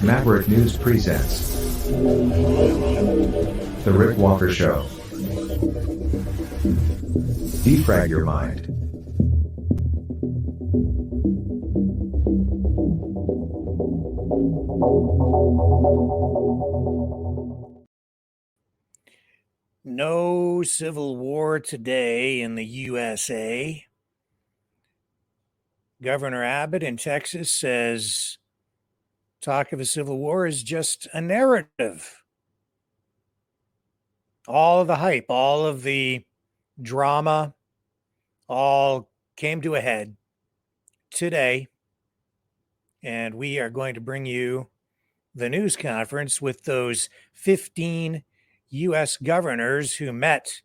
Maverick News presents The Rick Walker Show. Defrag your mind. No civil war today in the USA. Governor Abbott in Texas says talk of a civil war is just a narrative. All of the hype, all of the drama, all came to a head today. And we are going to bring you the news conference with those 15 U.S. governors who met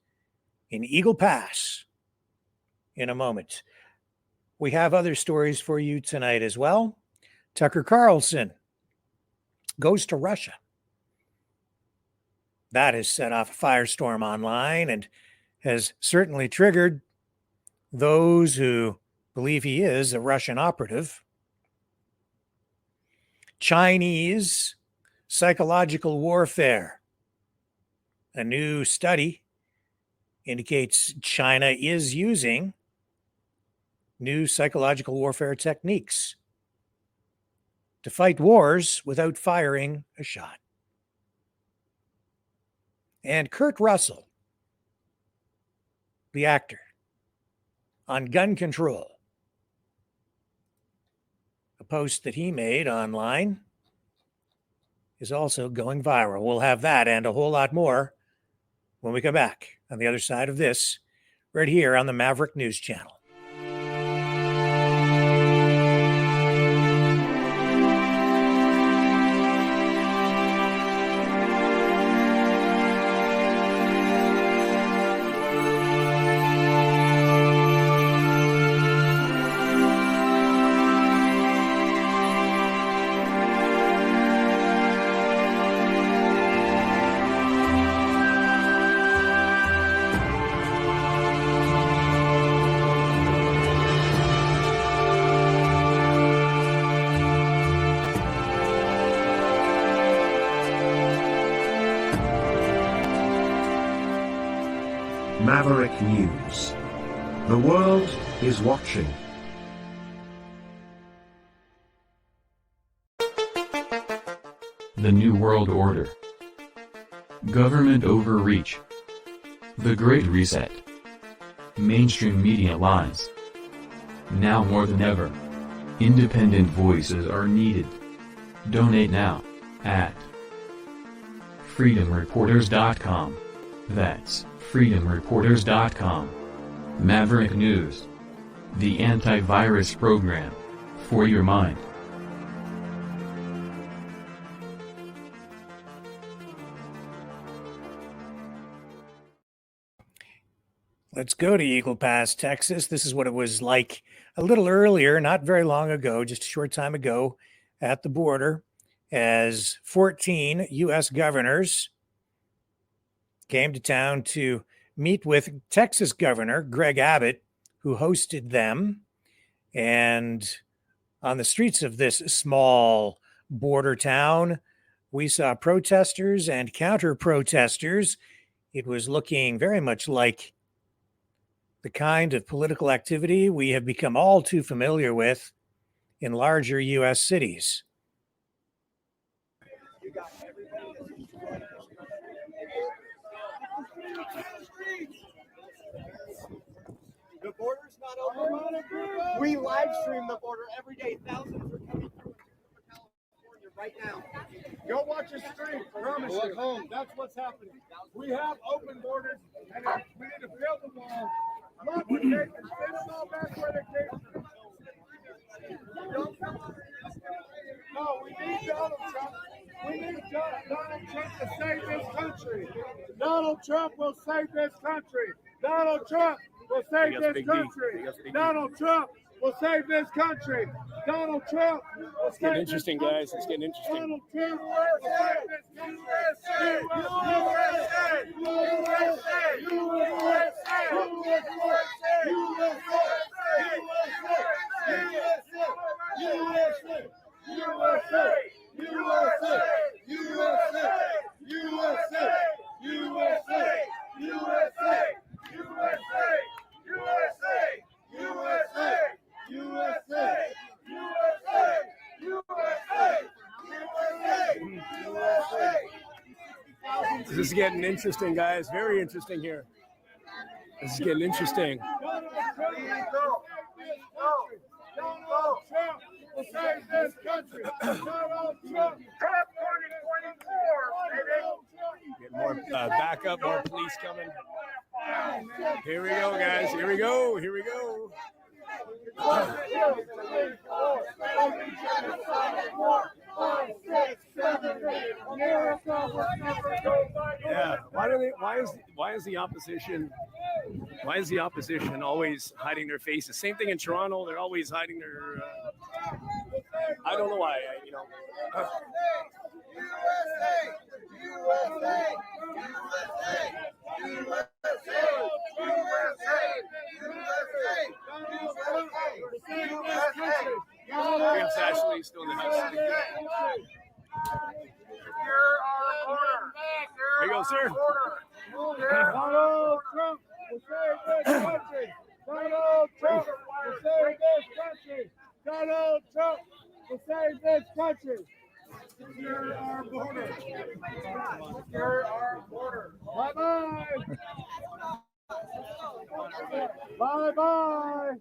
in Eagle Pass in a moment. We have other stories for you tonight as well. Tucker Carlson goes to Russia. That has set off a firestorm online and has certainly triggered those who believe he is a Russian operative. Chinese psychological warfare. A new study indicates China is using new psychological warfare techniques to fight wars without firing a shot. And Kurt Russell, the actor, on gun control. A post that he made online is also going viral. We'll have that and a whole lot more when we come back on the other side of this, right here on the Maverick News Channel. Maverick News. The world is watching. The New World Order. Government overreach. The Great Reset. Mainstream media lies. Now more than ever, independent voices are needed. Donate now at freedomreporters.com. That's freedomreporters.com. Maverick News. The antivirus program for your mind. Let's go to Eagle Pass, Texas. This is what it was like a little earlier, not very long ago, just a short time ago at the border, as 14 U.S. governors came to town to meet with Texas Governor Greg Abbott, who hosted them. And on the streets of this small border town, we saw protesters and counter-protesters. It was looking very much like the kind of political activity we have become all too familiar with in larger U.S. cities. The border's not open. We live stream the border every day. Thousands are coming through California right now. Go watch a stream. Promise you. Home. That's what's happening. We have open borders, and we need to build them all. Look, we send them all back where they came from. No, we need Donald Trump. We need Donald Trump to save this country. Donald Trump will save this country. Donald Trump will save this country. Donald Trump will save this country. Donald Trump will save this country. It's getting interesting, guys. It's getting interesting. Donald Trump will save this country. USA. This is getting interesting, guys. Very interesting here. This is getting interesting. Donald Trump will save this country. Donald Trump. Trump 2024. Get more backup, more police coming. Here we go, guys. Here we go. Here we go. Yeah. Why is the opposition always hiding their faces? Same thing in Toronto. They're always hiding their. I don't know why. Prince Ashley still in the house. Here you go, sir. Donald Trump will save this country. Donald Trump will save this country. Donald Trump will save this country. Secure our border. Secure our border. Bye-bye. Bye-bye.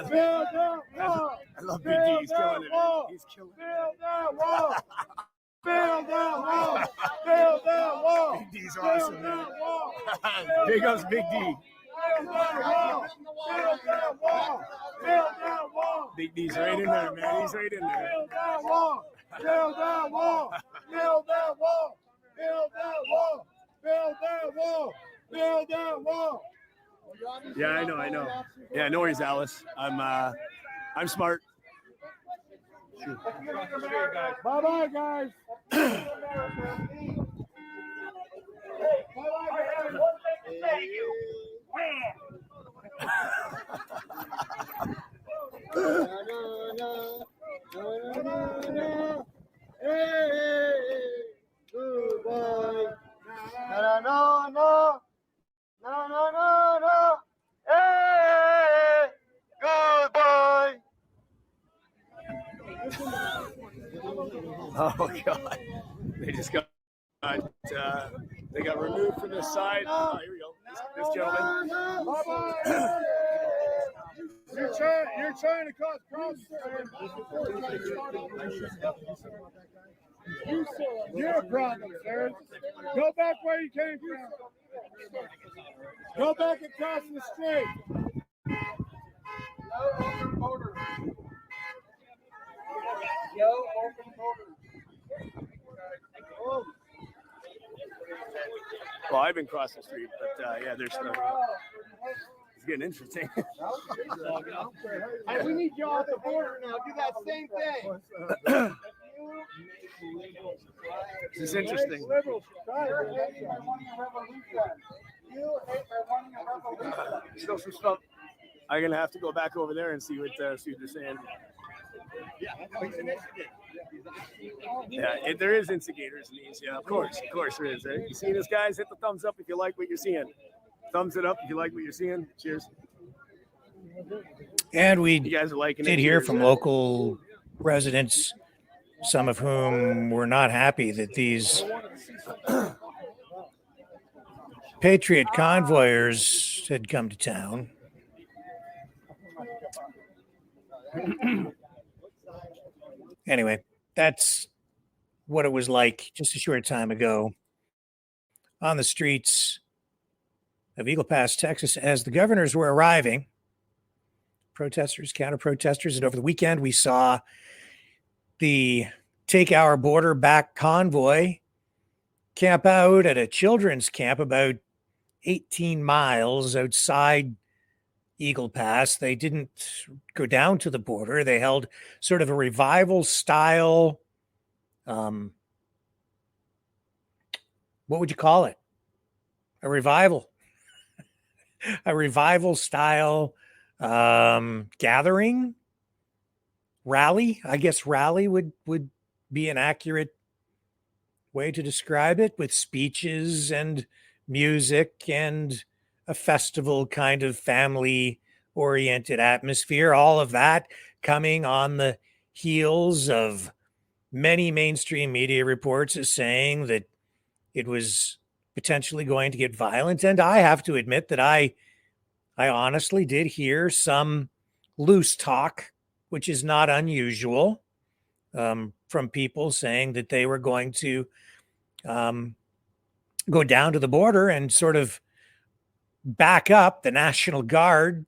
Build that wall. I love Big D. He's killing it. He's killing it. Build that wall. Build that wall. Build that wall. Big D's awesome, Build man. that wall. Big ups, Big D. Build that wall. Build that wall. Build that wall. Big D's right in there, man. He's right in there. Build that wall. Build that wall. Build that wall. Build that wall. Build that wall. Build that wall. Yeah, I know. Yeah, no worries, Alice. I'm smart. Bye-bye, guys. Oh God! They just got they got removed from the side. Oh, here we go. This gentleman. Bye-bye. You're trying to cause problems. You're a problem, sir. Go back where you came from. Go back across the street. No open border. No open border. Well, I've been crossing the street, but yeah, there's stuff. It's getting interesting. Hey, we need y'all at the border now. Do that same thing. This is interesting. Still some stuff. I'm gonna have to go back over there and see what they're saying. Yeah, there is instigators in these. Yeah, of course there is. You see this, guys? Hit the thumbs up if you like what you're seeing. Thumbs it up if you like what you're seeing. Cheers. And we You guys are liking did it. hear Cheers, from yeah. local residents, some of whom were not happy that these Patriot convoyers had come to town. Anyway, that's what it was like just a short time ago on the streets of Eagle Pass, Texas, as the governors were arriving. Protesters, counter-protesters, and over the weekend we saw the Take Our Border Back convoy camp out at a children's camp about 18 miles outside Eagle Pass. They didn't go down to the border. They held sort of a revival style, what would you call it? A revival style gathering, rally. I guess rally would be an accurate way to describe it, with speeches and music and a festival kind of family oriented atmosphere, all of that coming on the heels of many mainstream media reports as saying that it was potentially going to get violent. And I have to admit that I honestly did hear some loose talk, which is not unusual, from people saying that they were going to go down to the border and sort of back up the National Guard,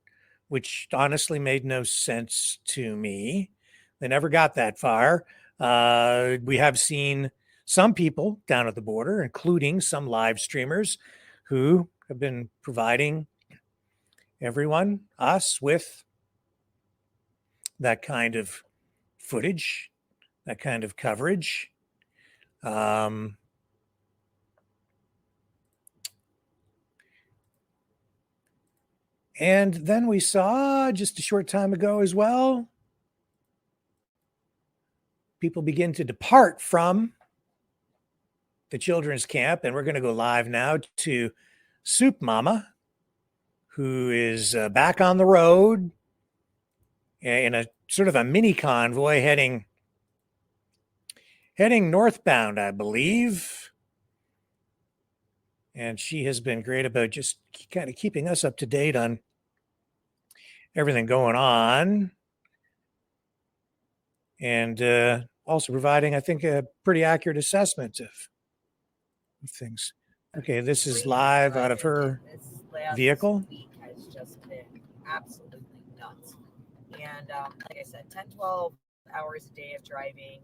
which honestly made no sense to me. They never got that far. We have seen some people down at the border, including some live streamers who have been providing everyone, us, with that kind of footage, that kind of coverage. And then we saw just a short time ago as well, people begin to depart from the children's camp. And we're going to go live now to Soup Mama, who is back on the road in a sort of a mini convoy heading northbound, I believe. And she has been great about just kind of keeping us up to date on everything going on. And also providing, I think, a pretty accurate assessment of things. Okay, this is live out of her vehicle. This week has just been absolutely nuts. And like I said, 10, 12 hours a day of driving.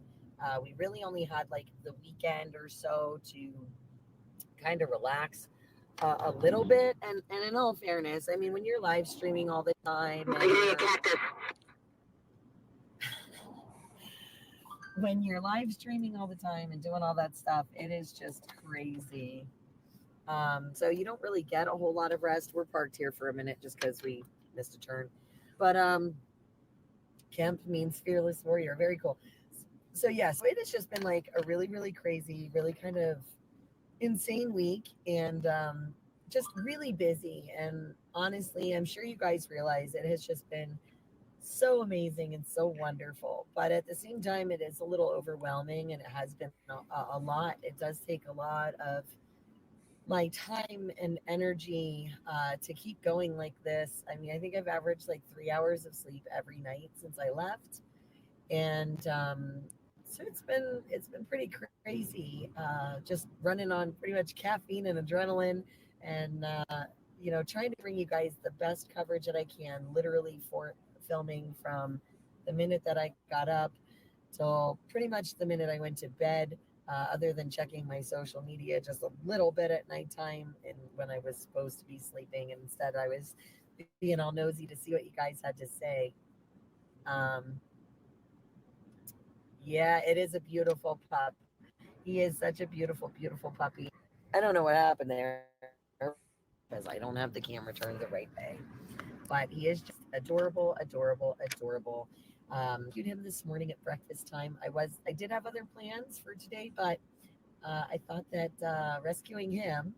We really only had like the weekend or so to kind of relax a little bit. And in all fairness, I mean, when you're live streaming all the time, when you're live streaming all the time and doing all that stuff, it is just crazy. So you don't really get a whole lot of rest. We're parked here for a minute just because we missed a turn. But Kemp means fearless warrior. Very cool. So yeah, so it has just been like a really, really crazy, really kind of insane week, and just really busy. And honestly, I'm sure you guys realize it has just been so amazing and so wonderful, but at the same time it is a little overwhelming, and it has been a lot. It does take a lot of my time and energy to keep going like this. I mean, I think I've averaged like 3 hours of sleep every night since I left, and so it's been pretty crazy, just running on pretty much caffeine and adrenaline, and trying to bring you guys the best coverage that I can, literally for filming from the minute that I got up till pretty much the minute I went to bed, other than checking my social media just a little bit at nighttime and when I was supposed to be sleeping. And instead I was being all nosy to see what you guys had to say. Yeah, it is a beautiful pup. He is such a beautiful, beautiful puppy. I don't know what happened there because I don't have the camera turned the right way. But he is just adorable, adorable, adorable. Viewed him this morning at breakfast time. I did have other plans for today, but I thought that rescuing him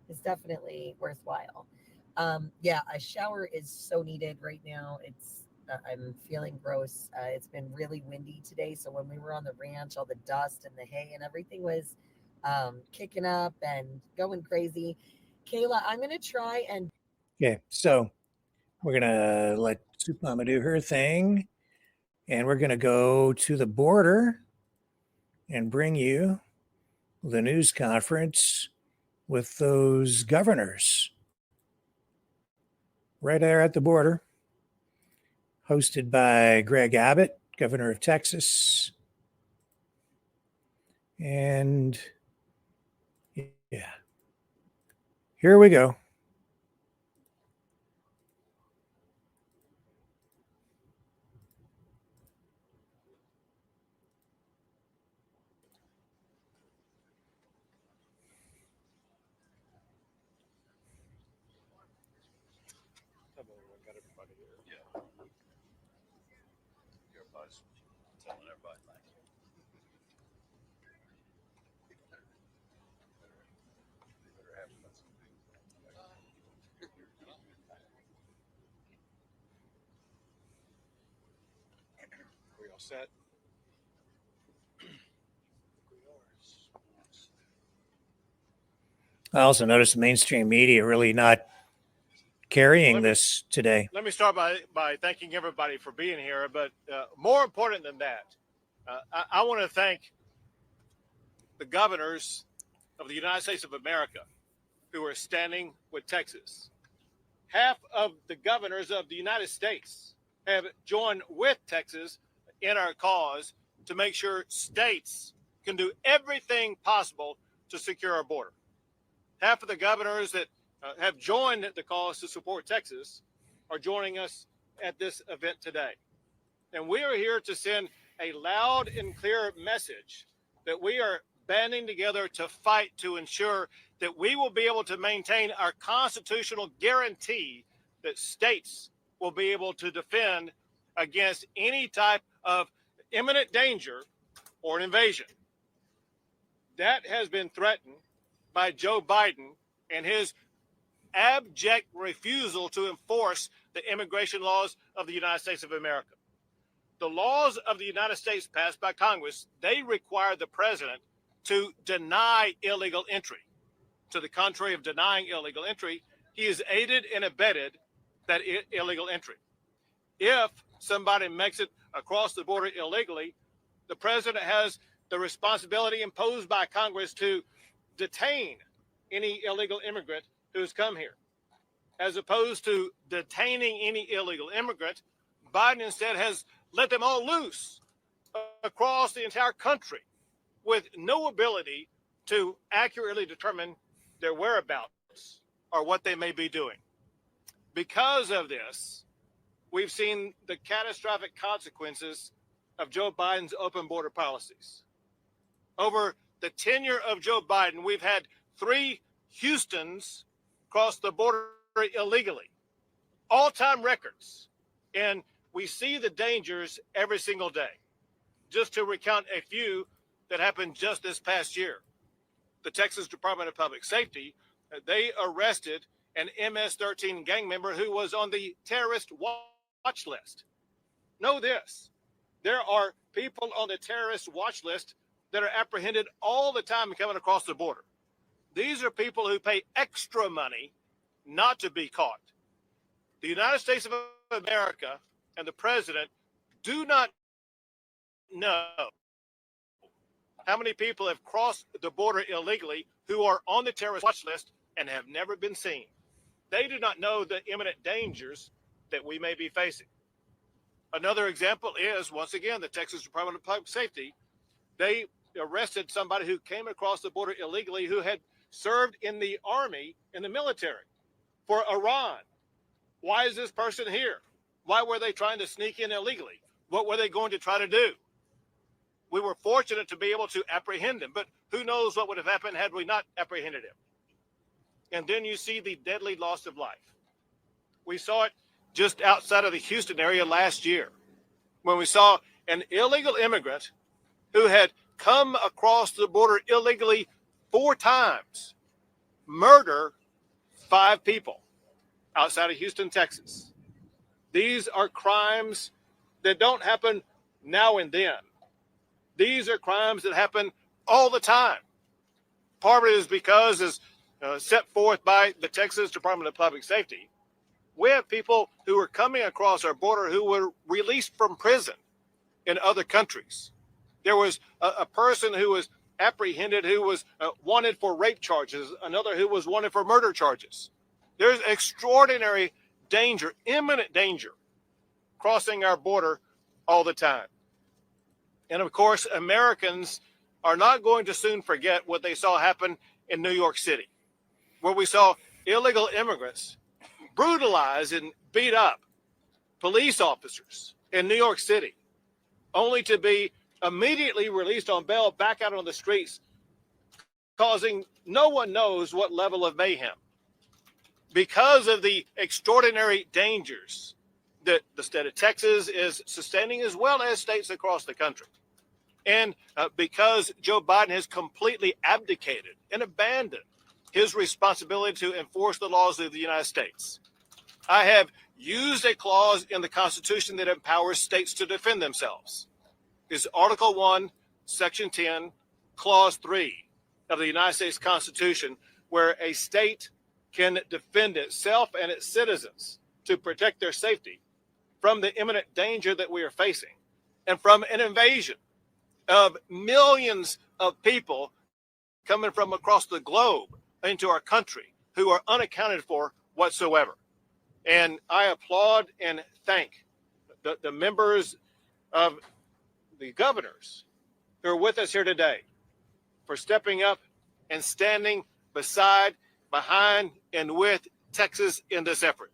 is definitely worthwhile. Yeah, a shower is so needed right now. I'm feeling gross. It's been really windy today, so when we were on the ranch, all the dust and the hay and everything was kicking up and going crazy. Kayla, I'm gonna try and. Okay, so we're gonna let Soup Mama do her thing, and we're gonna go to the border and bring you the news conference with those governors right there at the border, hosted by Greg Abbott, governor of Texas. And yeah, here we go. Set. I also noticed the mainstream media really not carrying this today. Let me start by thanking everybody for being here. But more important than that, I want to thank the governors of the United States of America who are standing with Texas. Half of the governors of the United States have joined with Texas in our cause to make sure states can do everything possible to secure our border. Half of the governors that have joined the cause to support Texas are joining us at this event today. And we are here to send a loud and clear message that we are banding together to fight to ensure that we will be able to maintain our constitutional guarantee that states will be able to defend against any type of imminent danger or an invasion. That has been threatened by Joe Biden and his abject refusal to enforce the immigration laws of the United States of America. The laws of the United States passed by Congress, they require the president to deny illegal entry. To the contrary of denying illegal entry, he has aided and abetted that illegal entry. If somebody makes it across the border illegally, the president has the responsibility imposed by Congress to detain any illegal immigrant who's come here. As opposed to detaining any illegal immigrant, Biden instead has let them all loose across the entire country with no ability to accurately determine their whereabouts or what they may be doing. Because of this, we've seen the catastrophic consequences of Joe Biden's open border policies. Over the tenure of Joe Biden, we've had 3 Houstons cross the border illegally, all-time records. And we see the dangers every single day. Just to recount a few that happened just this past year. The Texas Department of Public Safety, they arrested an MS-13 gang member who was on the terrorist watch list. Know this, there are people on the terrorist watch list that are apprehended all the time coming across the border. These are people who pay extra money not to be caught. The United States of America and the president do not know how many people have crossed the border illegally who are on the terrorist watch list and have never been seen. They do not know the imminent dangers that we may be facing. Another example is, once again, the Texas Department of Public Safety. They arrested somebody who came across the border illegally who had served in the army, in the military, for Iran. Why is this person here? Why were they trying to sneak in illegally? What were they going to try to do? We were fortunate to be able to apprehend him, but who knows what would have happened had we not apprehended him. And then you see the deadly loss of life. We saw it just outside of the Houston area last year when we saw an illegal immigrant who had come across the border illegally 4 times, murder 5 people outside of Houston, Texas. These are crimes that don't happen now and then. These are crimes that happen all the time. Part of it is because, as set forth by the Texas Department of Public Safety, we have people who are coming across our border who were released from prison in other countries. There was a person who was apprehended who was wanted for rape charges, another who was wanted for murder charges. There's extraordinary danger, imminent danger, crossing our border all the time. And of course, Americans are not going to soon forget what they saw happen in New York City, where we saw illegal immigrants brutalize and beat up police officers in New York City, only to be immediately released on bail back out on the streets, causing no one knows what level of mayhem. Because of the extraordinary dangers that the state of Texas is sustaining, as well as states across the country. And because Joe Biden has completely abdicated and abandoned his responsibility to enforce the laws of the United States. I have used a clause in the Constitution that empowers states to defend themselves. It's Article 1, Section 10, Clause 3 of the United States Constitution, where a state can defend itself and its citizens to protect their safety from the imminent danger that we are facing and from an invasion of millions of people coming from across the globe into our country who are unaccounted for whatsoever. And I applaud and thank the members of the governors who are with us here today for stepping up and standing beside, behind, and with Texas in this effort.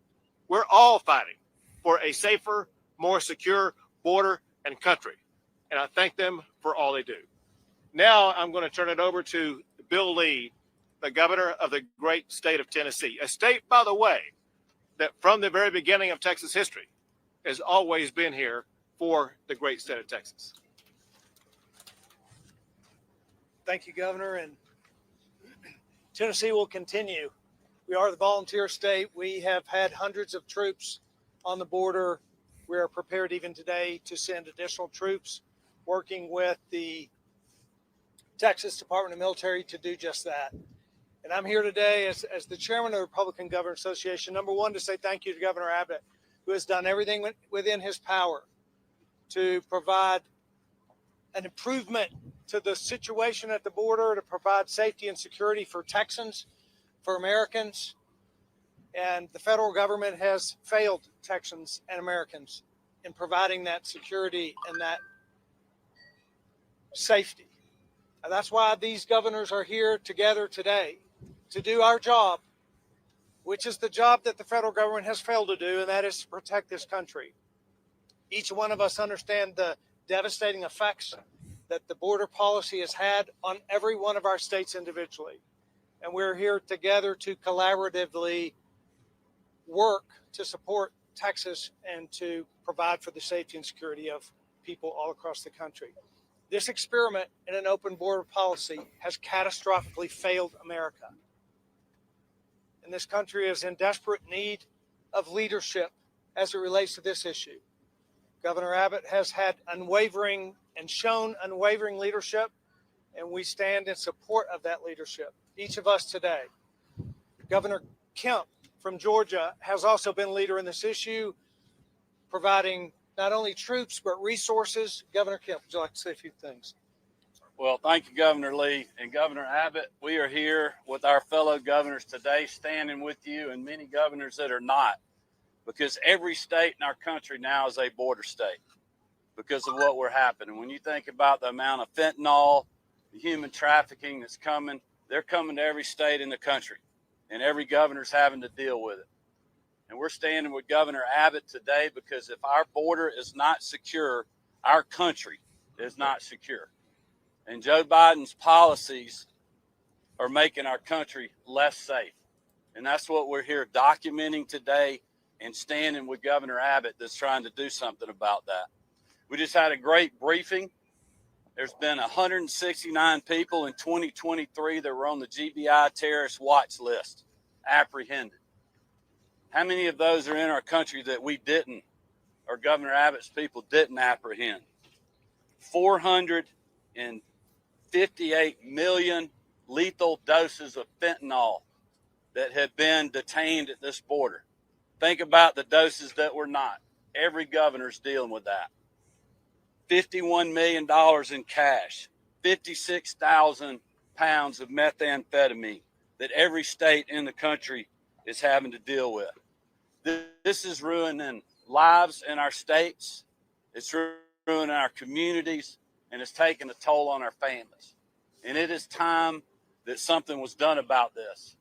We're all fighting for a safer, more secure border and country. And I thank them for all they do. Now I'm going to turn it over to Bill Lee, the governor of the great state of Tennessee, a state, by the way, that from the very beginning of Texas history has always been here for the great state of Texas. Thank you, Governor. And Tennessee will continue. We are the volunteer state. We have had hundreds of troops on the border. We are prepared even today to send additional troops, working with the Texas Department of Military to do just that. And I'm here today as the chairman of the Republican Governor Association, number one, to say thank you to Governor Abbott, who has done everything within his power to provide an improvement to the situation at the border, to provide safety and security for Texans, for Americans. And the federal government has failed Texans and Americans in providing that security and that safety. And that's why these governors are here together today to do our job, which is the job that the federal government has failed to do, and that is to protect this country. Each one of us understand the devastating effects that the border policy has had on every one of our states individually. And we're here together to collaboratively work to support Texas and to provide for the safety and security of people all across the country. This experiment in an open border policy has catastrophically failed America. And this country is in desperate need of leadership as it relates to this issue. Governor Abbott has had unwavering and shown unwavering leadership, and we stand in support of that leadership, each of us today. Governor Kemp from Georgia has also been a leader in this issue, providing not only troops, but resources. Governor Kemp, would you like to say a few things? Well, thank you, Governor Lee and Governor Abbott. We are here with our fellow governors today, standing with you and many governors that are not, because every state in our country now is a border state because of what we're happening. When you think about the amount of fentanyl, the human trafficking that's coming, they're coming to every state in the country, and every governor's having to deal with it. And we're standing with Governor Abbott today because if our border is not secure, our country is not secure. And Joe Biden's policies are making our country less safe. And that's what we're here documenting today and standing with Governor Abbott that's trying to do something about that. We just had a great briefing. There's been 169 people in 2023 that were on the GBI terrorist watch list, apprehended. How many of those are in our country that we didn't, or Governor Abbott's people didn't apprehend? 458 million lethal doses of fentanyl that have been detained at this border. Think about the doses that were not. Every governor's dealing with that. $51 million in cash, 56,000 pounds of methamphetamine that every state in the country is having to deal with. This is ruining lives in our states. It's ruining our communities, and it's taking a toll on our families. And it is time that something was done about this.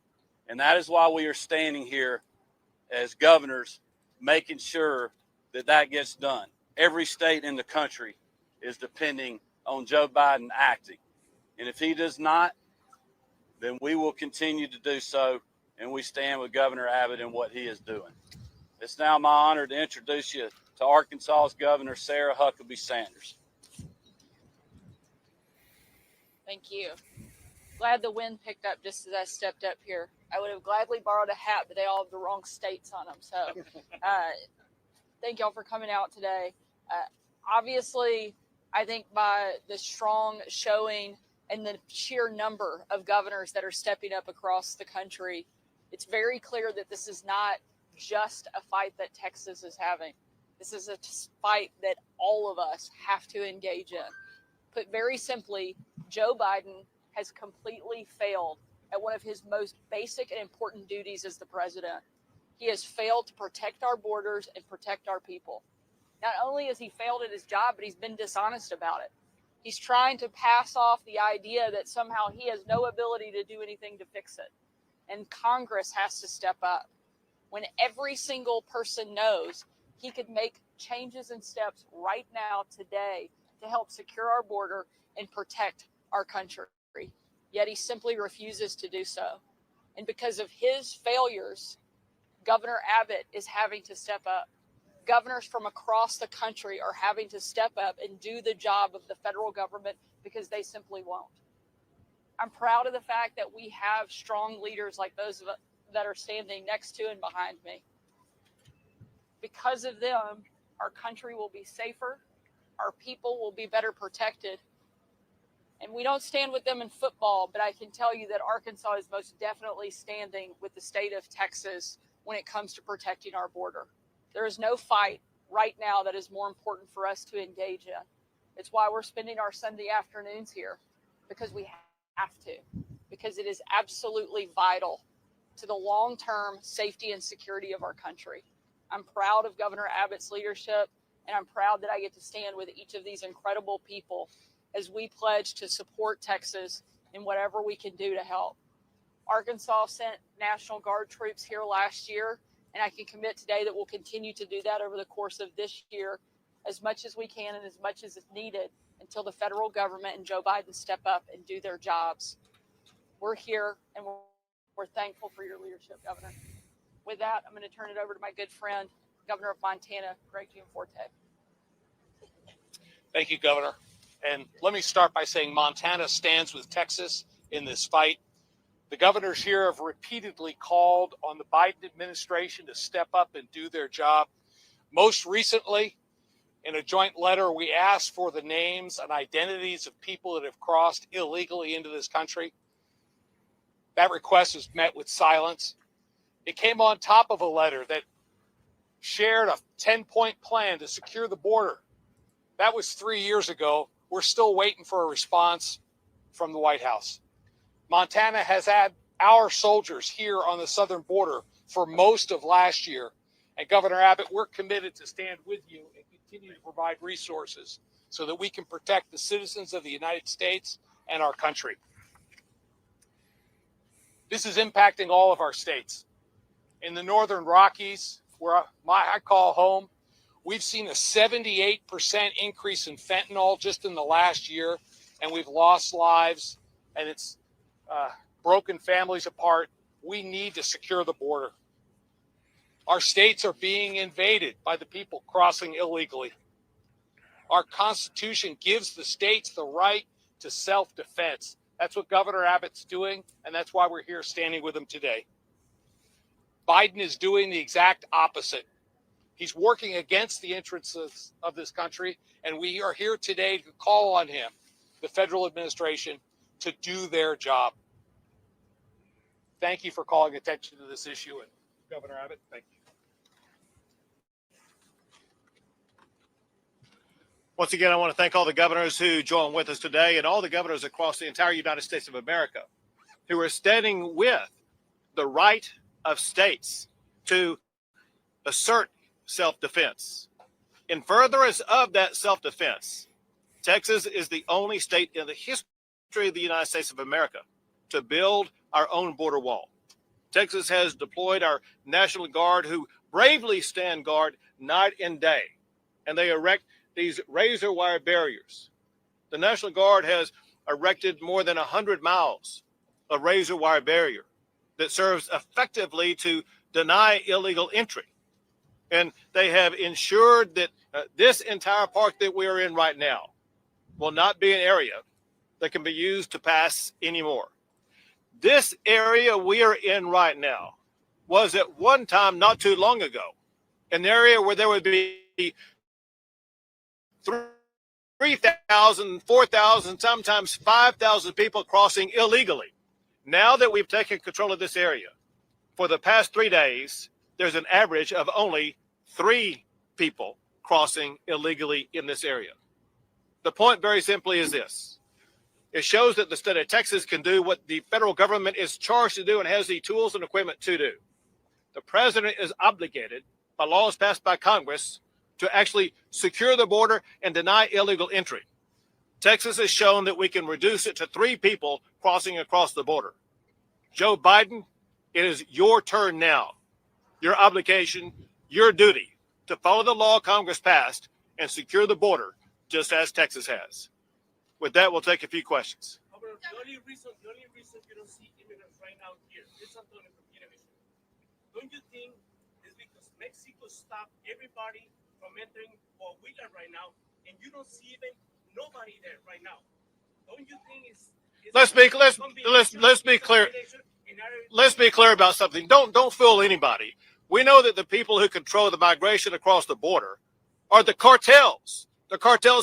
And that is why we are standing here as governors, making sure that that gets done. Every state in the country is depending on Joe Biden acting. And if he does not, then we will continue to do so, and we stand with Governor Abbott in what he is doing. It's now my honor to introduce you to Arkansas's Governor, Sarah Huckabee Sanders. Thank you. Glad the wind picked up just as I stepped up here. I would have gladly borrowed a hat, but they all have the wrong states on them. So thank y'all for coming out today. Obviously, I think by the strong showing and the sheer number of governors that are stepping up across the country, it's very clear that this is not just a fight that Texas is having. This is a fight that all of us have to engage in. Put very simply, Joe Biden has completely failed at one of his most basic and important duties as the president. He has failed to protect our borders and protect our people. Not only has he failed at his job, but he's been dishonest about it. He's trying to pass off the idea that somehow he has no ability to do anything to fix it. And Congress has to step up. When every single person knows he could make changes and steps right now, today, to help secure our border and protect our country. Yet he simply refuses to do so. And because of his failures, Governor Abbott is having to step up. Governors from across the country are having to step up and do the job of the federal government because they simply won't. I'm proud of the fact that we have strong leaders like those that are standing next to and behind me. Because of them, our country will be safer, our people will be better protected. And we don't stand with them in football, but I can tell you that Arkansas is most definitely standing with the state of Texas when it comes to protecting our border. There is no fight right now that is more important for us to engage in. It's why we're spending our Sunday afternoons here, because we have to, because it is absolutely vital to the long-term safety and security of our country. I'm proud of Governor Abbott's leadership, and I'm proud that I get to stand with each of these incredible people as we pledge to support Texas in whatever we can do to help. Arkansas sent National Guard troops here last year, and I can commit today that we'll continue to do that over the course of this year as much as we can and as much as is needed until the federal government and Joe Biden step up and do their jobs. We're here, and we're thankful for your leadership, Governor. With that, I'm going to turn it over to my good friend, Governor of Montana, Greg Gianforte. Thank you, Governor. And let me start by saying Montana stands with Texas in this fight. The governors here have repeatedly called on the Biden administration to step up and do their job. Most recently, in a joint letter, we asked for the names and identities of people that have crossed illegally into this country. That request was met with silence. It came on top of a letter that shared a 10-point plan to secure the border. That was 3 years ago. We're still waiting for a response from the White House. Montana has had our soldiers here on the southern border for most of last year. And Governor Abbott, we're committed to stand with you and continue to provide resources so that we can protect the citizens of the United States and our country. This is impacting all of our states. In the Northern Rockies, where I call home, we've seen a 78% increase in fentanyl just in the last year, and we've lost lives, and it's broken families apart. We need to secure the border. Our states are being invaded by the people crossing illegally. Our Constitution gives the states the right to self-defense. That's what Governor Abbott's doing, and that's why we're here standing with him today. Biden is doing the exact opposite. He's working against the interests of this country, and we are here today to call on him, the federal administration, to do their job. Thank you for calling attention to this issue, and Governor Abbott, thank you. Once again, I want to thank all the governors who joined with us today and all the governors across the entire United States of America who are standing with the right of states to assert self-defense. In furtherance of that self-defense, Texas is the only state in the history of the United States of America to build our own border wall. Texas has deployed our National Guard who bravely stand guard night and day, and they erect these razor wire barriers. The National Guard has erected more than 100 miles of razor wire barrier that serves effectively to deny illegal entry. And they have ensured that this entire park that we are in right now will not be an area that can be used to pass anymore. This area we are in right now was at one time, not too long ago, an area where there would be 3,000, 4,000, sometimes 5,000 people crossing illegally. Now that we've taken control of this area, for the past 3 days, there's an average of only 3 people crossing illegally in this area. The point very simply is this. It shows that the state of Texas can do what the federal government is charged to do and has the tools and equipment to do. The president is obligated by laws passed by Congress to actually secure the border and deny illegal entry. Texas has shown that we can reduce it to 3 people crossing across the border. Joe Biden, it is your turn now, your obligation, your duty to follow the law Congress passed and secure the border just as Texas has. With that, we'll take a few questions. The only reason you don't see immigrants right now here is Antonio from Univision. Don't you think it's because Mexico stopped everybody from entering what we got right now, and you don't see even nobody there right now? Don't you think it's let's be clear. Let's be clear about something. Don't fool anybody. We know that the people who control the migration across the border are the cartels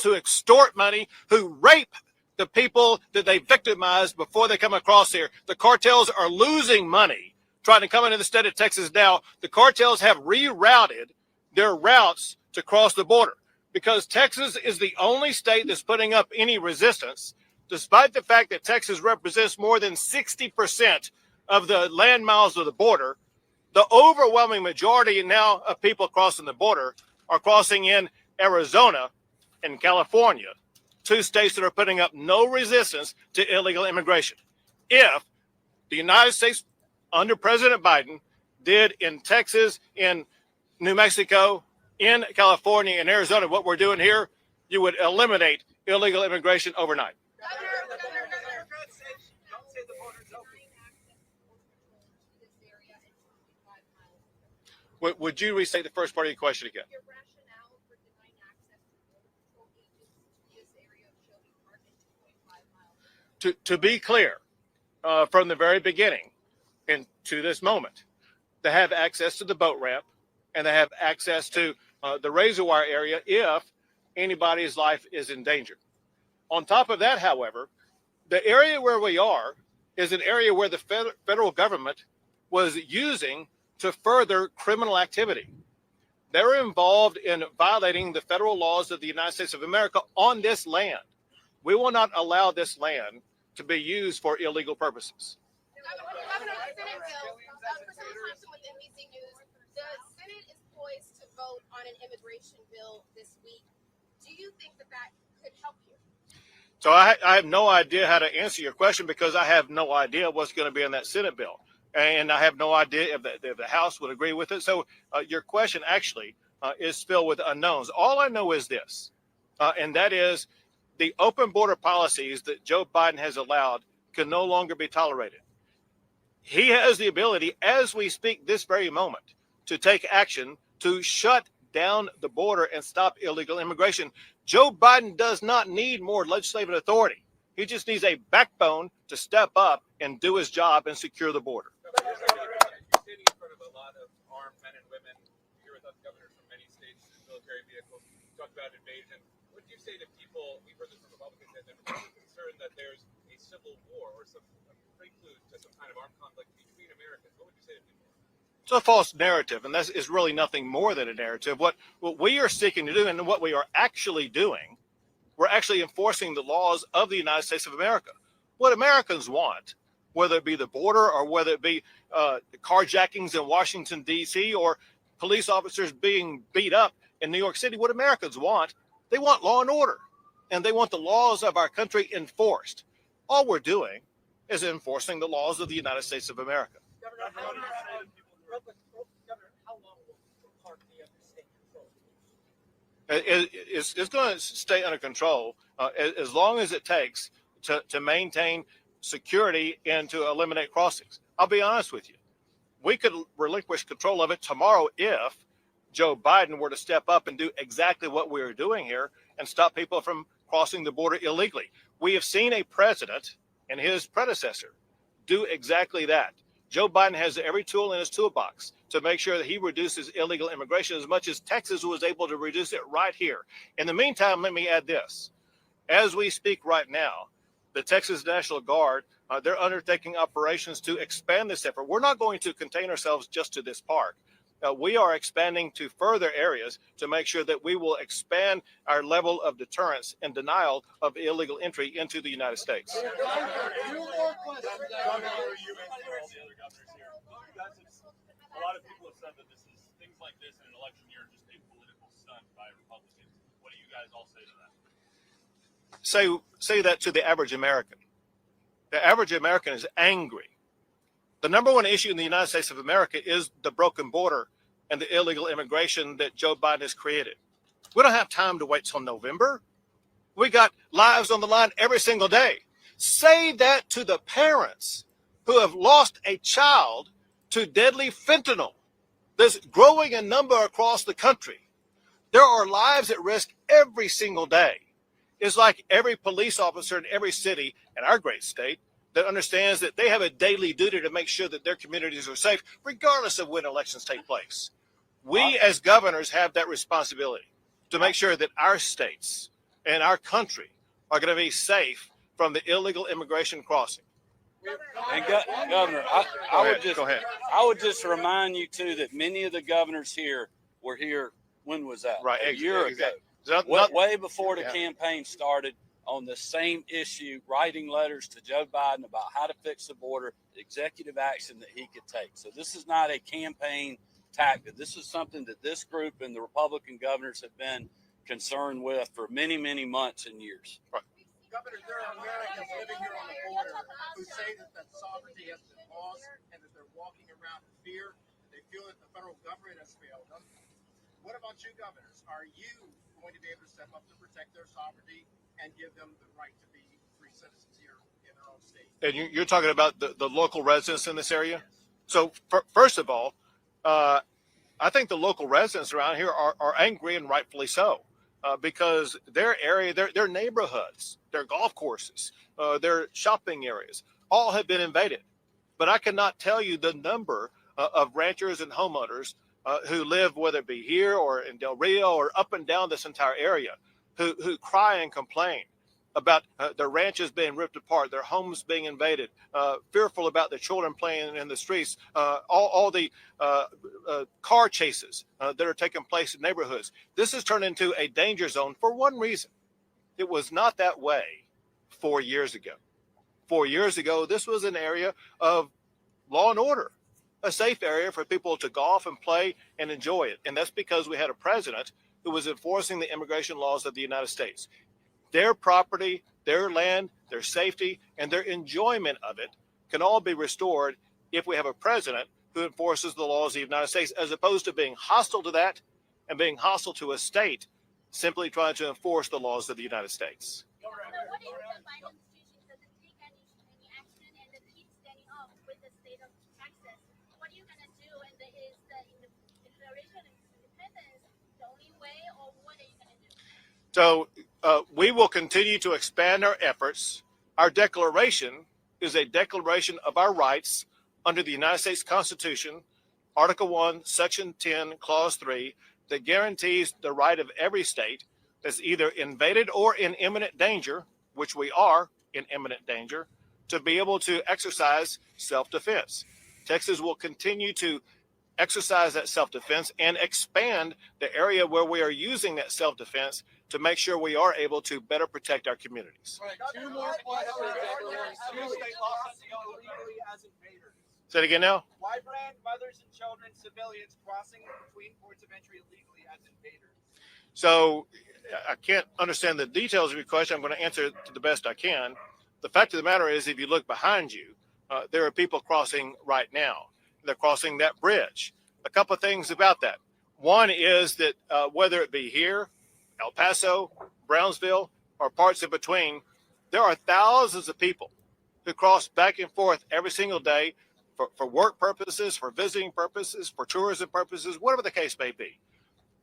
who extort money, who rape the people that they victimize before they come across here. The cartels are losing money trying to come into the state of Texas now. The cartels have rerouted their routes to cross the border because Texas is the only state that's putting up any resistance, despite the fact that Texas represents more than 60% of the land miles of the border. The overwhelming majority now of people crossing the border are crossing in Arizona and California, 2 states that are putting up no resistance to illegal immigration. If the United States under President Biden did in Texas, in New Mexico, in California, and Arizona, what we're doing here, you would eliminate illegal immigration overnight. Would you restate the first part of your question again? Your rationale for denying access to border patrol agents to this area shall be marked at 2.5 miles. To be clear, from the very beginning and to this moment, they have access to the boat ramp and they have access to the razor wire area if anybody's life is in danger. On top of that, however, the area where we are is an area where the federal government was using to further criminal activity. They're involved in violating the federal laws of the United States of America on this land. We will not allow this land to be used for illegal purposes. Governor, the Senate bill, for some Thompson with NBC News, the Senate is poised to vote on an immigration bill this week. Do you think that could help you? So I have no idea how to answer your question because I have no idea what's going to be in that Senate bill. And I have no idea if the House would agree with it. So your question actually is filled with unknowns. All I know is this, and that is the open border policies that Joe Biden has allowed can no longer be tolerated. He has the ability, as we speak this very moment, to take action to shut down the border and stop illegal immigration. Joe Biden does not need more legislative authority. He just needs a backbone to step up and do his job and secure the border. You're standing in front of a lot of armed men and women. You're with other governors from many states in military vehicles. You talk about invasion. What do you say to people? We've heard this from Republicans and Democrats concerned that there's a civil war or some prelude to some kind of armed conflict between Americans. What would you say to people? It's a false narrative, and that is really nothing more than a narrative. What we are seeking to do and what we are actually doing, we're actually enforcing the laws of the United States of America. What Americans want, whether it be the border or whether it be carjackings in Washington, D.C., or police officers being beat up in New York City, what Americans want, they want law and order, and they want the laws of our country enforced. All we're doing is enforcing the laws of the United States of America. Governor, how long will park be under state control? It's going to stay under control as long as it takes to maintain security and to eliminate crossings. I'll be honest with you. We could relinquish control of it tomorrow if Joe Biden were to step up and do exactly what we are doing here and stop people from crossing the border illegally. We have seen a president and his predecessor do exactly that. Joe Biden has every tool in his toolbox to make sure that he reduces illegal immigration as much as Texas was able to reduce it right here. In the meantime, let me add this. As we speak right now, the Texas National Guard, they're undertaking operations to expand this effort. We're not going to contain ourselves just to this park. We are expanding to further areas to make sure that we will expand our level of deterrence and denial of illegal entry into the United States. A lot of people have said that this is things like this in an election year are just a political stunt by Republicans. What do you guys all say to that? Say that to the average American. The average American is angry. The number one issue in the United States of America is the broken border and the illegal immigration that Joe Biden has created. We don't have time to wait till November. We got lives on the line every single day. Say that to the parents who have lost a child to deadly fentanyl that's growing in number across the country. There are lives at risk every single day. It's like every police officer in every city in our great state that understands that they have a daily duty to make sure that their communities are safe, regardless of when elections take place. We as governors have that responsibility to make sure that our states and our country are going to be safe from the illegal immigration crossing. And Governor, I would just remind you too that many of the governors here were here. When was that? Right, a year ago. Way before the campaign started, on the same issue, writing letters to Joe Biden about how to fix the border, executive action that he could take. So this is not a campaign tactic. This is something that this group and the Republican governors have been concerned with for many, many months and years. Right. Governor, there are Americans living here on the border who say that sovereignty has been lost and that they're walking around in fear. They feel that the federal government has failed them. What about you, governors? Are you going to be able to step up to protect their sovereignty and give them the right to be free citizens here in their own state? And you're talking about the local residents in this area? So first of all, I think the local residents around here are angry, and rightfully so, because their area, their neighborhoods, their golf courses, their shopping areas, all have been invaded. But I cannot tell you the number of ranchers and homeowners who live, whether it be here or in Del Rio or up and down this entire area, who cry and complain about their ranches being ripped apart, their homes being invaded, fearful about their children playing in the streets, all the car chases that are taking place in neighborhoods. This has turned into a danger zone for one reason. It was not that way 4 years ago. 4 years ago, this was an area of law and order, a safe area for people to golf and play and enjoy it. And that's because we had a president who was enforcing the immigration laws of the United States. Their property, their land, their safety, and their enjoyment of it can all be restored if we have a president who enforces the laws of the United States, as opposed to being hostile to that and being hostile to a state simply trying to enforce the laws of the United States. So what if the Biden administration doesn't take any action and then keeps standing up with the state of Texas? What are you going to do? And is the Declaration of Independence the only way, or what are you going to do? So we will continue to expand our efforts. Our declaration is a declaration of our rights under the United States Constitution, Article 1, Section 10, Clause 3, that guarantees the right of every state that's either invaded or in imminent danger, which we are in imminent danger, to be able to exercise self-defense. Texas will continue to exercise that self-defense and expand the area where we are using that self-defense to make sure we are able to better protect our communities. Right. Two more questions. Two state laws illegally as invaders. Say it again now. Why brand mothers and children, civilians crossing between ports of entry illegally as invaders? So I can't understand the details of your question. I'm going to answer it to the best I can. The fact of the matter is, if you look behind you, there are people crossing right now. They're crossing that bridge. A couple of things about that. One is that whether it be here, El Paso, Brownsville, or parts in between, there are thousands of people who cross back and forth every single day for work purposes, for visiting purposes, for tourism purposes, whatever the case may be.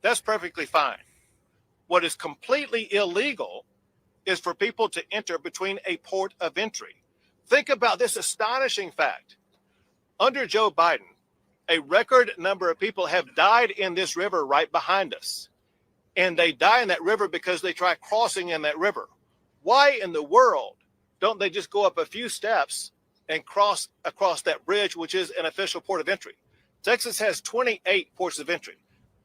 That's perfectly fine. What is completely illegal is for people to enter between a port of entry. Think about this astonishing fact. Under Joe Biden, a record number of people have died in this river right behind us. And they die in that river because they try crossing in that river. Why in the world don't they just go up a few steps and cross across that bridge, which is an official port of entry? Texas has 28 ports of entry.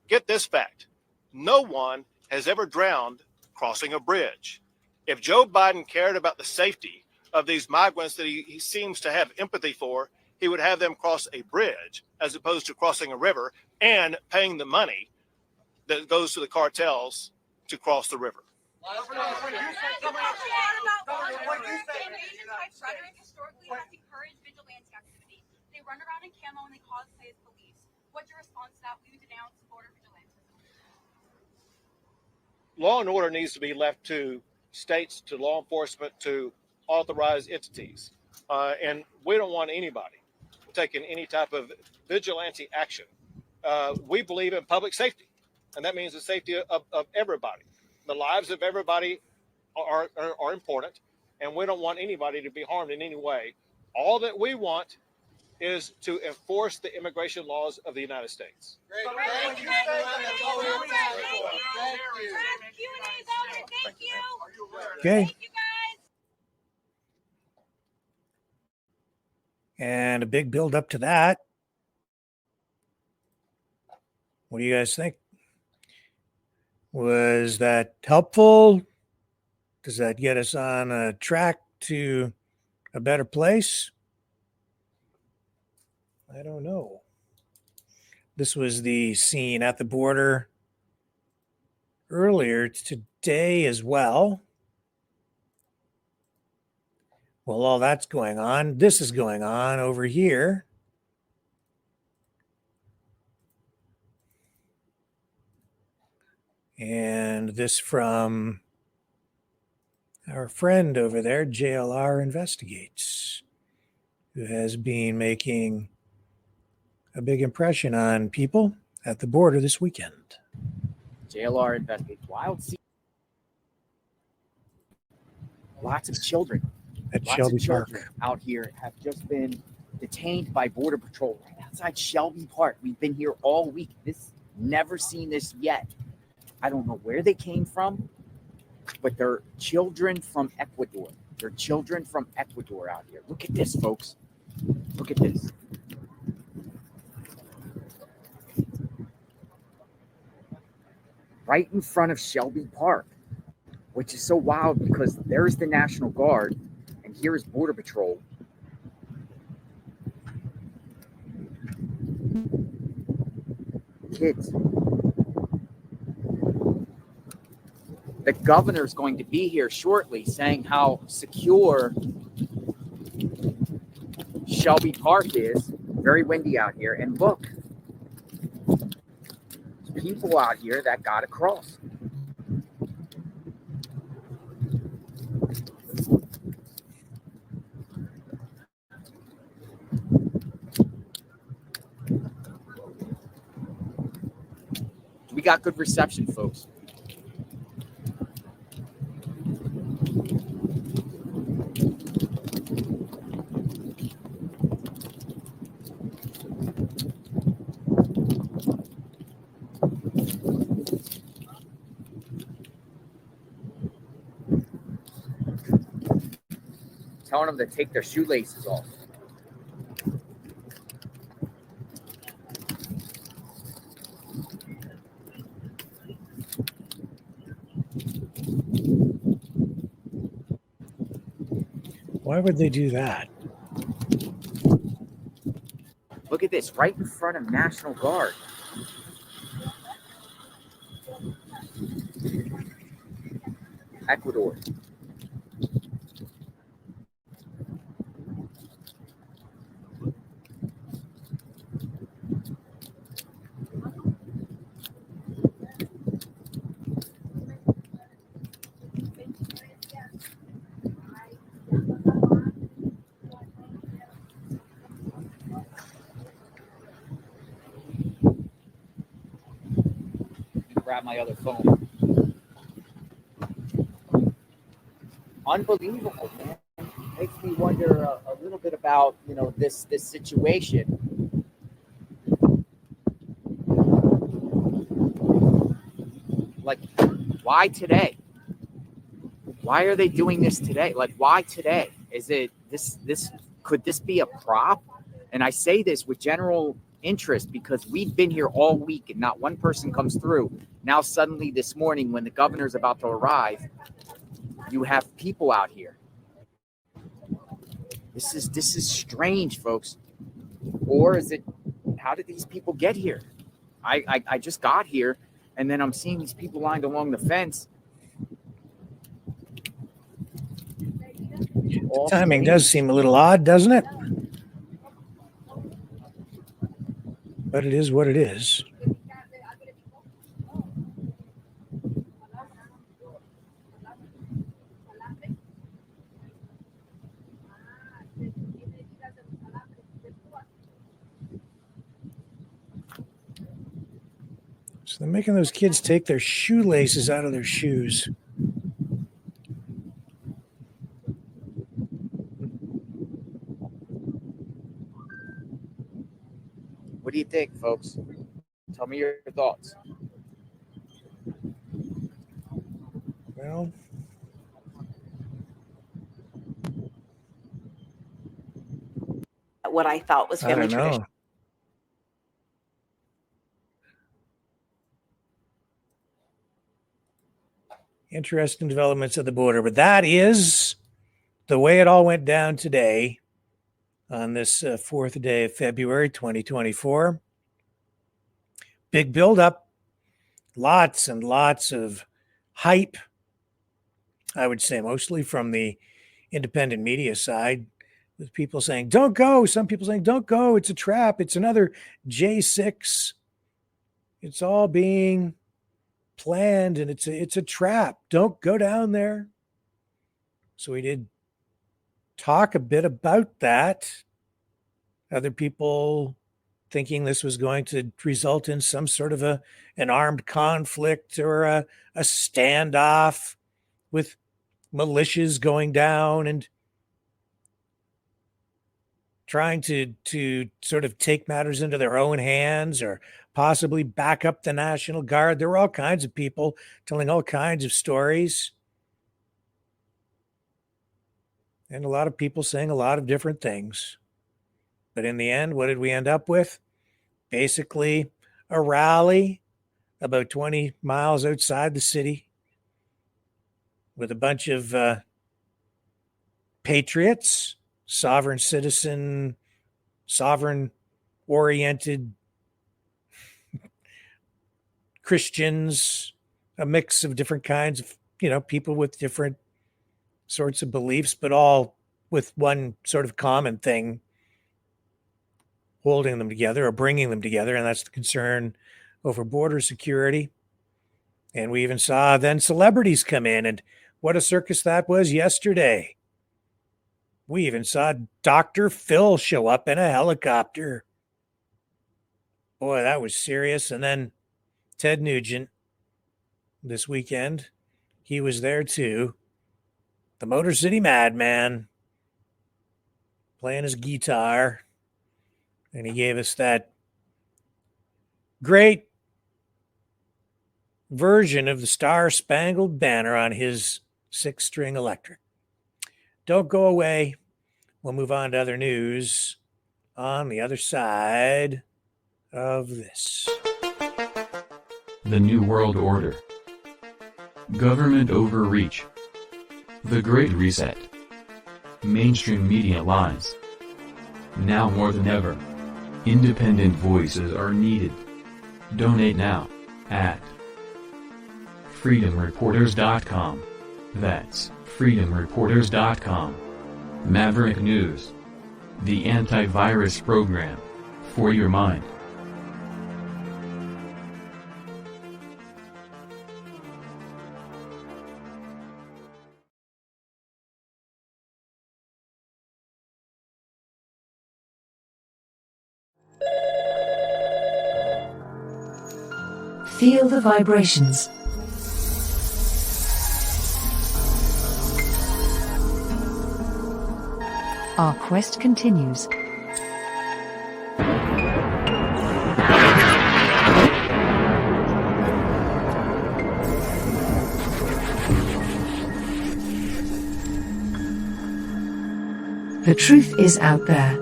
Get this fact. No one has ever drowned crossing a bridge. If Joe Biden cared about the safety of these migrants that he seems to have empathy for, he would have them cross a bridge as opposed to crossing a river and paying the money that goes to the cartels to cross the river. Historically has encouraged vigilante activity. They run around in camo and they cosplay as police. What's your response to that? We denounce border vigilantism. Law and order needs to be left to states, to law enforcement, to authorized entities. And we don't want anybody taking any type of vigilante action. We believe in public safety, and that means the safety of everybody. The lives of everybody are important, and we don't want anybody to be harmed in any way. All that we want is to enforce the immigration laws of the United States. Thank you. Okay. Thank you, guys. And a big build up to that. What do you guys think? Was that helpful? Does that get us on a track to a better place? I don't know. This was the scene at the border earlier today as well. Well, all that's going on. This is going on over here. And this from our friend over there, JLR Investigates, who has been making a big impression on people at the border this weekend. JLR Investigates. Wild scene. Lots of children. At Lots Shelby of children Park. out here have just been detained by Border Patrol right outside Shelby Park. We've been here all week. Never seen this yet. I don't know where they came from, but they're children from Ecuador. They're children from Ecuador out here. Look at this, folks. Look at this. Right in front of Shelby Park, which is so wild because there's the National Guard and here's Border Patrol. Kids. The governor's going to be here shortly saying how secure Shelby Park is. Very windy out here. And look, there's people out here that got across. We got good reception, folks. Telling them to take their shoelaces off. Why would they do that? Look at this, right in front of National Guard. Ecuador. Grab my other phone. Unbelievable, man. Makes me wonder a little bit about, this situation. Like, why today? Why are they doing this today? Like, why today? Is it this could this be a prop? And I say this with general interest because we've been here all week and not one person comes through. Now suddenly this morning when the governor's about to arrive, you have people out here. This is strange, folks. Or is it, how did these people get here? I just got here and then I'm seeing these people lined along the fence. The timing does seem a little odd, doesn't it? But it is what it is. So they're making those kids take their shoelaces out of their shoes. What do you think, folks? Tell me your thoughts. Well, what I thought was I family don't tradition. know. Interesting developments at the border, but that is the way it all went down today on this 4th day of February 2024. Big buildup, lots and lots of hype, I would say mostly from the independent media side, with people saying, don't go. Some people saying, don't go. It's a trap. It's another J6. It's all being planned and it's a trap. Don't go down there. So we did talk a bit about that. Other people thinking this was going to result in some sort of an armed conflict or a standoff with militias going down and trying to sort of take matters into their own hands or possibly back up the National Guard. There were all kinds of people telling all kinds of stories. And a lot of people saying a lot of different things. But in the end, what did we end up with? Basically, a rally about 20 miles outside the city with a bunch of patriots, sovereign citizen, sovereign-oriented Christians, a mix of different kinds of, people with different sorts of beliefs, but all with one sort of common thing holding them together or bringing them together, and that's the concern over border security. And we even saw then celebrities come in, and what a circus that was yesterday. We even saw Dr. Phil show up in a helicopter. Boy, that was serious. And then Ted Nugent this weekend, he was there too. The Motor City Madman playing his guitar. And he gave us that great version of the Star Spangled Banner on his 6-string electric. Don't go away. We'll move on to other news on the other side of this. The New World Order. Government overreach. The Great Reset. Mainstream media lies. Now more than ever, independent voices are needed. Donate now at freedomreporters.com. That's freedomreporters.com. Maverick News. The antivirus program for your mind. Feel the vibrations. Our quest continues. The truth is out there.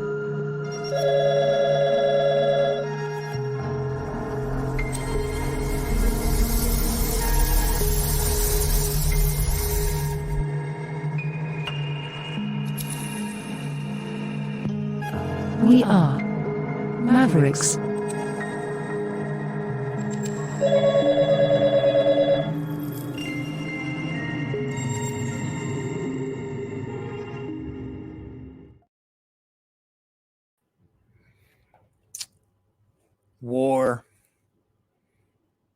We are Mavericks. War.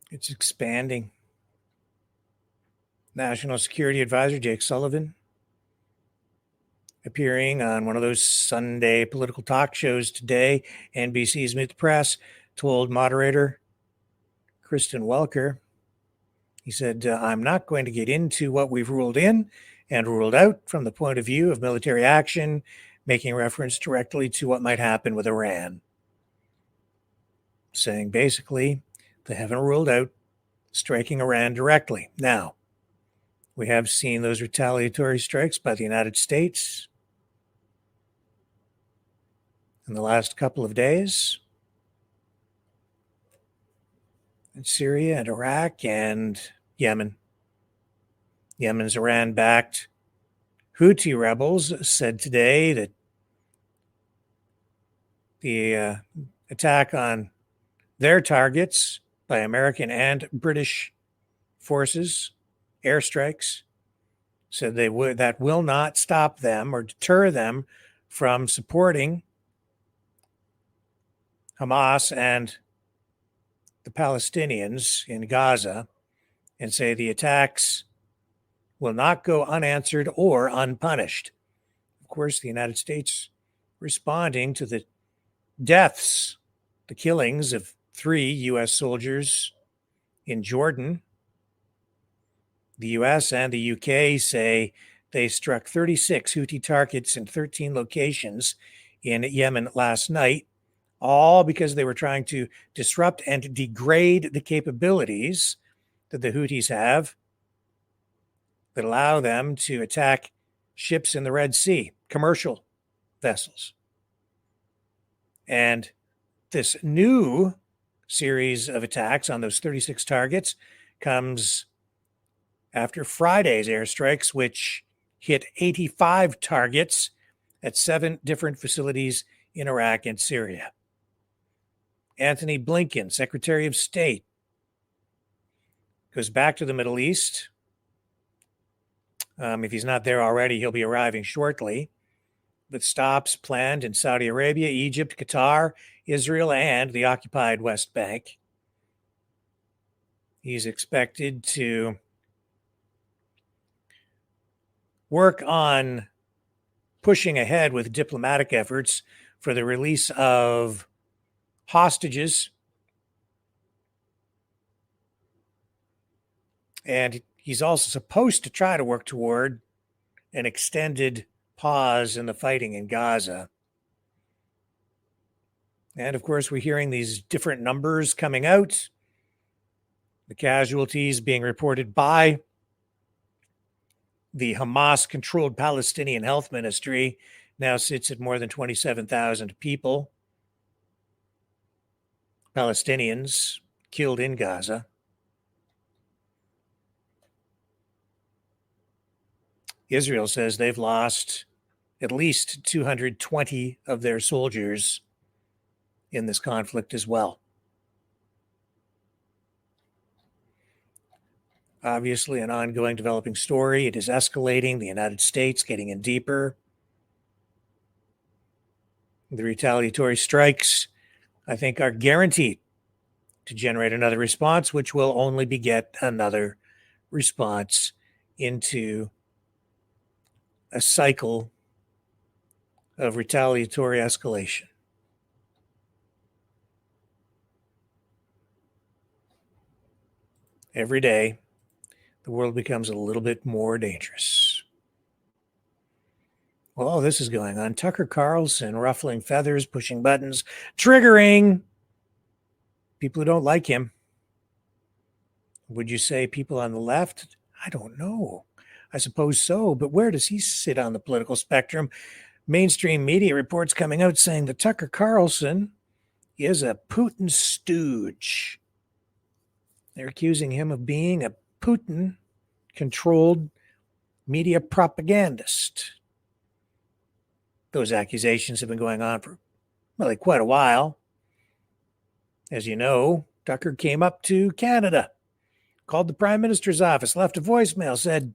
It's expanding. National Security Advisor Jake Sullivan, appearing on one of those Sunday political talk shows today, NBC's Meet the Press, told moderator Kristen Welker, he said, I'm not going to get into what we've ruled in and ruled out from the point of view of military action, making reference directly to what might happen with Iran. Saying basically, they haven't ruled out striking Iran directly. Now, we have seen those retaliatory strikes by the United States in the last couple of days in Syria and Iraq and Yemen. Yemen's Iran-backed Houthi rebels said today that the attack on their targets by American and British forces, airstrikes, said that will not stop them or deter them from supporting Hamas and the Palestinians in Gaza, and say the attacks will not go unanswered or unpunished. Of course, the United States responding to the deaths, the killings of 3 U.S. soldiers in Jordan. The U.S. and the U.K. say they struck 36 Houthi targets in 13 locations in Yemen last night, all because they were trying to disrupt and degrade the capabilities that the Houthis have that allow them to attack ships in the Red Sea, commercial vessels. And this new series of attacks on those 36 targets comes after Friday's airstrikes, which hit 85 targets at 7 different facilities in Iraq and Syria. Anthony Blinken, Secretary of State, goes back to the Middle East. If he's not there already, he'll be arriving shortly, with stops planned in Saudi Arabia, Egypt, Qatar, Israel, and the occupied West Bank. He's expected to work on pushing ahead with diplomatic efforts for the release of hostages. And he's also supposed to try to work toward an extended pause in the fighting in Gaza. And of course, we're hearing these different numbers coming out. The casualties being reported by the Hamas-controlled Palestinian Health Ministry now sits at more than 27,000 people, Palestinians killed in Gaza. Israel says they've lost at least 220 of their soldiers in this conflict as well. Obviously, an ongoing developing story. It is escalating. The United States getting in deeper. The retaliatory strikes, I think, are guaranteed to generate another response, which will only beget another response into a cycle of retaliatory escalation. Every day, the world becomes a little bit more dangerous. Well, all this is going on. Tucker Carlson ruffling feathers, pushing buttons, triggering people who don't like him. Would you say people on the left? I don't know. I suppose so. But where does he sit on the political spectrum? Mainstream media reports coming out saying that Tucker Carlson is a Putin stooge. They're accusing him of being a Putin-controlled media propagandist. Those accusations have been going on for really quite a while. As you know, Tucker came up to Canada, called the Prime Minister's office, left a voicemail, said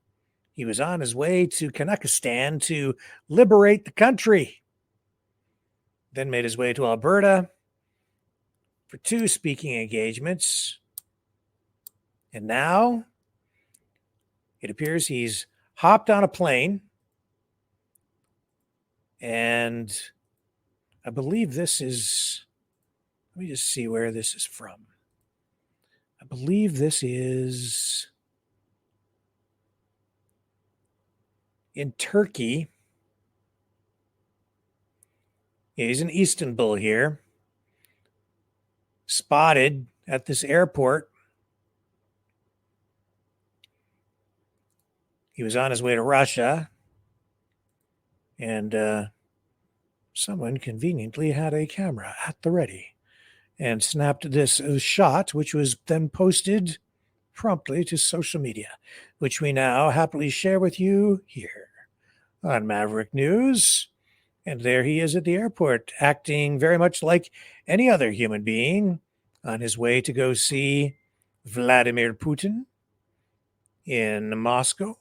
he was on his way to Kazakhstan to liberate the country. Then made his way to Alberta for 2 speaking engagements. And now it appears he's hopped on a plane, and I believe this is, let me just see where this is from. I believe this is in Turkey. Yeah, he's in Istanbul here. Spotted at this airport. He was on his way to Russia, and someone conveniently had a camera at the ready and snapped this shot, which was then posted promptly to social media, which we now happily share with you here on Maverick News. And there he is at the airport, acting very much like any other human being on his way to go see Vladimir Putin in Moscow.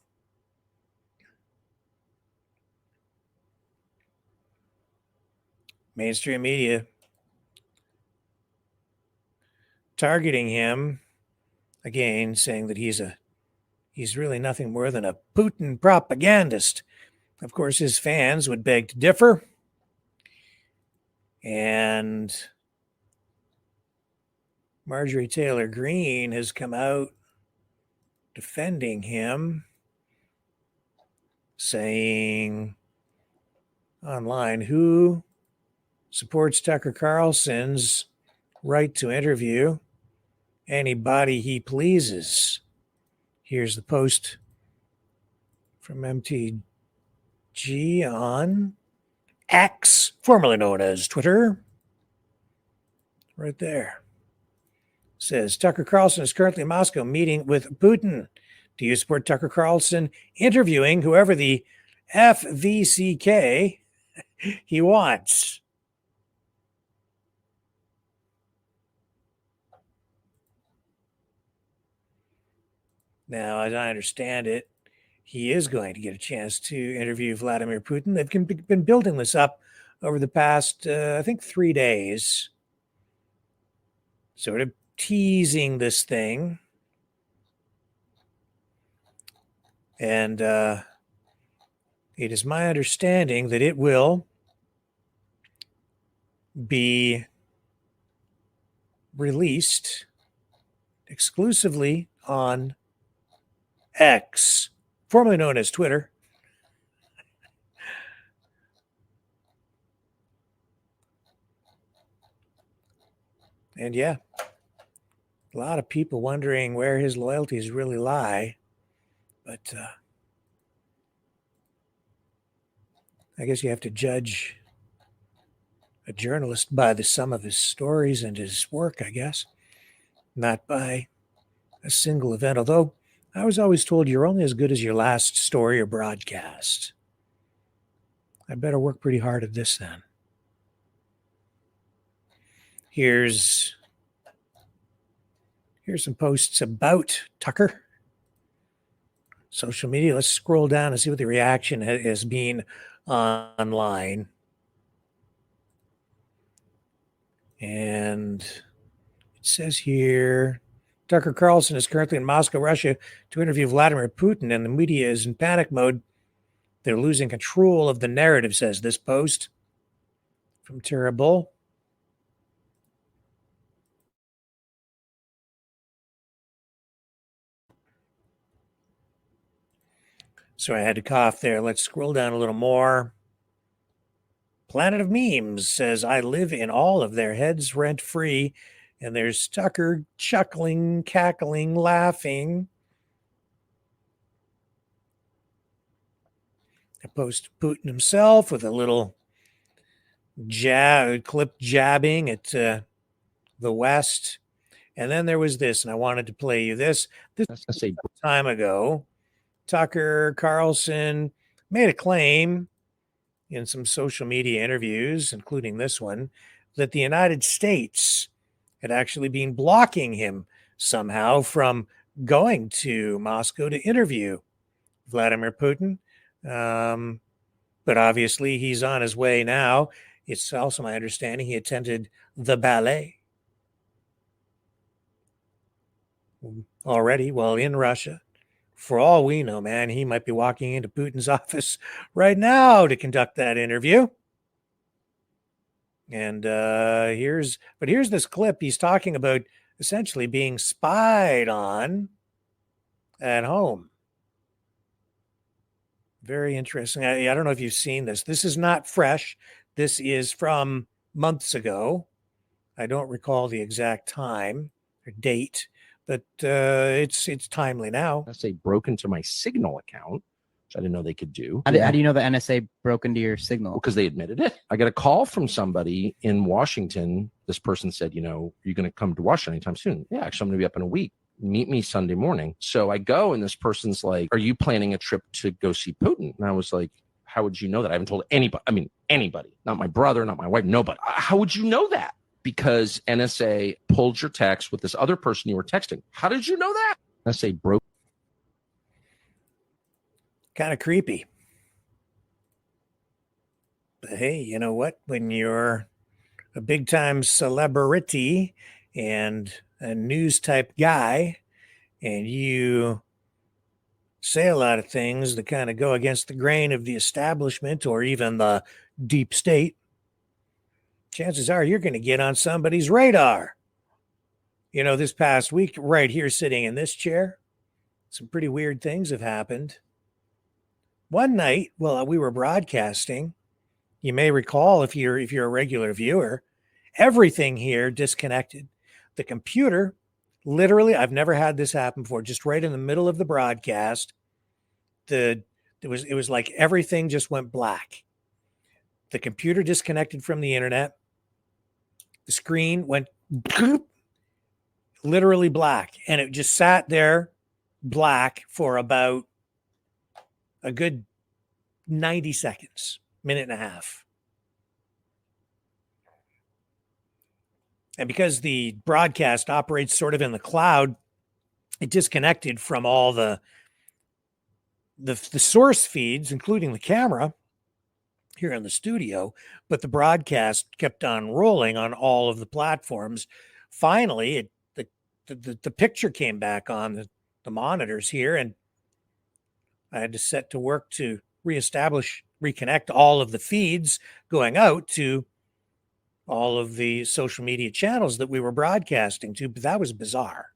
Mainstream media targeting him again, saying that he's really nothing more than a Putin propagandist. Of course, his fans would beg to differ. And Marjorie Taylor Greene has come out defending him, saying online, who supports Tucker Carlson's right to interview anybody he pleases? Here's the post from MTG on X, formerly known as Twitter. Right there. Says Tucker Carlson is currently in Moscow meeting with Putin. Do you support Tucker Carlson interviewing whoever the FVCK he wants? Now, as I understand it, he is going to get a chance to interview Vladimir Putin. They've been building this up over the past, I think, 3 days, sort of teasing this thing. And it is my understanding that it will be released exclusively on X, formerly known as Twitter. And yeah, a lot of people wondering where his loyalties really lie. But I guess you have to judge a journalist by the sum of his stories and his work, I guess, not by a single event. Although I was always told you're only as good as your last story or broadcast. I better work pretty hard at this then. Here's some posts about Tucker. Social media. Let's scroll down and see what the reaction has been online. And it says here, Tucker Carlson is currently in Moscow, Russia, to interview Vladimir Putin, and the media is in panic mode. They're losing control of the narrative, says this post from Terrible. So I had to cough there. Let's scroll down a little more. Planet of Memes says, I live in all of their heads rent-free. And there's Tucker chuckling, cackling, laughing A post Putin himself with a little clip jabbing at the West. And then there was this, and I wanted to play you this. This time ago, Tucker Carlson made a claim in some social media interviews, including this one, that the United States had actually been blocking him somehow from going to Moscow to interview Vladimir Putin. But obviously, he's on his way now. It's also my understanding he attended the ballet already while in Russia. For all we know, man, he might be walking into Putin's office right now to conduct that interview. And here's this clip. He's talking about essentially being spied on at home. Very interesting. I don't know if you've seen this. This is not fresh. This is from months ago. I don't recall the exact time or date, but it's timely now. NSA broke into my Signal account, which I didn't know they could do. How do you know the NSA broke into your Signal? Because they admitted it. I got a call from somebody in Washington. This person said, you're going to come to Washington anytime soon. Yeah, actually, I'm going to be up in a week. Meet me Sunday morning. So I go, and this person's like, are you planning a trip to go see Putin? And I was like, how would you know that? I haven't told anybody. I mean, anybody, not my brother, not my wife, nobody. How would you know that? Because NSA pulled your text with this other person you were texting. How did you know that? NSA broke. Kind of creepy. But hey, you know what? When you're a big time celebrity and a news type guy, and you say a lot of things that kind of go against the grain of the establishment or even the deep state, chances are you're going to get on somebody's radar. This past week, right here sitting in this chair, some pretty weird things have happened. One night, while we were broadcasting, you may recall if you're a regular viewer, everything here disconnected. The computer, literally, I've never had this happen before, just right in the middle of the broadcast, it was like everything just went black. The computer disconnected from the internet. The screen went literally black, and it just sat there black for about a good 90 seconds, minute and a half. And because the broadcast operates sort of in the cloud, it disconnected from all the source feeds, including the camera here in the studio, but the broadcast kept on rolling on all of the platforms. Finally, the picture came back on the monitors here, and I had to set to work to reconnect all of the feeds going out to all of the social media channels that we were broadcasting to, but that was bizarre.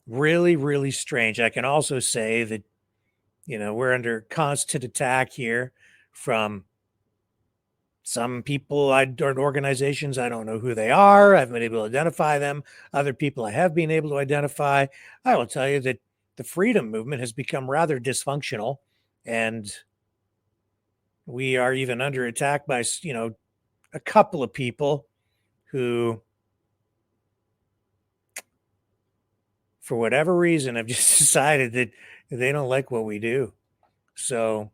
Really, really strange. I can also say that, we're under constant attack here from some people or organizations. I don't know who they are. I haven't been able to identify them. Other people I have been able to identify. I will tell you that the freedom movement has become rather dysfunctional, and we are even under attack by, a couple of people who, for whatever reason, have just decided that they don't like what we do. So,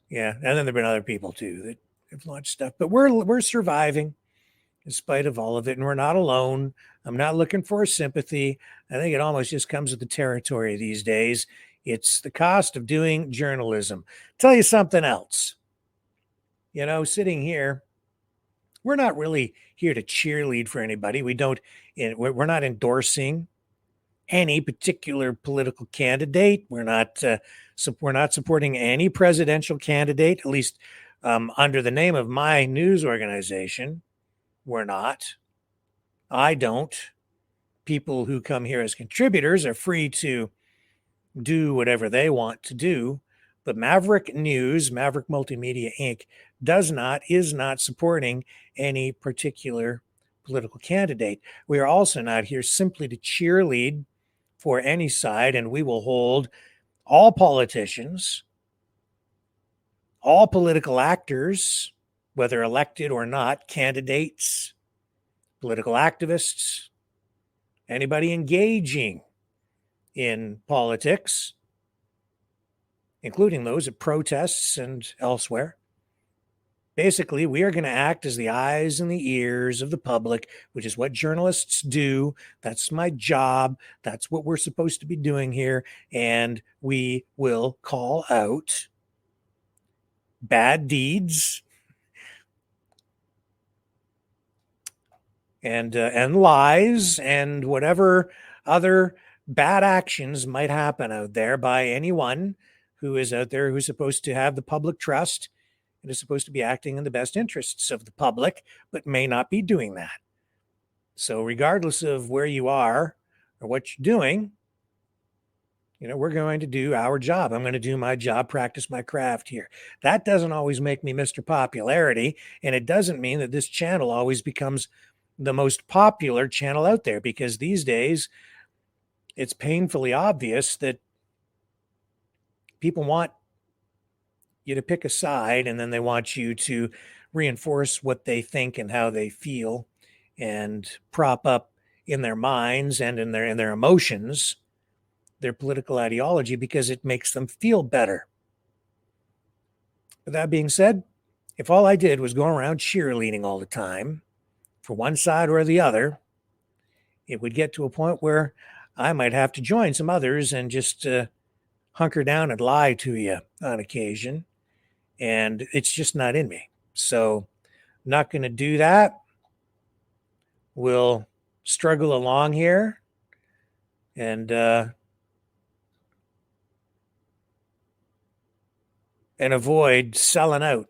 yeah. And then there've been other people too that have launched stuff, but we're surviving in spite of all of it. And we're not alone. I'm not looking for sympathy. I think it almost just comes with the territory these days. It's the cost of doing journalism. Tell you something else. Sitting here, we're not really here to cheerlead for anybody. We're not endorsing any particular political candidate. We're not supporting any presidential candidate, at least under the name of my news organization. We're not. I don't. People who come here as contributors are free to do whatever they want to do. But Maverick News, Maverick Multimedia Inc., is not supporting any particular political candidate. We are also not here simply to cheerlead for any side, and we will hold all politicians, all political actors, whether elected or not, candidates, political activists, anybody engaging in politics, including those at protests and elsewhere. Basically, we are going to act as the eyes and the ears of the public, which is what journalists do. That's my job. That's what we're supposed to be doing here. And we will call out bad deeds and lies and whatever other bad actions might happen out there by anyone who is out there who's supposed to have the public trust and is supposed to be acting in the best interests of the public, but may not be doing that. So regardless of where you are or what you're doing, we're going to do our job. I'm going to do my job, practice my craft here. That doesn't always make me Mr. Popularity, and it doesn't mean that this channel always becomes the most popular channel out there, because these days it's painfully obvious that people want you to pick a side, and then they want you to reinforce what they think and how they feel and prop up in their minds and in their emotions their political ideology because it makes them feel better. But that being said, if all I did was go around cheerleading all the time for one side or the other, it would get to a point where I might have to join some others and just hunker down and lie to you on occasion. And it's just not in me. So I'm not going to do that. We'll struggle along here and avoid selling out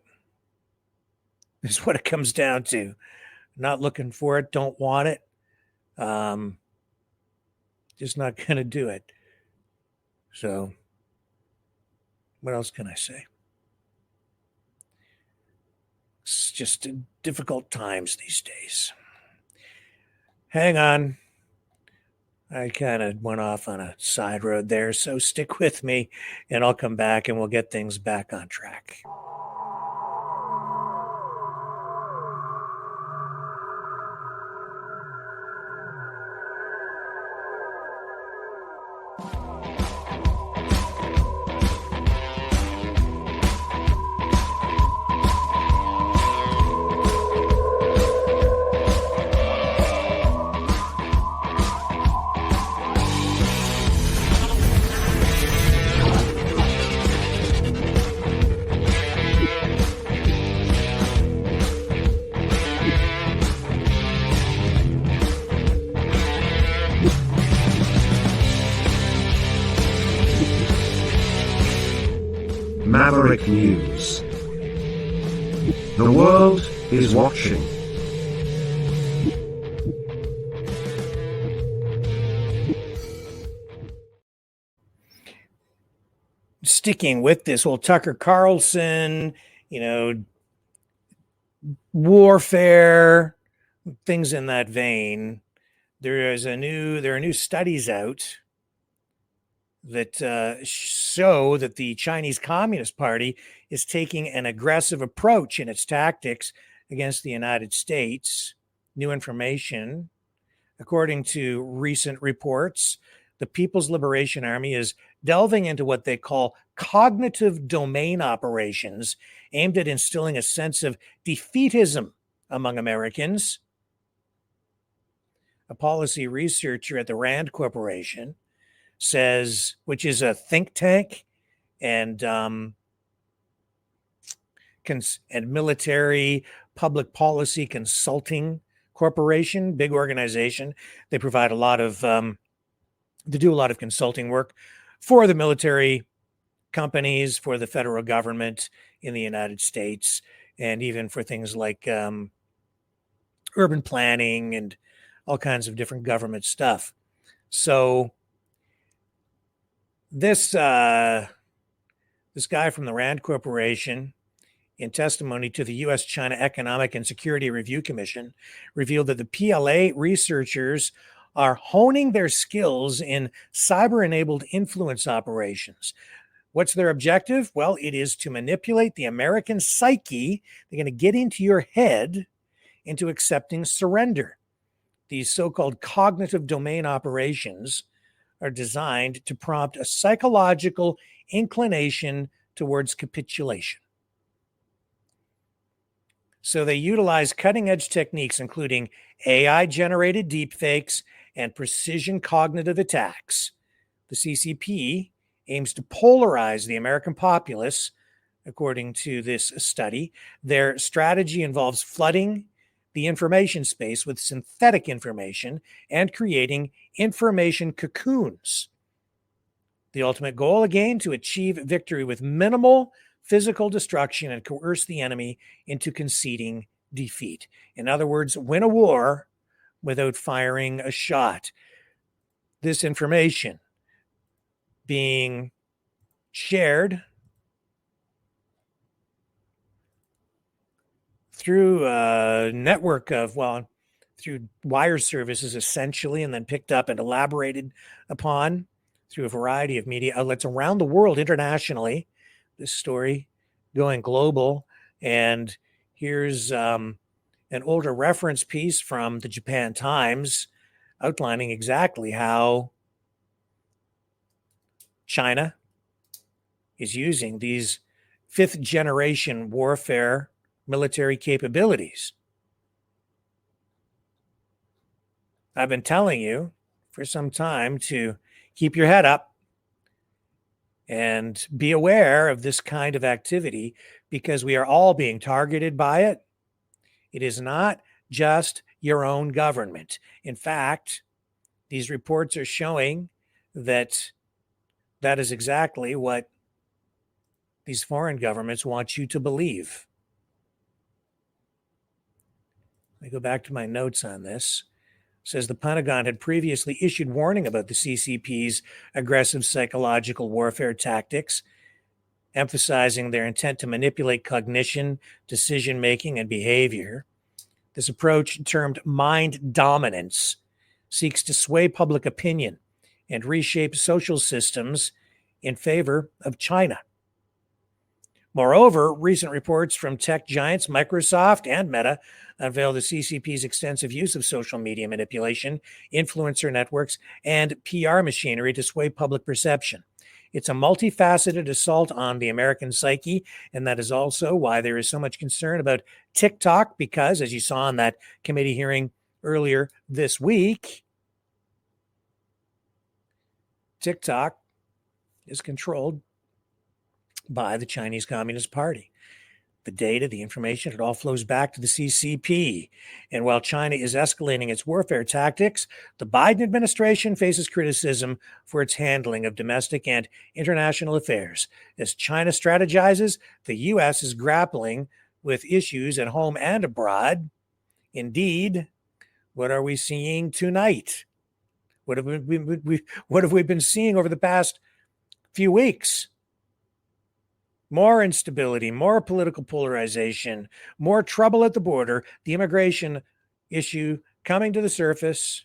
is what it comes down to. Not looking for it, don't want it. Just not going to do it. So what else can I say? It's just difficult times these days. Hang on. I kind of went off on a side road there, so stick with me and I'll come back and we'll get things back on track. Maverick News. The world is watching. Sticking with this whole Tucker Carlson, warfare, things in that vein, there are new studies out that show that the Chinese Communist Party is taking an aggressive approach in its tactics against the United States. New information, according to recent reports, the People's Liberation Army is delving into what they call cognitive domain operations aimed at instilling a sense of defeatism among Americans. A policy researcher at the Rand Corporation says, which is a think tank and military public policy consulting corporation, big organization. They provide they do a lot of consulting work for the military companies, for the federal government in the United States, and even for things like urban planning and all kinds of different government stuff. So this guy from the Rand Corporation, in testimony to the U.S.-China Economic and Security Review Commission, revealed that the PLA researchers are honing their skills in cyber-enabled influence operations. What's their objective? Well, it is to manipulate the American psyche. They're going to get into your head into accepting surrender. These so-called cognitive domain operations are designed to prompt a psychological inclination towards capitulation. So they utilize cutting-edge techniques, including AI-generated deepfakes and precision cognitive attacks. The CCP aims to polarize the American populace, according to this study. Their strategy involves flooding the information space with synthetic information and creating information cocoons. The ultimate goal, again, to achieve victory with minimal physical destruction and coerce the enemy into conceding defeat. In other words, win a war without firing a shot. This information being shared through a network of, well, through wire services essentially, and then picked up and elaborated upon through a variety of media outlets around the world internationally. This story going global. And here's an older reference piece from the Japan Times outlining exactly how China is using these fifth generation warfare military capabilities. I've been telling you for some time to keep your head up and be aware of this kind of activity because we are all being targeted by it. It is not just your own government. In fact, these reports are showing that that is exactly what these foreign governments want you to believe. Let me go back to my notes on this. It says the Pentagon had previously issued warning about the CCP's aggressive psychological warfare tactics, emphasizing their intent to manipulate cognition, decision-making, and behavior. This approach, termed mind dominance, seeks to sway public opinion and reshape social systems in favor of China. Moreover, recent reports from tech giants Microsoft and Meta unveil the CCP's extensive use of social media manipulation, influencer networks, and PR machinery to sway public perception. It's a multifaceted assault on the American psyche, and that is also why there is so much concern about TikTok, because, as you saw in that committee hearing earlier this week, TikTok is controlled by the Chinese Communist Party. The data, the information, it all flows back to the CCP. And while China is escalating its warfare tactics, the Biden administration faces criticism for its handling of domestic and international affairs. As China strategizes, the U.S. is grappling with issues at home and abroad. Indeed, what are we seeing tonight? What have we been seeing over the past few weeks? More instability, more political polarization, more trouble at the border, the immigration issue coming to the surface,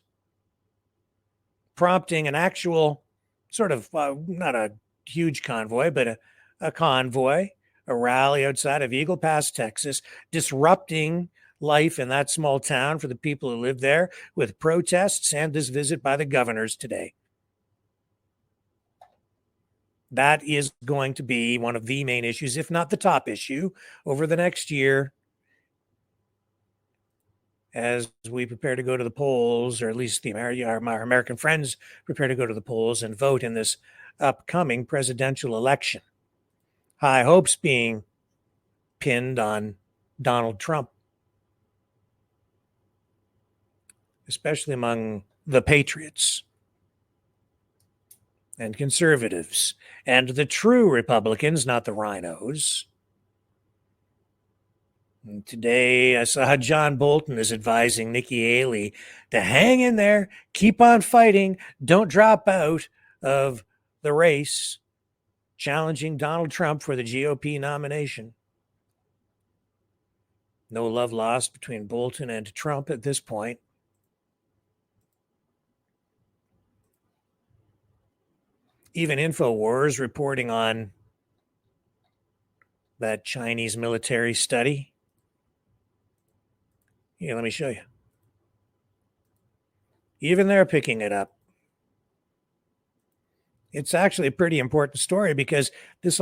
prompting an actual sort of, not a huge convoy, but a convoy, a rally outside of Eagle Pass, Texas, disrupting life in that small town for the people who live there with protests and this visit by the governors today. That is going to be one of the main issues, if not the top issue, over the next year as we prepare to go to the polls, or at least our American friends prepare to go to the polls and vote in this upcoming presidential election. High hopes being pinned on Donald Trump, especially among the patriots and conservatives and the true Republicans, not the rhinos. And today, I saw John Bolton is advising Nikki Haley to hang in there, keep on fighting, don't drop out of the race, challenging Donald Trump for the GOP nomination. No love lost between Bolton and Trump at this point. even InfoWars reporting on that Chinese military study. Here, let me show you. Even they're picking it up. It's actually a pretty important story because this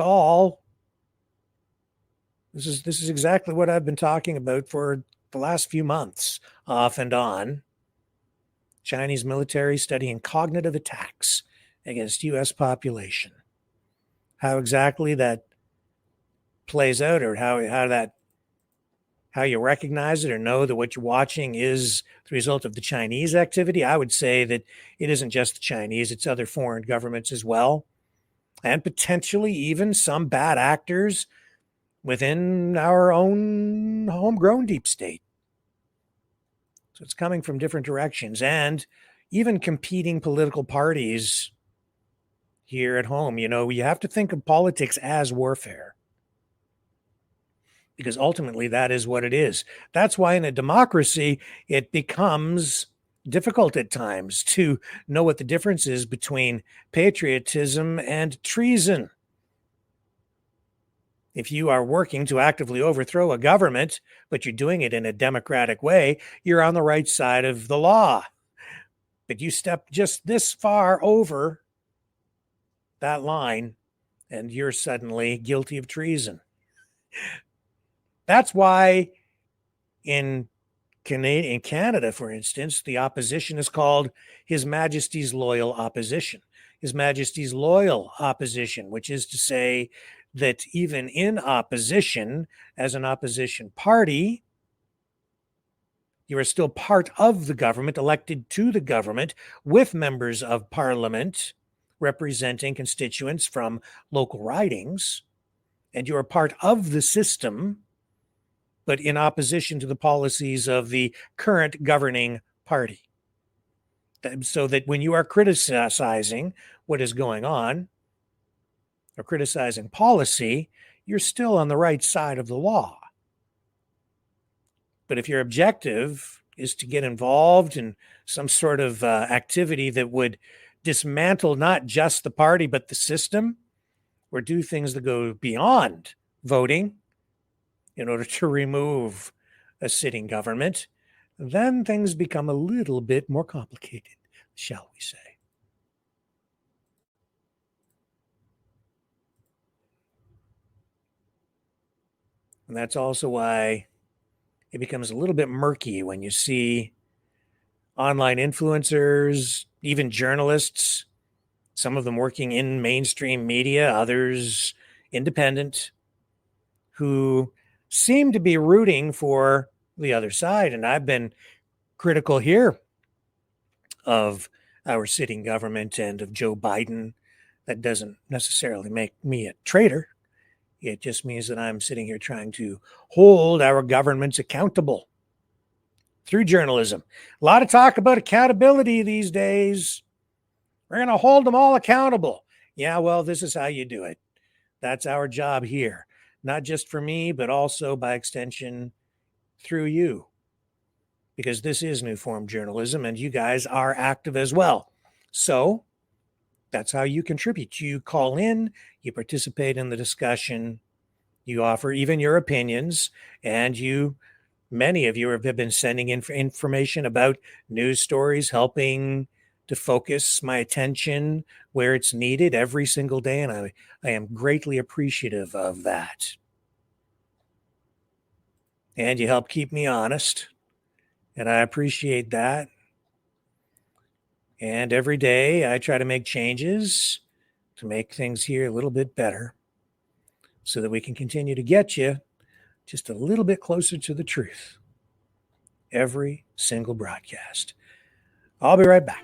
is exactly what I've been talking about for the last few months, off and on. Chinese military studying cognitive attacks against U.S. population. How exactly that plays out, or how you recognize it or know that what you're watching is the result of the Chinese activity, I would say that it isn't just the Chinese, it's other foreign governments as well, and potentially even some bad actors within our own homegrown deep state. So it's coming from different directions, and even competing political parties here at home. You know, you have to think of politics as warfare, because ultimately that is what it is. That's why in a democracy, it becomes difficult at times to know what the difference is between patriotism and treason. If you are working to actively overthrow a government, but you're doing it in a democratic way, you're on the right side of the law. But you step just this far over that line, and you're suddenly guilty of treason. That's why in Canada, for instance, the opposition is called His Majesty's Loyal Opposition. His Majesty's Loyal Opposition, which is to say that even in opposition, as an opposition party, you are still part of the government, elected to the government, with members of parliament representing constituents from local ridings, and you are part of the system, but in opposition to the policies of the current governing party. So that when you are criticizing what is going on, or criticizing policy, you're still on the right side of the law. But if your objective is to get involved in some sort of activity that would dismantle not just the party, but the system, or do things that go beyond voting in order to remove a sitting government, then things become a little bit more complicated, shall we say. And that's also why it becomes a little bit murky when you see online influencers, even journalists, some of them working in mainstream media, others independent, who seem to be rooting for the other side. And I've been critical here of our sitting government and of Joe Biden. That doesn't necessarily make me a traitor. It just means that I'm sitting here trying to hold our governments accountable through journalism. A lot of talk about accountability these days. We're going to hold them all accountable. Yeah, well, this is how you do it. That's our job here, not just for me, but also by extension through you, because this is new form journalism and you guys are active as well. So that's how you contribute. You call in, you participate in the discussion, you offer even your opinions, and many of you have been sending in information about news stories, helping to focus my attention where it's needed every single day, and I am greatly appreciative of that. And you help keep me honest, and I appreciate that. And every day I try to make changes to make things here a little bit better so that we can continue to get you just a little bit closer to the truth every single broadcast. I'll be right back.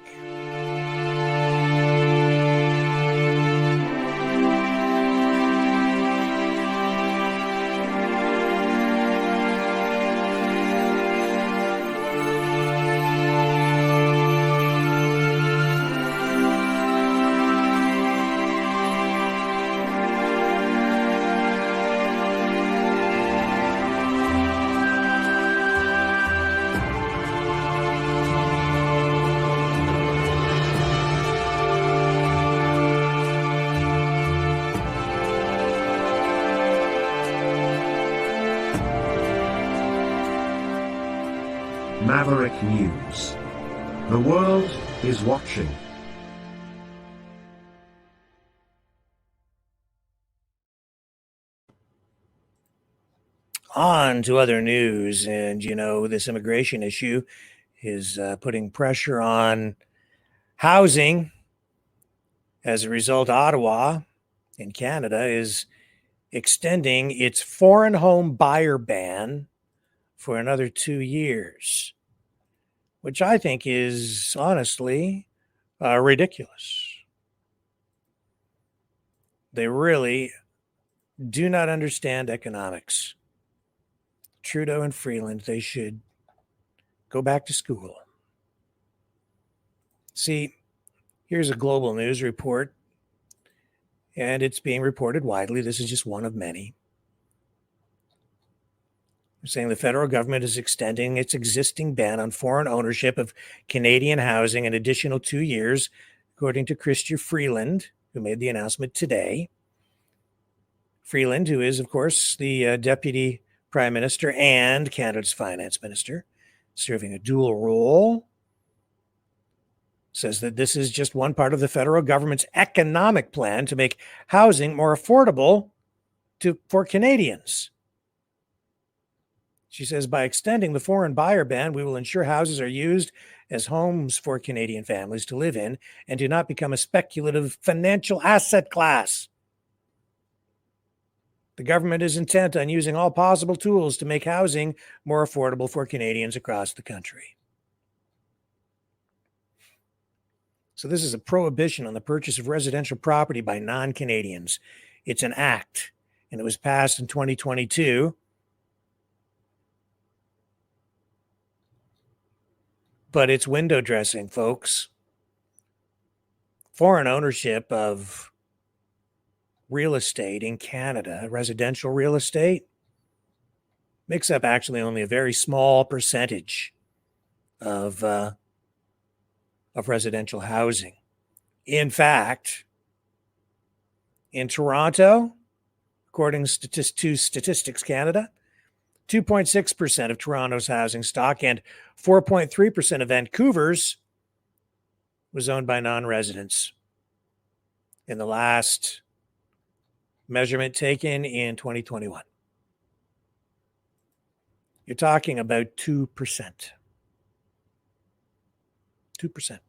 Maverick News. The world is watching. On to other news, and this immigration issue is putting pressure on housing. As a result, Ottawa in Canada is extending its foreign home buyer ban for another 2 years, which I think is honestly ridiculous. They really do not understand economics. Trudeau and Freeland, they should go back to school. See, here's a global news report, and it's being reported widely. This is just one of many. They're saying the federal government is extending its existing ban on foreign ownership of Canadian housing an additional 2 years, according to Chrystia Freeland, who made the announcement today. Freeland, who is, of course, the Deputy Prime Minister and Canada's Finance Minister, serving a dual role, says that this is just one part of the federal government's economic plan to make housing more affordable for Canadians. She says, by extending the foreign buyer ban, we will ensure houses are used as homes for Canadian families to live in and do not become a speculative financial asset class. The government is intent on using all possible tools to make housing more affordable for Canadians across the country. So this is a prohibition on the purchase of residential property by non-Canadians. It's an act, and it was passed in 2022. But it's window dressing, folks. Foreign ownership of real estate in Canada, residential real estate, makes up actually only a very small percentage of residential housing. In fact, in Toronto, according to Statistics Canada, 2.6% of Toronto's housing stock and 4.3% of Vancouver's was owned by non-residents. In the last measurement taken in 2021. You're talking about 2%. 2%.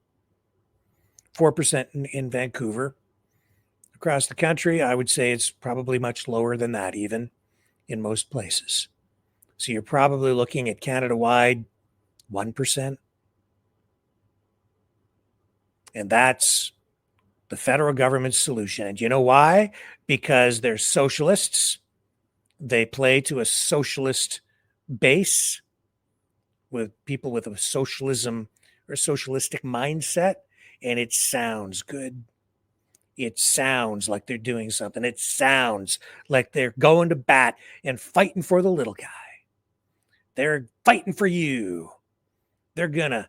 4% in Vancouver. Across the country, I would say it's probably much lower than that, even in most places. So you're probably looking at Canada-wide 1%. And that's the federal government's solution. And you know why? Because they're socialists. They play to a socialist base with people with a socialism or socialistic mindset, and it sounds good. It sounds like they're doing something. It sounds like they're going to bat and fighting for the little guy. They're fighting for you. They're going to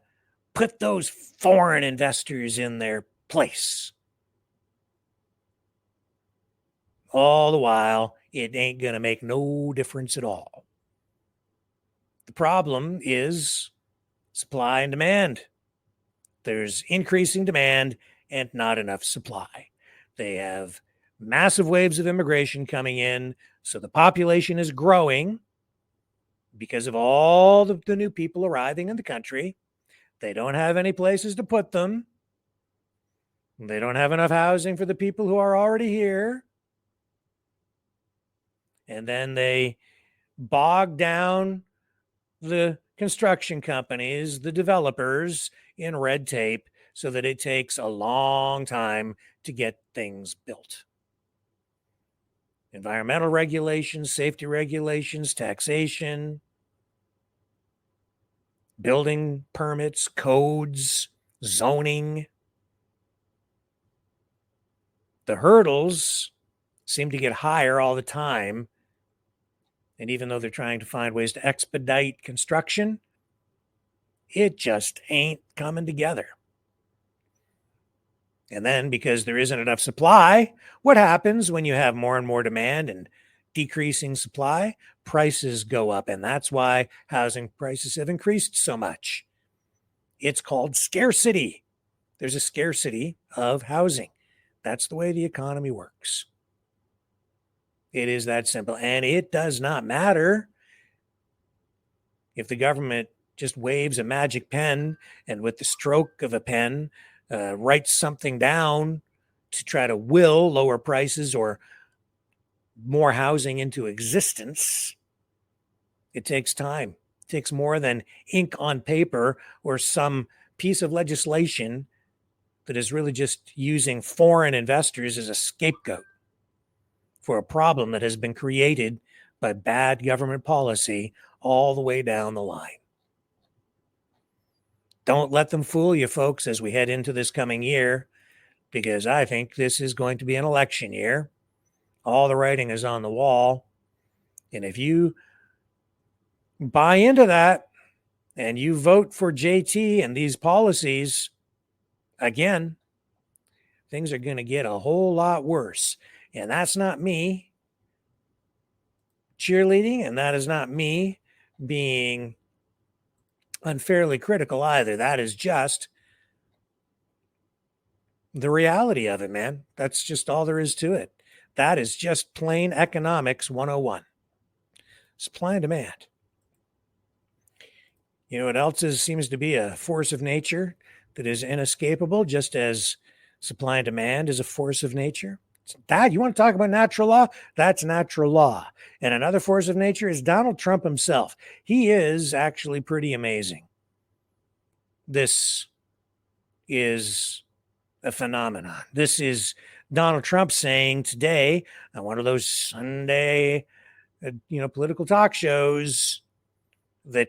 put those foreign investors in their place. All the while, it ain't going to make no difference at all. The problem is supply and demand. There's increasing demand and not enough supply. They have massive waves of immigration coming in, so the population is growing because of all the new people arriving in the country. They don't have any places to put them. They don't have enough housing for the people who are already here. And then they bog down the construction companies, the developers, in red tape so that it takes a long time to get things built. Environmental regulations, safety regulations, taxation, building permits, codes, zoning. The hurdles seem to get higher all the time. And even though they're trying to find ways to expedite construction, it just ain't coming together. And then because there isn't enough supply, what happens when you have more and more demand and decreasing supply, prices go up. And that's why housing prices have increased so much. It's called scarcity. There's a scarcity of housing. That's the way the economy works. It is that simple. And it does not matter if the government just waves a magic pen and with the stroke of a pen writes something down to try to will lower prices or more housing into existence. It takes time. It takes more than ink on paper or some piece of legislation that is really just using foreign investors as a scapegoat for a problem that has been created by bad government policy all the way down the line. Don't let them fool you, folks, as we head into this coming year, because I think this is going to be an election year. All the writing is on the wall. And if you buy into that and you vote for JT and these policies, again, things are going to get a whole lot worse. And that's not me cheerleading, and that is not me being unfairly critical either. That is just the reality of it, man. That's just all there is to it. That is just plain economics 101. Supply and demand. You know what else seems to be a force of nature that is inescapable, just as supply and demand is a force of nature? Dad, you want to talk about natural law? That's natural law. And another force of nature is Donald Trump himself. He is actually pretty amazing. This is a phenomenon. This is Donald Trump saying today on one of those Sunday, political talk shows that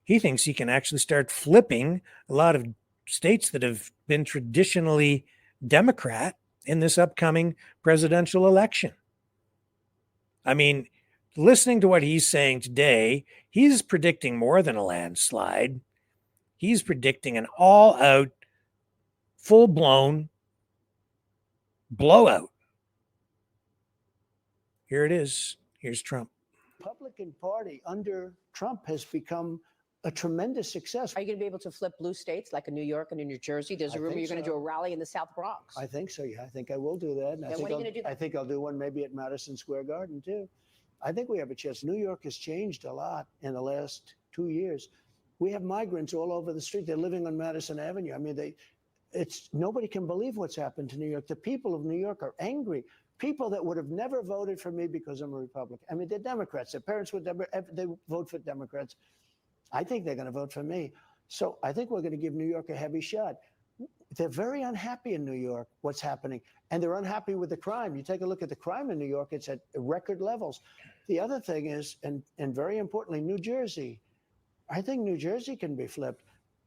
he thinks he can actually start flipping a lot of states that have been traditionally Democrat in this upcoming presidential election. I mean, listening to what he's saying today, he's predicting more than a landslide. He's predicting an all-out, full-blown blowout. Here it is. Here's Trump. Republican Party under Trump has become a tremendous success. Are you going to be able to flip blue states like in New York and in New Jersey? There's a rumor you're going to do a rally in the South Bronx. I think so, yeah. I think I will do that. And When are you going to do that? I think I'll do one maybe at Madison Square Garden, too. I think we have a chance. New York has changed a lot in the last 2 years. We have migrants all over the street. They're living on Madison Avenue. I mean, nobody can believe what's happened to New York. The people of New York are angry. People that would have never voted for me because I'm a Republican. I mean, they're Democrats. Their parents would never, they vote for Democrats. I think they're going to vote for me. So I think we're going to give New York a heavy shot. They're very unhappy in New York, what's happening. And they're unhappy with the crime. You take a look at the crime in New York, it's at record levels. The other thing is, and very importantly, New Jersey. I think New Jersey can be flipped.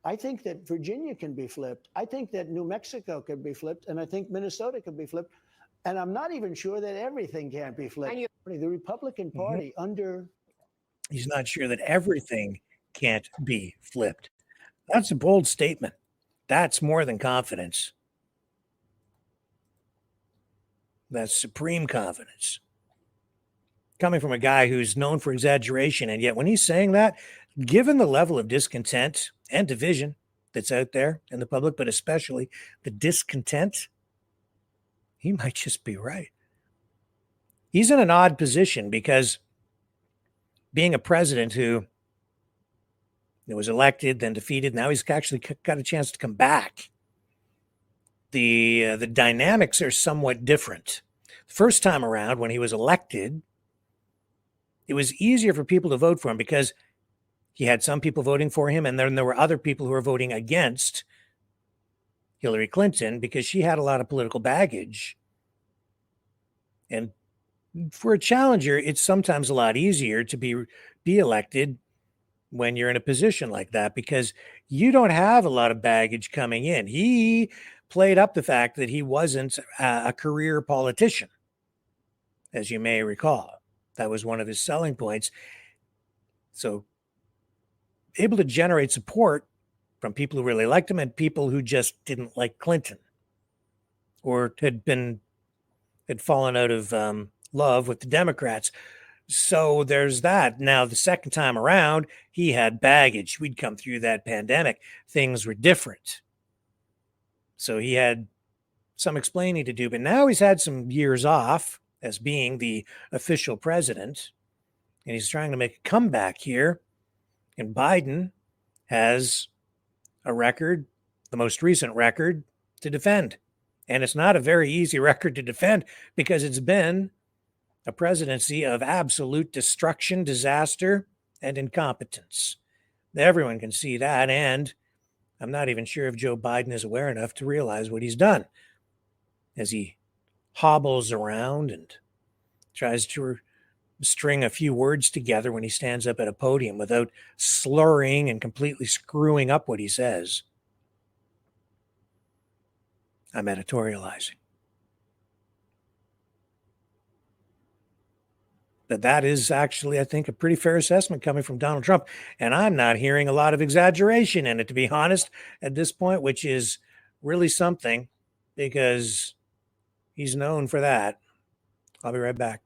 I think that Virginia can be flipped. I think that New Mexico can be flipped. And I think Minnesota can be flipped. And I'm not even sure that everything can't be flipped. The Republican Party under... He's not sure that everything can't be flipped. That's a bold statement. That's more than confidence. That's supreme confidence. Coming from a guy who's known for exaggeration, and yet when he's saying that, given the level of discontent and division that's out there in the public, but especially the discontent, he might just be right. He's in an odd position because being a president who was elected, then defeated, now he's actually got a chance to come back. The dynamics are somewhat different. First time around, when he was elected, it was easier for people to vote for him because he had some people voting for him, and then there were other people who were voting against Hillary Clinton because she had a lot of political baggage. And for a challenger, it's sometimes a lot easier to be elected when you're in a position like that because you don't have a lot of baggage coming in. He played up the fact that he wasn't a career politician, as you may recall. That was one of his selling points. So able to generate support from people who really liked him and people who just didn't like Clinton or had fallen out of love with the Democrats. So there's that. Now, the second time around, he had baggage. We'd come through that pandemic. Things were different. So he had some explaining to do, but now he's had some years off as being the official president, and he's trying to make a comeback here. And Biden has a record, the most recent record, to defend. And it's not a very easy record to defend because it's been a presidency of absolute destruction, disaster, and incompetence. Everyone can see that. And I'm not even sure if Joe Biden is aware enough to realize what he's done as he hobbles around and tries to string a few words together when he stands up at a podium without slurring and completely screwing up what he says. I'm editorializing. But that is actually, I think, a pretty fair assessment coming from Donald Trump. And I'm not hearing a lot of exaggeration in it, to be honest, at this point, which is really something because he's known for that. I'll be right back.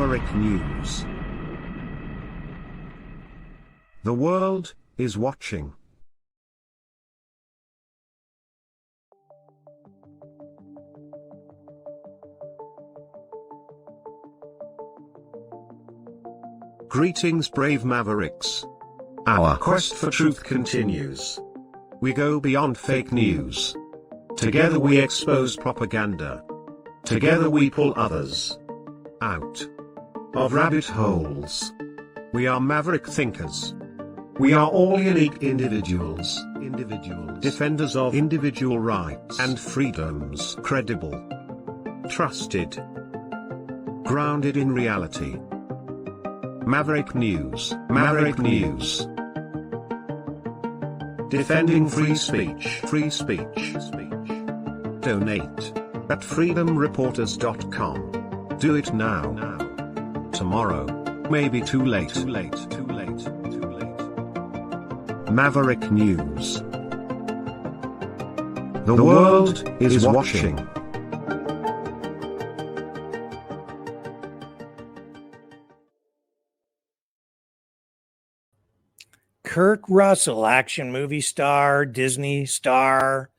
Maverick News. The world is watching. Greetings, brave Mavericks. Our quest for truth continues. We go beyond fake news. Together we expose propaganda. Together we pull others out of rabbit holes. We are maverick thinkers. We are all unique individuals, defenders of individual rights and freedoms, credible, trusted, grounded in reality. Maverick News, Maverick News. Defending free speech, free speech. Donate at freedomreporters.com. Do it now. Tomorrow may be too late. Maverick News. The world is watching. Kurt Russell, action movie star, Disney star,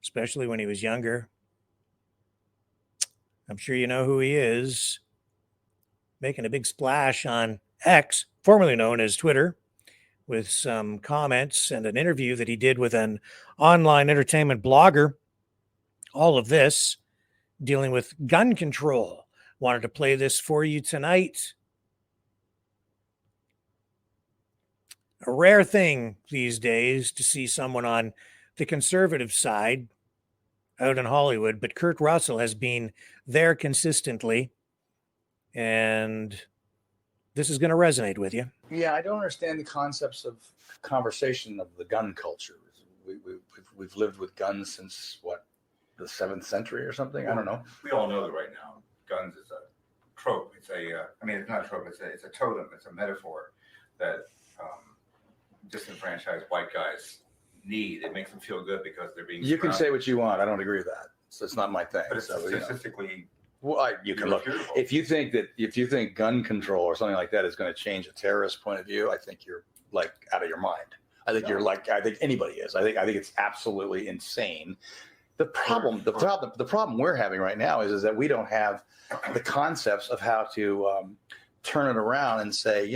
especially when he was younger. I'm sure you know who he is. Making a big splash on X, formerly known as Twitter, with some comments and an interview that he did with an online entertainment blogger. All of this dealing with gun control. Wanted to play this for you tonight. A rare thing these days to see someone on the conservative side out in Hollywood, but Kurt Russell has been there consistently, and this is going to resonate with you. Yeah, I don't understand the concepts of conversation of the gun culture. We've lived with guns since, what, the 7th century or something? I don't know. We all know that right now, guns is a trope. It's it's not a trope, it's a totem, it's a metaphor that disenfranchised white guys need. It makes them feel good because they're being You can say what you want. I don't agree with that. So it's not my thing. But it's so, statistically well, you can look. If you think gun control or something like that is going to change a terrorist point of view, I think you're out of your mind. I think I think anybody is. I think it's absolutely insane. The problem we're having right now is that we don't have the concepts of how to turn it around and say,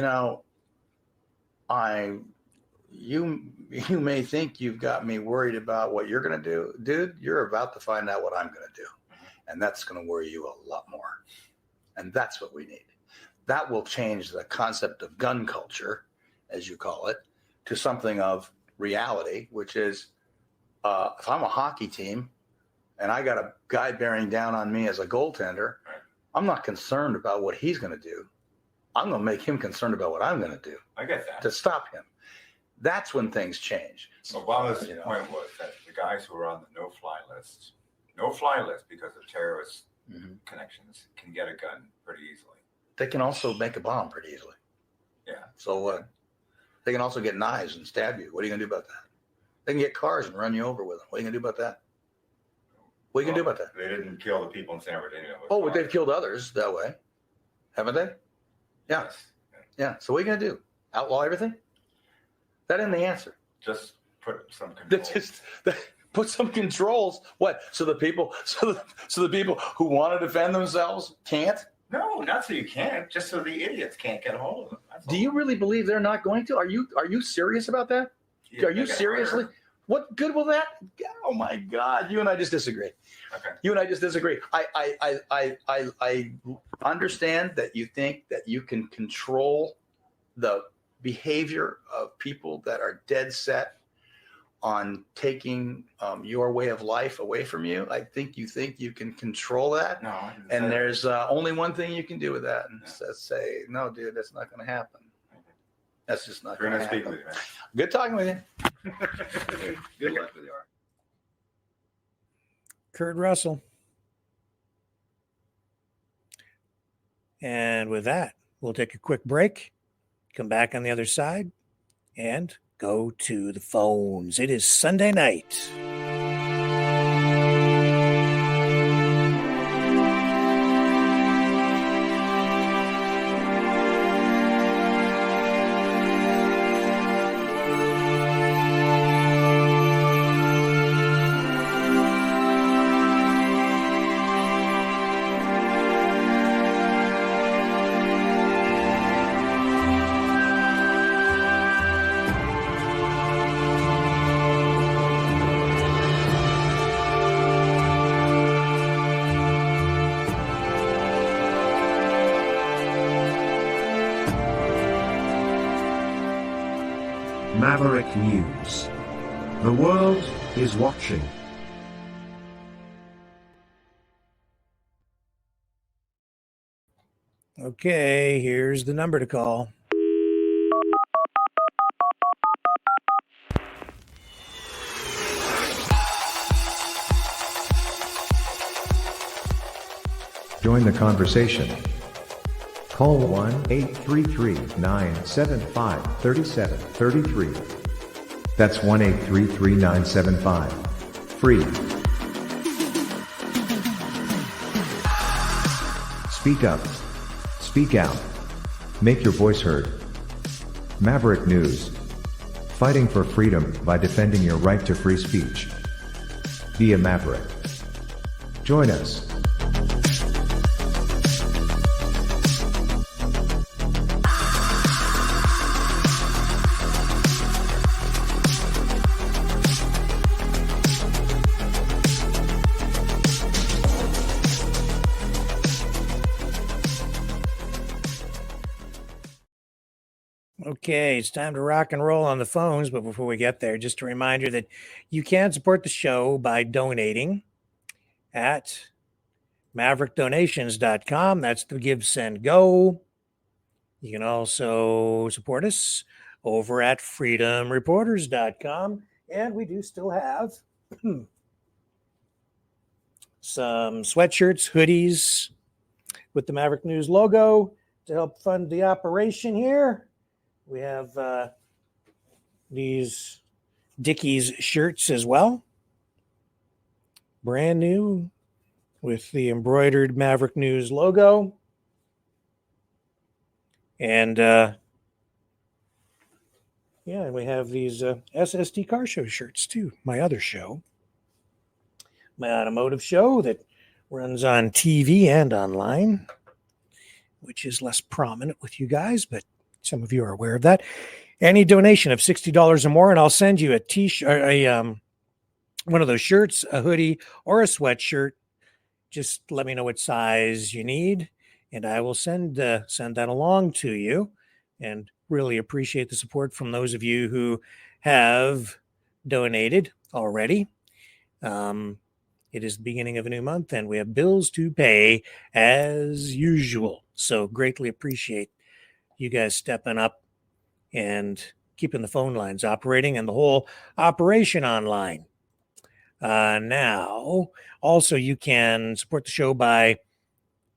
you may think you've got me worried about what you're going to do. Dude, you're about to find out what I'm going to do. And that's going to worry you a lot more. And that's what we need. That will change the concept of gun culture, as you call it, to something of reality, which is if I'm a hockey team and I got a guy bearing down on me as a goaltender, I'm not concerned about what he's going to do. I'm going to make him concerned about what I'm going to do. I get that. To stop him. That's when things change. Obama's point was that the guys who are on the no-fly list because of terrorist connections, can get a gun pretty easily. They can also make a bomb pretty easily. Yeah. So what? They can also get knives and stab you. What are you going to do about that? They can get cars and run you over with them. What are you going to do about that? What are you going to do about that? They didn't kill the people in San Bernardino. Oh, but they've killed others that way. Haven't they? Yeah. Yes. Yeah. So what are you going to do? Outlaw everything? That isn't the answer. Just put some controls. Put some controls. What? So the people who want to defend themselves can't? No, not so you can't. Just so the idiots can't get a hold of them. Do you really believe they're not going to? Are you serious about that? Yeah, are you seriously? What good will that? Oh my God! You and I just disagree. Okay. You and I just disagree. I understand that you think that you can control the behavior of people that are dead set on taking your way of life away from you. I think you can control that. No. And there's only one thing you can do with that, and that's say, no, dude, that's not going to happen. That's just not going to happen. Speak with you, man. Good talking with you. Good luck with you. Kurt Russell. And with that, we'll take a quick break, come back on the other side, and go to the phones. It is Sunday night. Maverick News. The world is watching. Okay, here's the number to call. Join the conversation. Call 1-833-975-3733. That's 1-833-975. Free. Speak up. Speak out. Make your voice heard. Maverick News. Fighting for freedom by defending your right to free speech. Be a Maverick. Join us. Okay, it's time to rock and roll on the phones. But before we get there, just a reminder that you can support the show by donating at maverickdonations.com. That's the Give, Send, Go. You can also support us over at freedomreporters.com. And we do still have some sweatshirts, hoodies with the Maverick News logo to help fund the operation here. We have these Dickies shirts as well. Brand new with the embroidered Maverick News logo. And we have these SSD Car Show shirts too, my other show. my automotive show that runs on TV and online, which is less prominent with you guys, but some of you are aware of that. Any donation of $60 or more, and I'll send you a t-shirt, one of those shirts, a hoodie, or a sweatshirt. Just let me know what size you need, and I will send that along to you. And really appreciate the support from those of you who have donated already. It is the beginning of a new month, and we have bills to pay as usual. So greatly appreciate you guys stepping up and keeping the phone lines operating and the whole operation online. Now, also, you can support the show by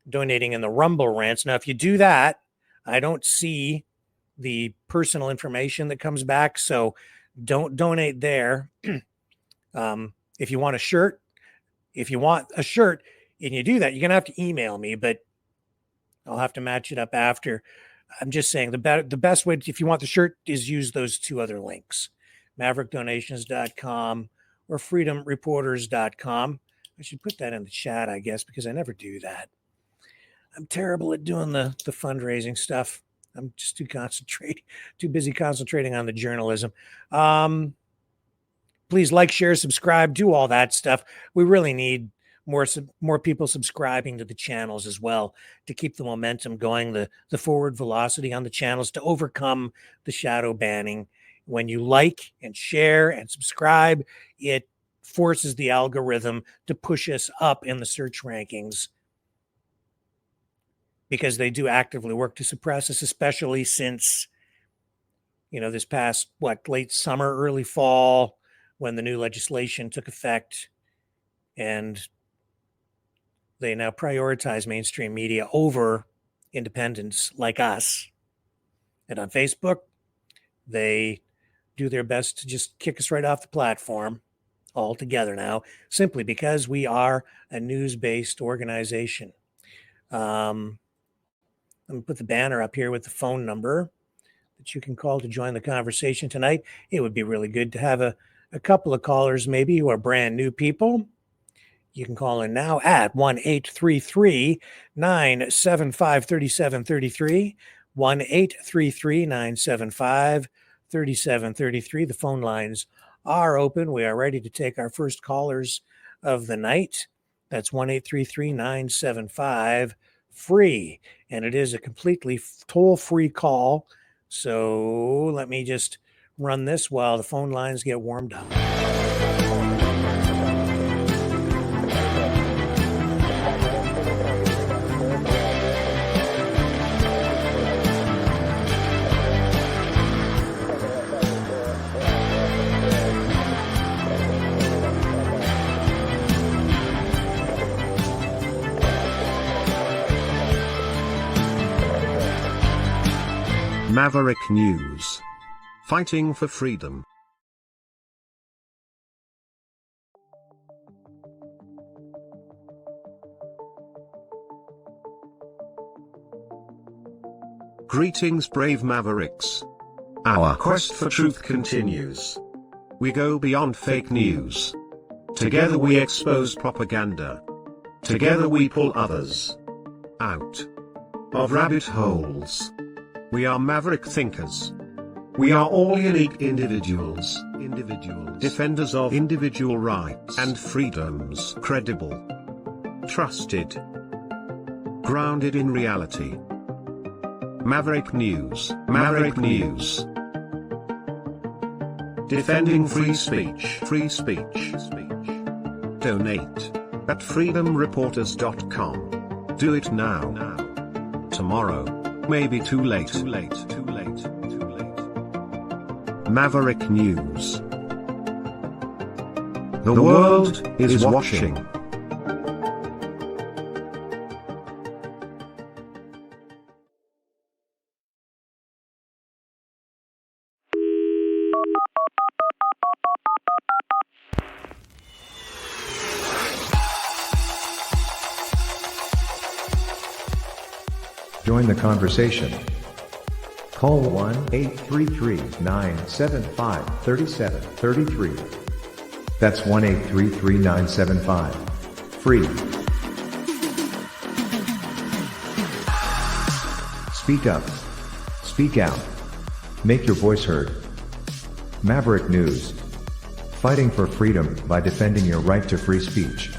donating in the Rumble Rants. Now, if you do that, I don't see the personal information that comes back, so don't donate there. If you want a shirt, and you do that, you're going to have to email me, but I'll have to match it up after. I'm just saying the best way, if you want the shirt, is use those two other links, maverickdonations.com or freedomreporters.com. I should put that in the chat, I guess, because I never do that. I'm terrible at doing the fundraising stuff. I'm just too busy concentrating on the journalism. Please like, share, subscribe, do all that stuff. We really need more people subscribing to the channels as well to keep the momentum going, the forward velocity on the channels, to overcome the shadow banning. When you like and share and subscribe, it forces the algorithm to push us up in the search rankings, because they do actively work to suppress us, especially since, this past, late summer, early fall, when the new legislation took effect, and they now prioritize mainstream media over independents like us. And on Facebook, they do their best to just kick us right off the platform altogether now, simply because we are a news-based organization. Let me put the banner up here with the phone number that you can call to join the conversation tonight. It would be really good to have a couple of callers maybe who are brand new people. You can call in now at 1-833-975-3733, 1-833-975-3733. The phone lines are open. We are ready to take our first callers of the night. That's 1-833-975-FREE. And it is a completely toll-free call. So let me just run this while the phone lines get warmed up. Maverick News. Fighting for freedom. Greetings, brave Mavericks. Our quest for truth continues. We go beyond fake news. Together we expose propaganda. Together we pull others out of rabbit holes. We are maverick thinkers. We are all unique individuals, defenders of individual rights and freedoms, credible, trusted, grounded in reality. Maverick News, Maverick News. Defending free speech, free speech. Donate at freedomreporters.com. Do it now. Tomorrow may be too late. Maverick News. The world is watching. Join the conversation. Call 1-833-975-3733. That's 1-833-975. Free. Speak up. Speak out. Make your voice heard. Maverick News. Fighting for freedom by defending your right to free speech.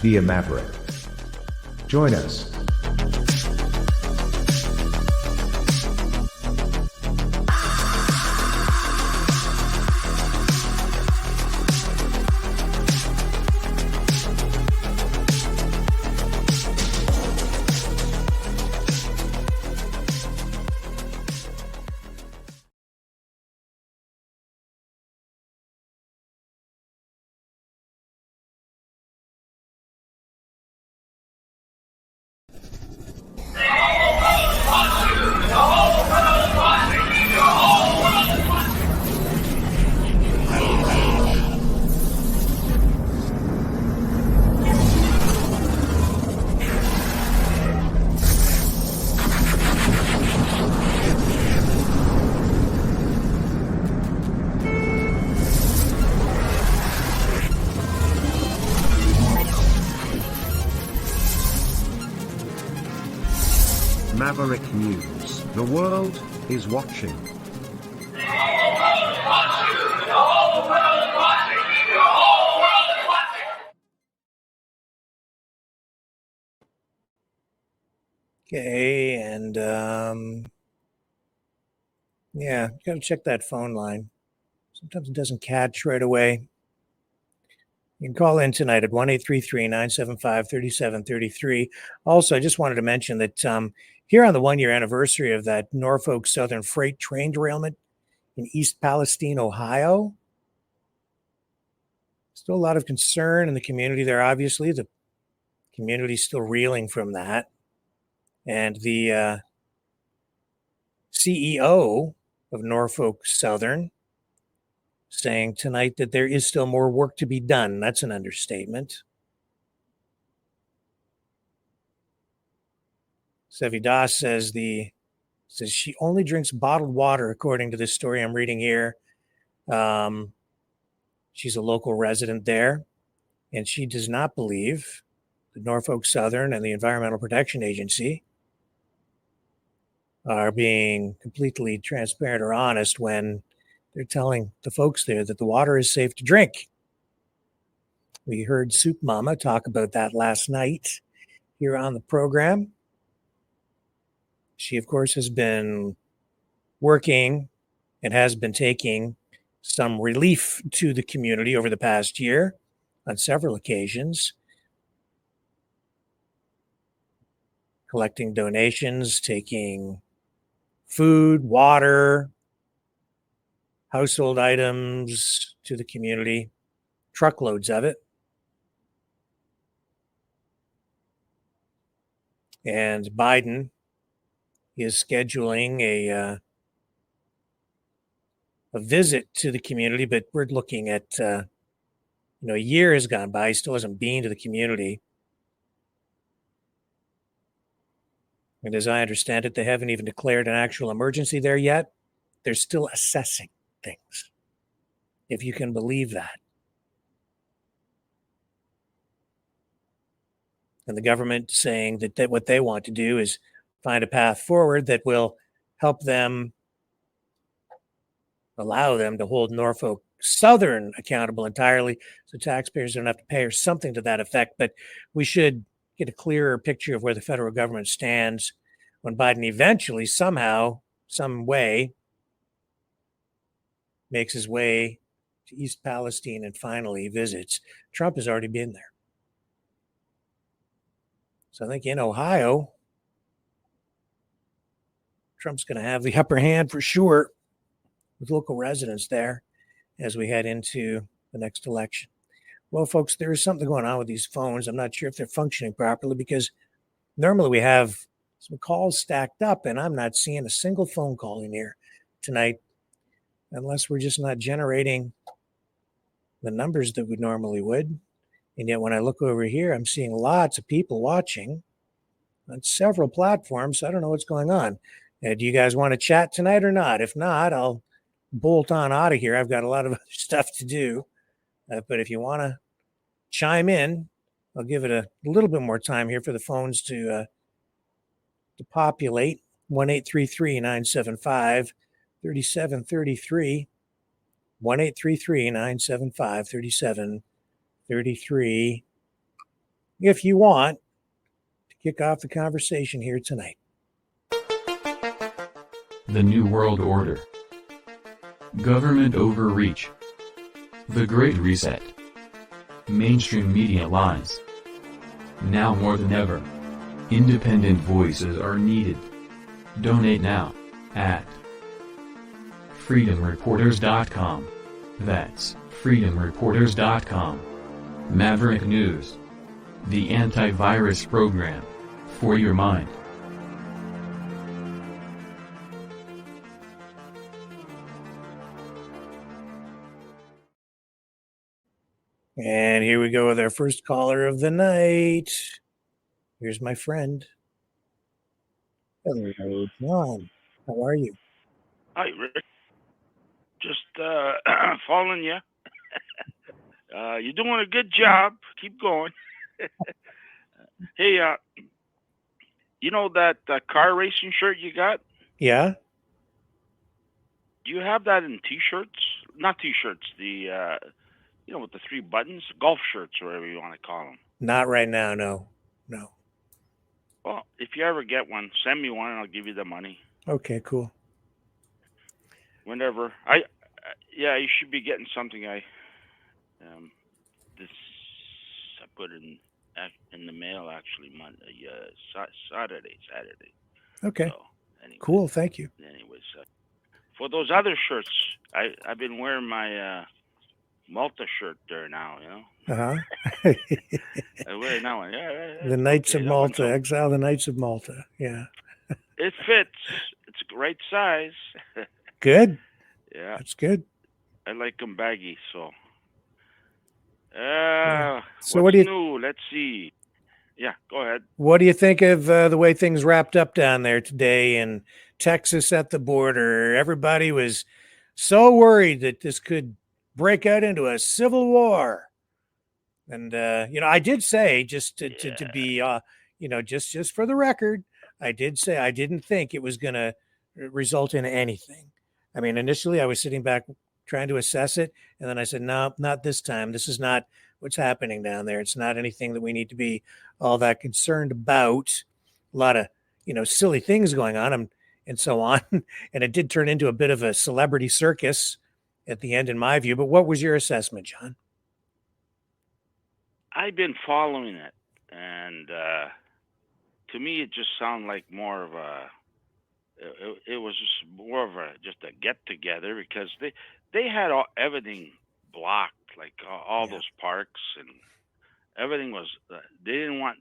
Be a Maverick. Join us. Maverick News. The world is watching. Okay, and yeah, you got to check that phone line. Sometimes it doesn't catch right away. You can call in tonight at 1-833-975-3733. Also, I just wanted to mention that here on the 1-year anniversary of that Norfolk Southern freight train derailment in East Palestine, Ohio, still a lot of concern in the community there, obviously. The community's still reeling from that. And the CEO of Norfolk Southern saying tonight that there is still more work to be done. That's an understatement. Sevi Das says she only drinks bottled water, according to this story I'm reading here. She's a local resident there, and she does not believe that Norfolk Southern and the Environmental Protection Agency are being completely transparent or honest when they're telling the folks there that the water is safe to drink. We heard Soup Mama talk about that last night here on the program. She, of course, has been working and has been taking some relief to the community over the past year on several occasions, collecting donations, taking food, water, household items to the community, truckloads of it. And Biden is scheduling a visit to the community, but we're looking at, a year has gone by. He still hasn't been to the community. And as I understand it, they haven't even declared an actual emergency there yet. They're still assessing things, if you can believe that. And the government saying that what they want to do is find a path forward that will help them, allow them to hold Norfolk Southern accountable entirely so taxpayers don't have to pay, or something to that effect. But we should get a clearer picture of where the federal government stands when Biden eventually, somehow, some way, makes his way to East Palestine and finally visits. Trump has already been there. So I think in Ohio, Trump's going to have the upper hand for sure with local residents there as we head into the next election. Well, folks, there is something going on with these phones. I'm not sure if they're functioning properly, because normally we have some calls stacked up and I'm not seeing a single phone call in here tonight, unless we're just not generating the numbers that we normally would. And yet when I look over here, I'm seeing lots of people watching on several platforms. I don't know what's going on. Do you guys want to chat tonight or not? If not, I'll bolt on out of here. I've got a lot of other stuff to do. But if you want to chime in, I'll give it a little bit more time here for the phones to populate. 1-833-975-3733. 1-833-975-3733. If you want to kick off the conversation here tonight. The New World Order. Government overreach. The Great Reset. Mainstream media lies. Now more than ever, independent voices are needed. Donate now at freedomreporters.com. That's freedomreporters.com. Maverick News. The antivirus program for your mind. And here we go with our first caller of the night. Here's my friend. Hello, John. How are you? Hi, Rick. Just following you. You're doing a good job. Keep going. Hey, you know that car racing shirt you got? Yeah? Do you have that in T-shirts? Not T-shirts. The with the 3 buttons, golf shirts, or whatever you want to call them. Not right now, no. No. Well, if you ever get one, send me one, and I'll give you the money. Okay, cool. Whenever you should be getting something. I put in the mail actually Monday, Saturday. Okay. So, anyway, cool. Thank you. Anyways, for those other shirts, I've been wearing my Malta shirt there now. Uh-huh. I wear that one. Yeah. The Knights okay, of that one's Malta. okay. Exile the Knights of Malta. Yeah. It fits. It's a great size. Good. Yeah. That's good. I like them baggy, so. So what's what do you new? Let's see. Yeah, go ahead. What do you think of the way things wrapped up down there today in Texas at the border? Everybody was so worried that this could break out into a civil war. And, I did say, just to be, just for the record, I did say I didn't think it was going to result in anything. I mean, initially I was sitting back trying to assess it. And then I said, no, not this time. This is not what's happening down there. It's not anything that we need to be all that concerned about. A lot of, silly things going on and so on. And it did turn into a bit of a celebrity circus at the end, in my view. But what was your assessment, John? I've been following it, and to me, it just sounded like more of a. It was just more of a get together because they had everything blocked, like all those parks and everything was. They didn't want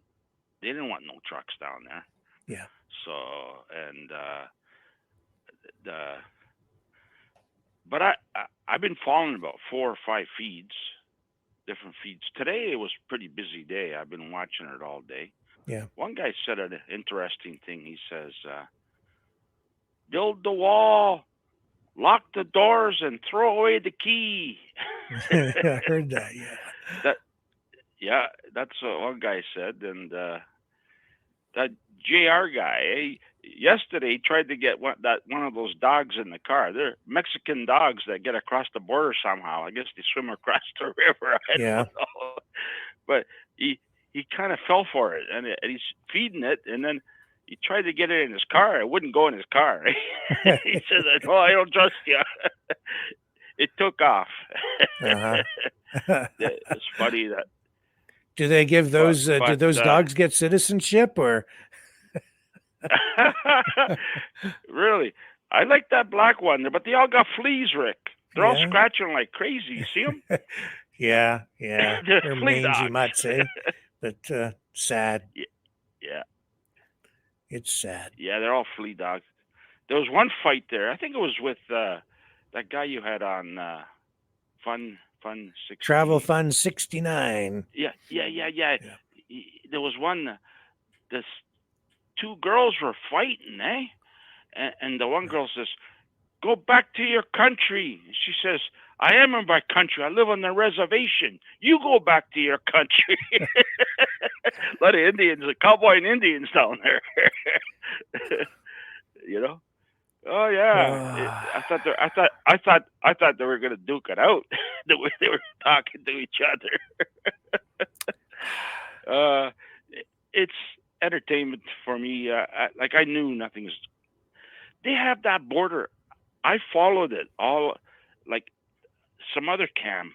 no trucks down there. Yeah. So and but I've been following about 4 or 5 feeds. Different feeds. Today it was a pretty busy day. I've been watching it all day. Yeah. One guy said an interesting thing. He says, build the wall, lock the doors, and throw away the key. I heard that, yeah. That's what one guy said. And that JR guy, yesterday tried to get one of those dogs in the car. They're Mexican dogs that get across the border somehow. I guess they swim across the river. I don't know. But he kind of fell for it, and he's feeding it, and then he tried to get it in his car. It wouldn't go in his car. He said, "Oh, I don't trust you." It took off. It's funny that. Do they give those? Do those dogs get citizenship or? Really, I like that black one, but they all got fleas, Rick. They're all scratching like crazy. You see them? Yeah. They're flea mangy, dogs. might say, but sad. Yeah. It's sad. Yeah, they're all flea dogs. There was one fight there. I think it was with that guy you had on Fun 60. Travel Fun 69. Yeah. There was one. This 2 girls were fighting, and the one girl says, "Go back to your country." She says, I am in my country. I live on the reservation. You go back to your country. A lot of Indians, cowboy and Indians down there. You know? Oh yeah. I thought they were gonna duke it out the way they were talking to each other. It's entertainment for me. I knew nothing was. They have that border. I followed it all, like some other cam.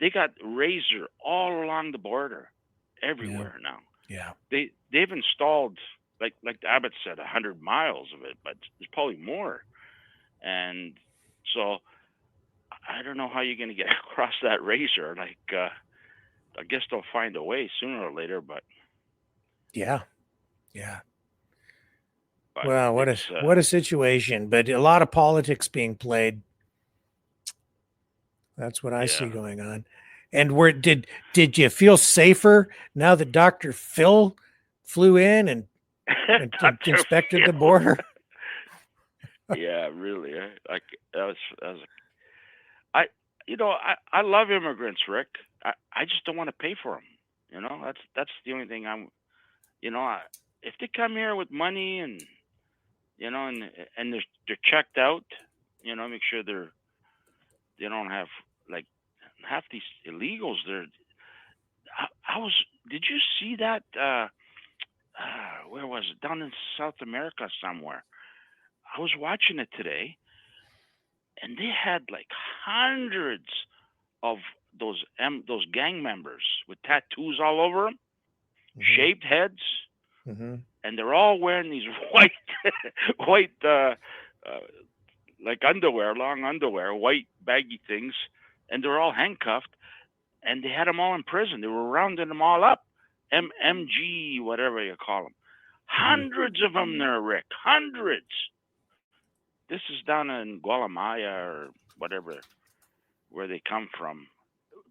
They got razor all along the border, everywhere now. Yeah. They've installed, like Abbott said, 100 miles of it, but there's probably more. And so I don't know how you're going to get across that razor. I guess they'll find a way sooner or later, but Yeah. Yeah. but Well, what a situation, but a lot of politics being played. That's what I see going on. And where did you feel safer now that Dr. Phil flew in and inspected the border? Yeah, really. Like that was I love immigrants, Rick. I just don't want to pay for them. That's the only thing if they come here with money and and they're checked out, make sure they don't have like half these illegals. I was. Did you see that? Where was it? Down in South America somewhere. I was watching it today, and they had like hundreds of those gang members with tattoos all over them, shaved heads, Mm-hmm. and they're all wearing these white like underwear, long underwear, white baggy things, and they're all handcuffed, and they had them all in prison. They were rounding them all up, MG, whatever you call them. Hundreds of them there, Rick. Hundreds. This is down in Guatemala or whatever, where they come from.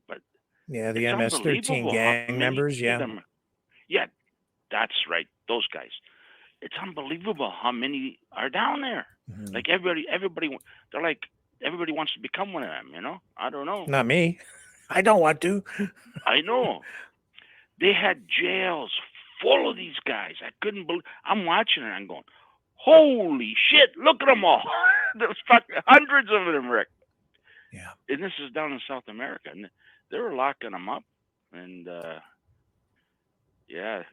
But yeah, the it's MS-13 unbelievable how gang many members. of Yeah. them. Yeah, that's right. Those guys. It's unbelievable how many are down there. Mhm. Like everybody. They're like everybody wants to become one of them. I don't know. Not me. I don't want to. I know. They had jails full of these guys. I couldn't believe. I'm watching it. I'm going, holy shit! Look at them all. There's hundreds of them, Rick. Yeah. And this is down in South America, and they were locking them up, and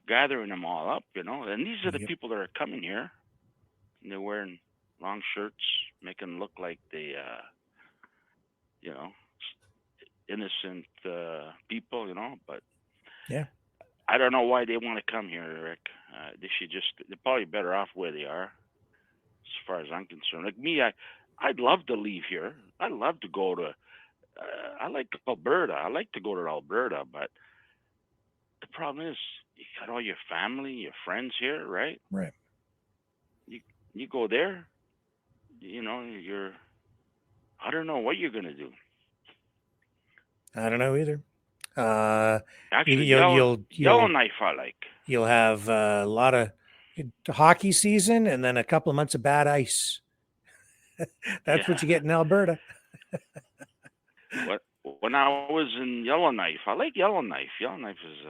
gathering them all up. And these are the people that are coming here, and they're wearing long shirts, making them look like they, innocent people. But yeah. I don't know why they want to come here, Rick. They're probably better off where they are, as far as I'm concerned. Like me, I'd love to leave here. I'd love to go to, I like Alberta. I like to go to Alberta, but the problem is you got all your family, your friends here, right? Right. You go there, I don't know what you're going to do. I don't know either. Actually, you'll Yellowknife I like. You'll have a lot of hockey season and then a couple of months of bad ice. That's what you get in Alberta. When I was in Yellowknife, I like Yellowknife. Yellowknife is,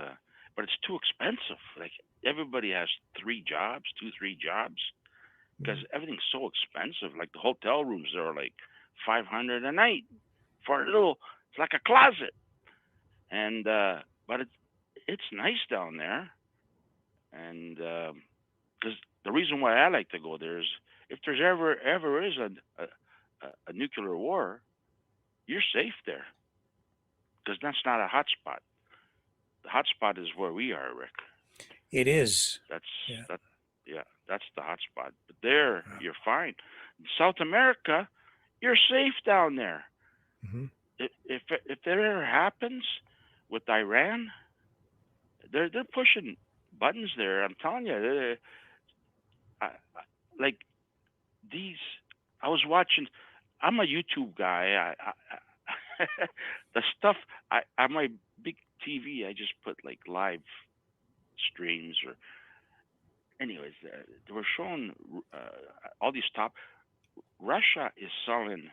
but it's too expensive. Like everybody has 3 jobs, 2-3 jobs, because everything's so expensive. Like the hotel rooms are like $500 a night for a little. It's like a closet, and but it's nice down there, and because the reason why I like to go there is if there's ever is a nuclear war, you're safe there, because that's not a hot spot. The hot spot is where we are, Rick. It is. That's the hot spot. But there, you're fine. In South America, you're safe down there. Mm-hmm. If that ever happens with Iran, they're pushing buttons there. I'm telling you, like these. I was watching. I'm a YouTube guy. The stuff on my big TV, I just put like live streams or. Anyways, they were showing all these top. Russia is selling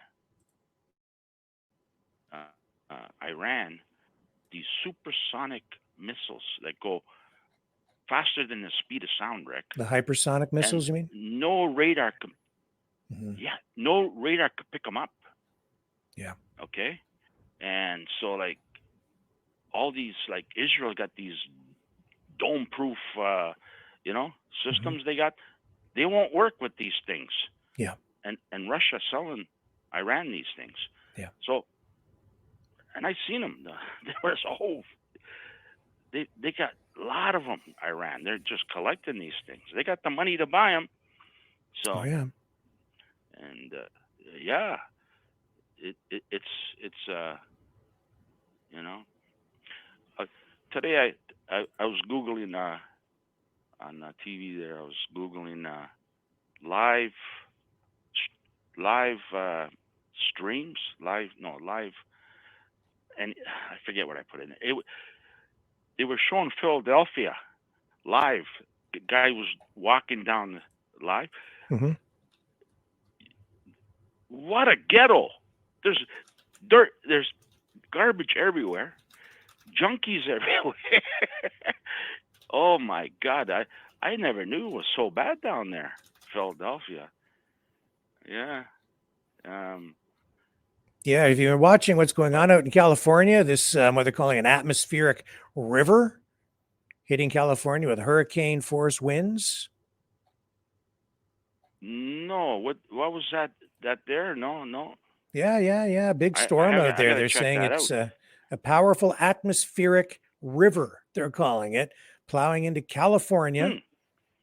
Iran these supersonic missiles that go faster than the speed of sound, Rick. The hypersonic missiles, you mean? No radar can, yeah, no radar could pick them up. Yeah. Okay. And so, like, all these, like, Israel got these dome-proof, systems they got. They won't work with these things. Yeah. And Russia selling Iran these things. Yeah. So, and I seen them. There was they got a lot of them. Iran. They're just collecting these things. They got the money to buy them. So. Oh yeah. And yeah, it's today I was googling on TV there. I was googling live streams, live, and I forget what I put in it. They were showing Philadelphia live. The guy was walking down live. Mm-hmm. What a ghetto! There's dirt. There's garbage everywhere. Junkies everywhere. Oh my God! I never knew it was so bad down there, Philadelphia. Yeah. Yeah, if you're watching what's going on out in California, this what they're calling an atmospheric river hitting California with hurricane force winds. No, what was that? That there? No. Yeah. Big storm out there. They're saying it's a powerful atmospheric river, they're calling it, plowing into California,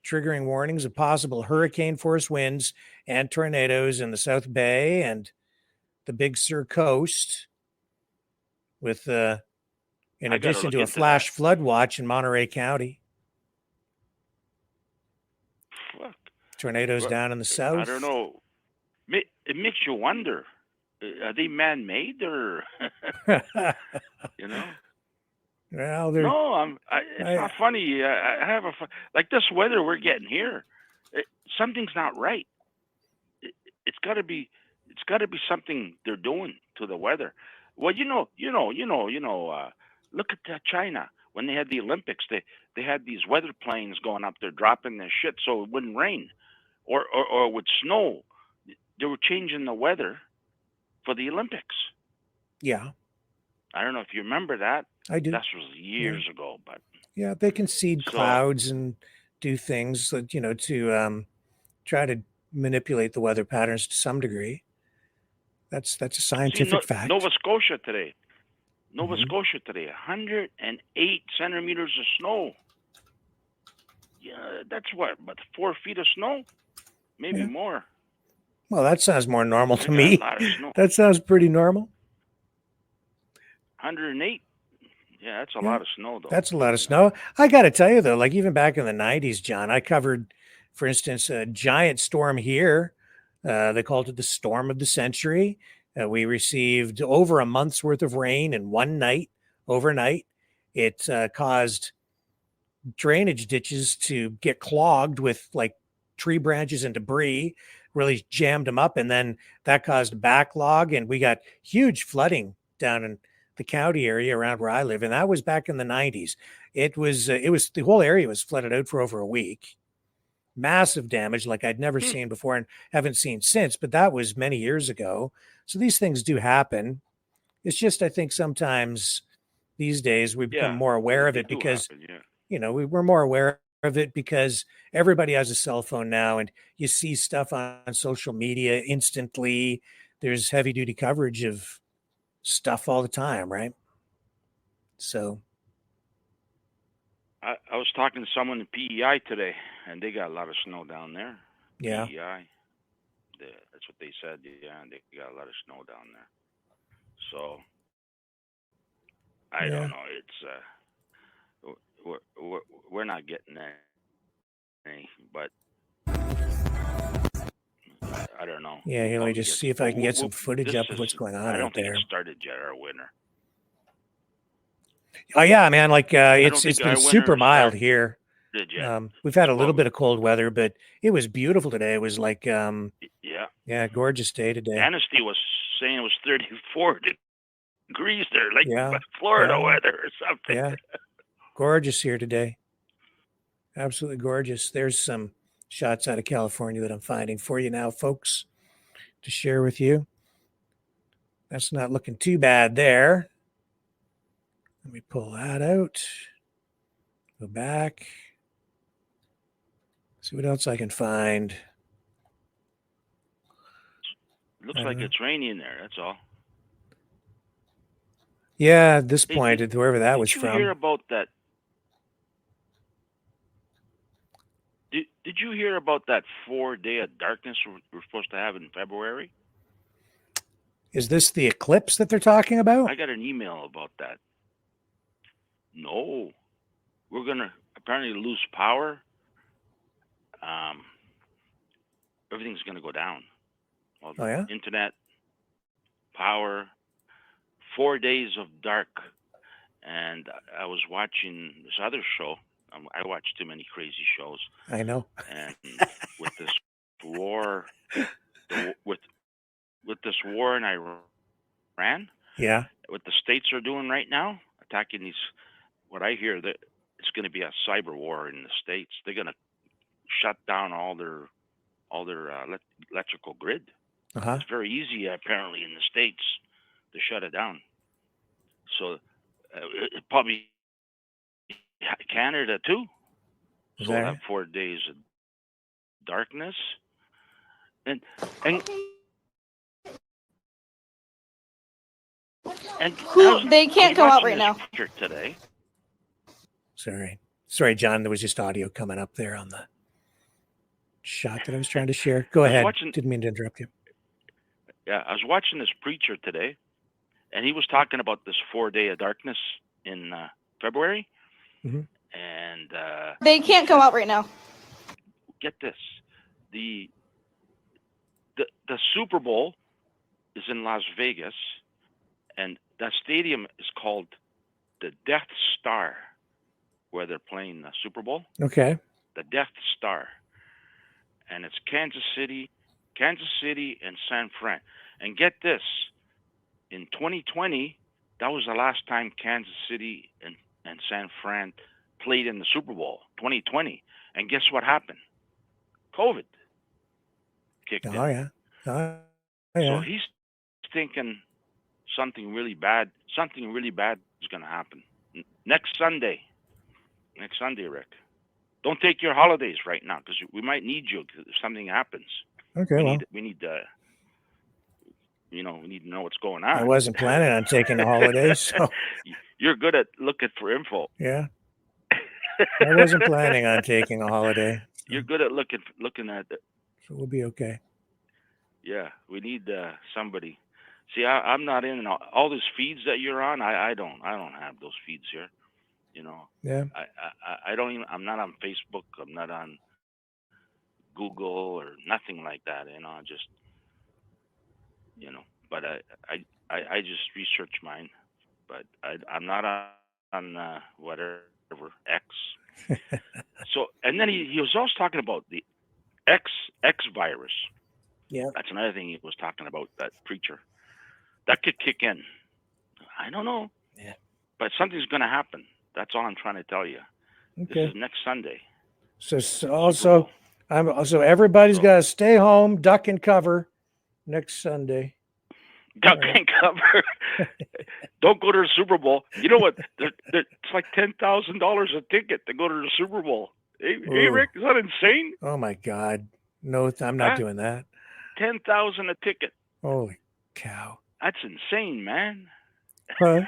triggering warnings of possible hurricane force winds and tornadoes in the South Bay and the Big Sur coast, with in addition to a flash flood watch in Monterey County. Fuck. Tornadoes down in the south. I don't know. It makes you wonder. Are they man-made or Well, no, it's not funny. I have like this weather we're getting here. Something's not right. It's got to be something they're doing to the weather. Well, look at China when they had the Olympics. They had these weather planes going up there dropping their shit so it wouldn't rain, or would snow. They were changing the weather for the Olympics. Yeah. I don't know if you remember that. I do. That was years ago, but yeah, they can seed clouds and do things that to try to manipulate the weather patterns to some degree. That's a scientific fact. Nova Scotia today, 108 centimeters of snow. Yeah, that's what, about 4 feet of snow, maybe more. Well, that sounds more normal to me. That sounds pretty normal. 108. Yeah, that's a lot of snow, though. That's a lot of snow. I got to tell you, though, like even back in the 90s, John, I covered, for instance, a giant storm here. They called it the storm of the century. We received over a month's worth of rain in one night, overnight. It caused drainage ditches to get clogged with like tree branches and debris, really jammed them up. And then that caused a backlog, and we got huge flooding down in the county area around where I live. And that was back in the 90s. It was the whole area was flooded out for over a week. Massive damage like I'd never seen before and haven't seen since, but that was many years ago. So these things do happen. It's just, I think sometimes these days we become more aware of it because, we're more aware of it because everybody has a cell phone now and you see stuff on social media instantly. There's heavy duty coverage of stuff all the time, right? So I was talking to someone in PEI today, and they got a lot of snow down there. Yeah. PEI. That's what they said. Yeah, they got a lot of snow down there. So I don't know. It's we're not getting any, but I don't know. Yeah, here, let me just see if I can get some footage up of what's going on I don't out think there. it started yet, our winter. Oh yeah, man! Like it's been super mild here. Yeah. We've had a little bit of cold weather, but it was beautiful today. It was like gorgeous day today. Anstey was saying it was 34 degrees there, like Yeah, Florida yeah, weather or something. yeah. Gorgeous here today. Absolutely gorgeous. There's some shots out of California that I'm finding for you now, folks, to share with you. That's not looking too bad there. Let me pull that out. Go back. See what else I can find. Looks I like don't know. it's rainy in there. That's all. Yeah, at this Hey, point, wherever that was did you hear from. about that? Did you hear about that 4 day of darkness we're supposed to have in February? Is this the eclipse that they're talking about? I got an email about that. No, we're gonna apparently lose power. Everything's gonna go down. All the Oh, yeah? internet, power, 4 days of dark. And I was watching this other show. I watch too many crazy shows. I know. And with this war, with this war in Iran, Yeah. what the states are doing right now, attacking these. What I hear that it's going to be a cyber war in the states. They're going to shut down all their electrical grid. Uh-huh. It's very easy apparently in the states to shut it down. So probably Canada too. Is So that we'll have right? 4 days of darkness, and They can't go out right now. Today. Sorry, John. There was just audio coming up there on the shot that I was trying to share. Go ahead. Didn't mean to interrupt you. Yeah, I was watching this preacher today, and he was talking about this 4 day of darkness in February. Mm-hmm. And they can't go out right now. Get this: the Super Bowl is in Las Vegas, and that stadium is called the Death Star, where they're playing the Super Bowl. Okay. The Death Star, and it's Kansas City, and San Fran. And get this: in 2020, that was the last time Kansas City and San Fran played in the Super Bowl. 2020, and guess what happened? COVID kicked in. Oh yeah. Oh yeah. So he's thinking something really bad is going to happen next Sunday. Next Sunday, Rick. Don't take your holidays right now because we might need you if something happens. Okay. We need to know what's going on. I wasn't planning on taking the holidays, so you're good at looking for info. Yeah. I wasn't planning on taking a holiday. You're good at looking at it. So we'll be okay. Yeah, we need somebody. See, I'm not in all those feeds that you're on. I don't have those feeds here. You know. Yeah. I don't even. I'm not on Facebook. I'm not on Google or nothing like that. You know, just But I just research mine. But I'm not on whatever X. So and then he was also talking about the X virus. Yeah. That's another thing he was talking about, that preacher. That could kick in. I don't know. Yeah. But something's going to happen. That's all I'm trying to tell you. Okay. This is next Sunday. So everybody's got to stay home, duck and cover next Sunday. Duck and cover. Don't go to the Super Bowl. You know what? It's like $10,000 a ticket to go to the Super Bowl. Hey, Rick, is that insane? Oh my God! No, I'm not doing that. $10,000 a ticket. Holy cow! That's insane, man. Huh?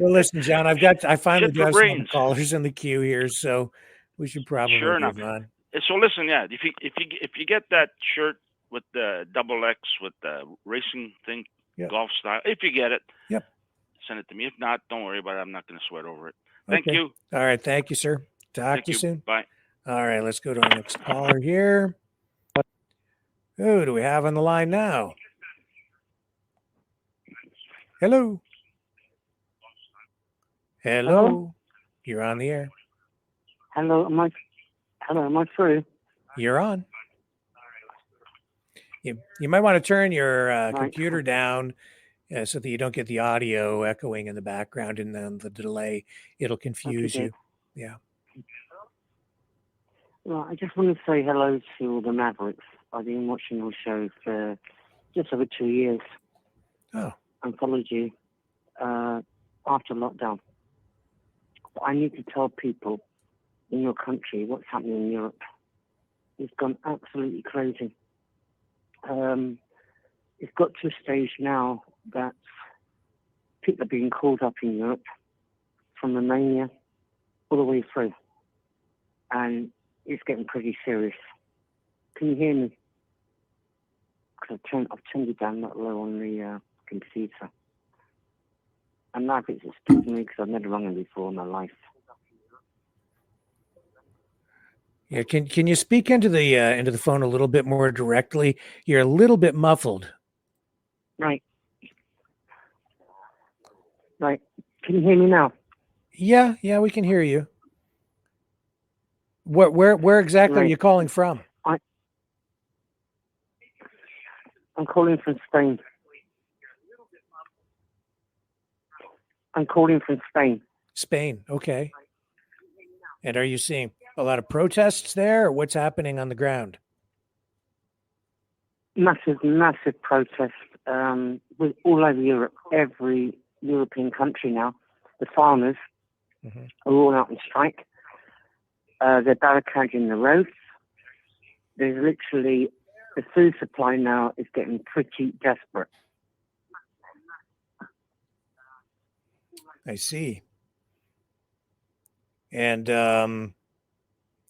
Well, listen, John, I finally do have some callers in the queue here, so we should probably move on. So listen, yeah, if you get that shirt with the XX with the racing thing, golf style, if you get it, send it to me. If not, don't worry about it. I'm not going to sweat over it. Thank you. All right, thank you, sir. Talk to you soon. Bye. All right, let's go to our next caller here. Who do we have on the line now? Hello. Hello. You're on the air. Hello, am I through? You're on. You might want to turn your computer down so that you don't get the audio echoing in the background and then the delay. It'll confuse Okay. you. Yeah. Well, I just want to say hello to all the Mavericks. I've been watching your show for just over 2 years. Oh. And followed you after lockdown. But I need to tell people in your country what's happening in Europe. It's gone absolutely crazy. It's got to a stage now that people are being called up in Europe from Romania all the way through. And it's getting pretty serious. Can you hear me? Because I've turned it down that low on the computer. And now it's speaking me because I've never rung him before in my life. Yeah. Can you speak into the phone a little bit more directly? You're a little bit muffled. Right. Right. Can you hear me now? Yeah. Yeah. We can hear you. Where exactly are you calling from? I'm calling from Spain. I'm calling from Spain. Spain. Okay. And are you seeing a lot of protests there, or what's happening on the ground? Massive protest with all over Europe. Every European country now. The farmers are all out on strike. They're barricading the roads. There's literally the food supply now is getting pretty desperate. I see. And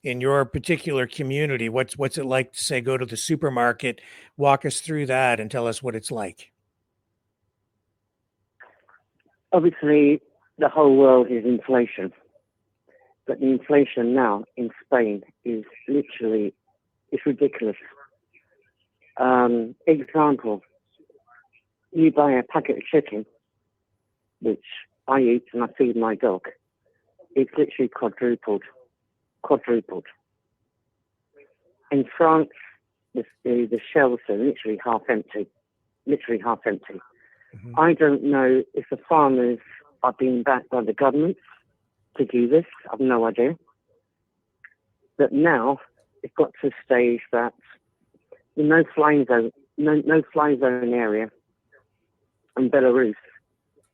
in your particular community, what's it like to say go to the supermarket? Walk us through that and tell us what it's like. Obviously, the whole world is inflation. But the inflation now in Spain is literally, it's ridiculous. Example, you buy a packet of chicken, which I eat and I feed my dog. It's literally quadrupled. In France, the shelves are literally half empty. I don't know if the farmers are being backed by the government to do this. I've no idea. But now it's got to a stage that the no-fly zone area in Belarus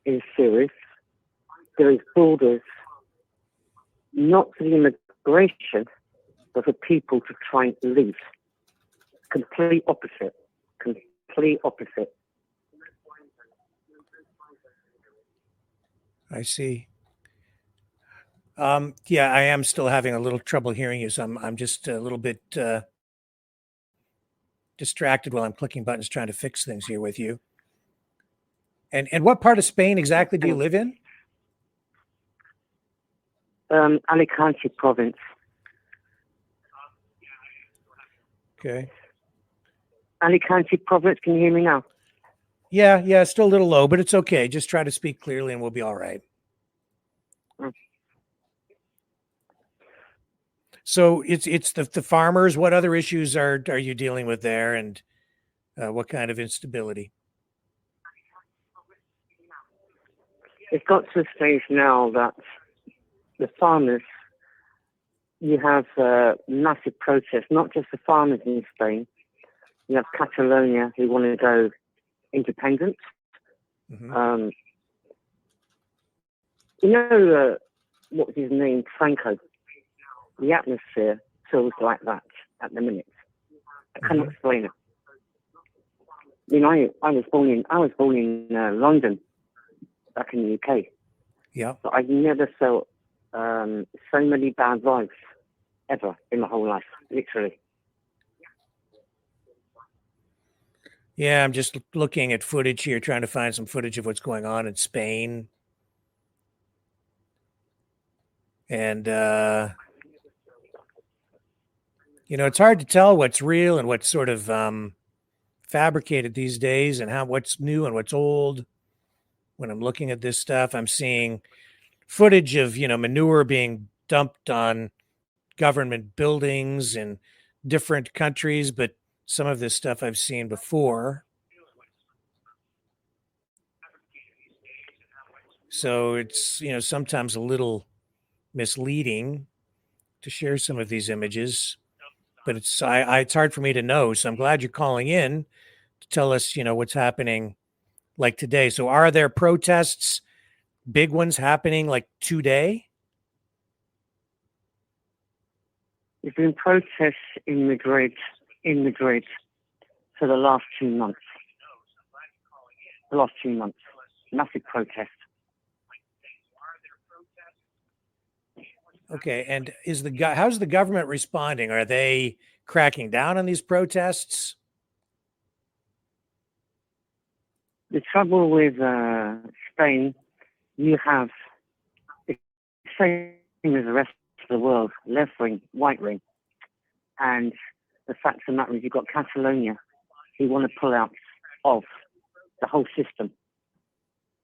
is serious. There is borders not for the immigration, but for people to try and leave. Complete opposite. I see. Yeah, I am still having a little trouble hearing you, so I'm just a little bit distracted while I'm clicking buttons trying to fix things here with you. And what part of Spain exactly do you live in? Alicante province. Okay. Alicante province, can you hear me now? Yeah, still a little low, but it's okay. Just try to speak clearly and we'll be all right. So it's the farmers. What other issues are you dealing with there, and what kind of instability? It's got to a stage now that the farmers, you have massive protests, not just the farmers in Spain. You have Catalonia who want to go independent. You know, what was his name? Franco. The atmosphere feels like that at the minute. I cannot explain it. You know, I was born in London, back in the UK. Yeah. But I've never felt so many bad vibes ever in my whole life, literally. Yeah, I'm just looking at footage here, trying to find some footage of what's going on in Spain. And, it's hard to tell what's real and what's sort of fabricated these days, and what's new and what's old. When I'm looking at this stuff, I'm seeing footage of, manure being dumped on government buildings in different countries, but some of this stuff I've seen before. So it's, sometimes a little misleading to share some of these images, but it's hard for me to know. So I'm glad you're calling in to tell us, what's happening like today. So are there protests, big ones happening like today? There's been protests in Madrid for the last 2 months. Massive protests. Okay, and how's the government responding? Are they cracking down on these protests? The trouble with Spain, you have the same as the rest of the world, left wing, right wing. And the fact of the matter is you've got Catalonia who want to pull out of the whole system.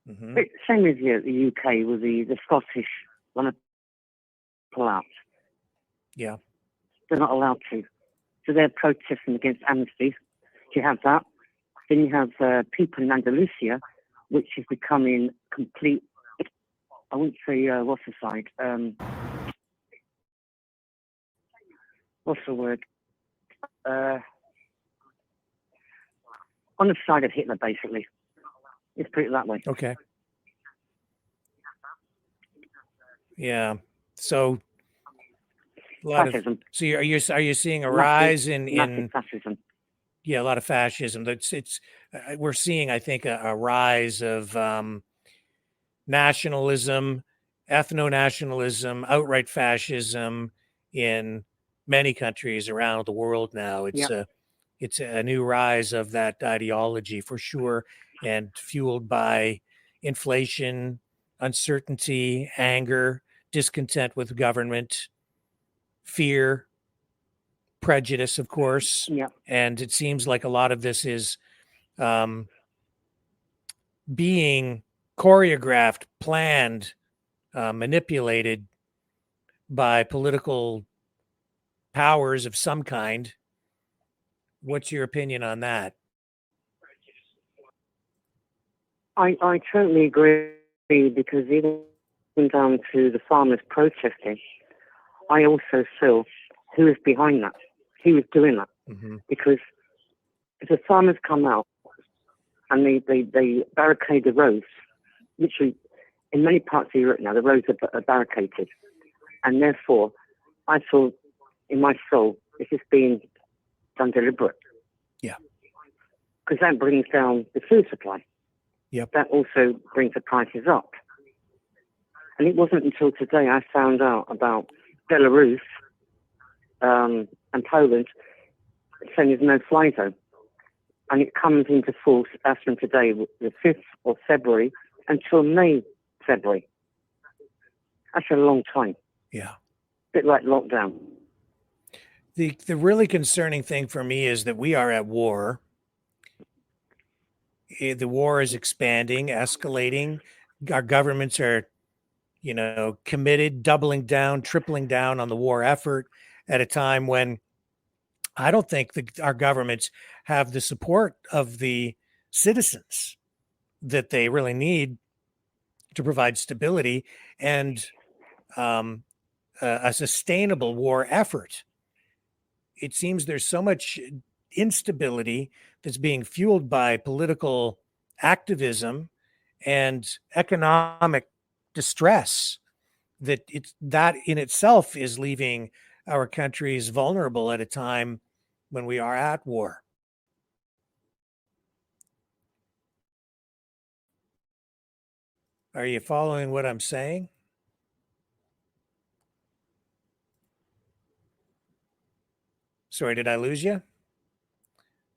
Mm-hmm. Same as the UK with the Scottish want to pull out. Yeah. They're not allowed to. So they're protesting against amnesty. So you have that. Then you have people in Andalusia, which is becoming complete, I wouldn't say, what's the side? What's the word? On the side of Hitler, basically. Let's put it that way. Okay. Yeah. So a lot fascism. So are you seeing a rise in fascism? Yeah, a lot of fascism. We're seeing, I think, a rise of nationalism, ethno-nationalism, outright fascism in many countries around the world now. It's a new rise of that ideology for sure, and fueled by inflation, uncertainty, anger, discontent with government, fear, prejudice, of course. Yeah. And it seems like a lot of this is being choreographed, planned, manipulated by political powers of some kind. What's your opinion on that? I totally agree, because even down to the farmers protesting, I also feel who is behind that, who is doing that. Mm-hmm. Because if the farmers come out and they barricade the roads, literally in many parts of Europe now, the roads are barricaded. And therefore, I feel in my soul, this is being done deliberate. Yeah. Because that brings down the food supply. Yep. That also brings the prices up. And it wasn't until today I found out about Belarus and Poland saying there's no fly zone. And it comes into force as from today, the 5th of February, until May, February. That's a long time. Yeah. A bit like lockdown. The really concerning thing for me is that we are at war. The war is expanding, escalating. Our governments are, committed, doubling down, tripling down on the war effort at a time when I don't think our governments have the support of the citizens that they really need to provide stability and a sustainable war effort. It seems there's so much instability that's being fueled by political activism and economic distress that in itself is leaving our countries vulnerable at a time when we are at war. Are you following what I'm saying? Sorry, did I lose you?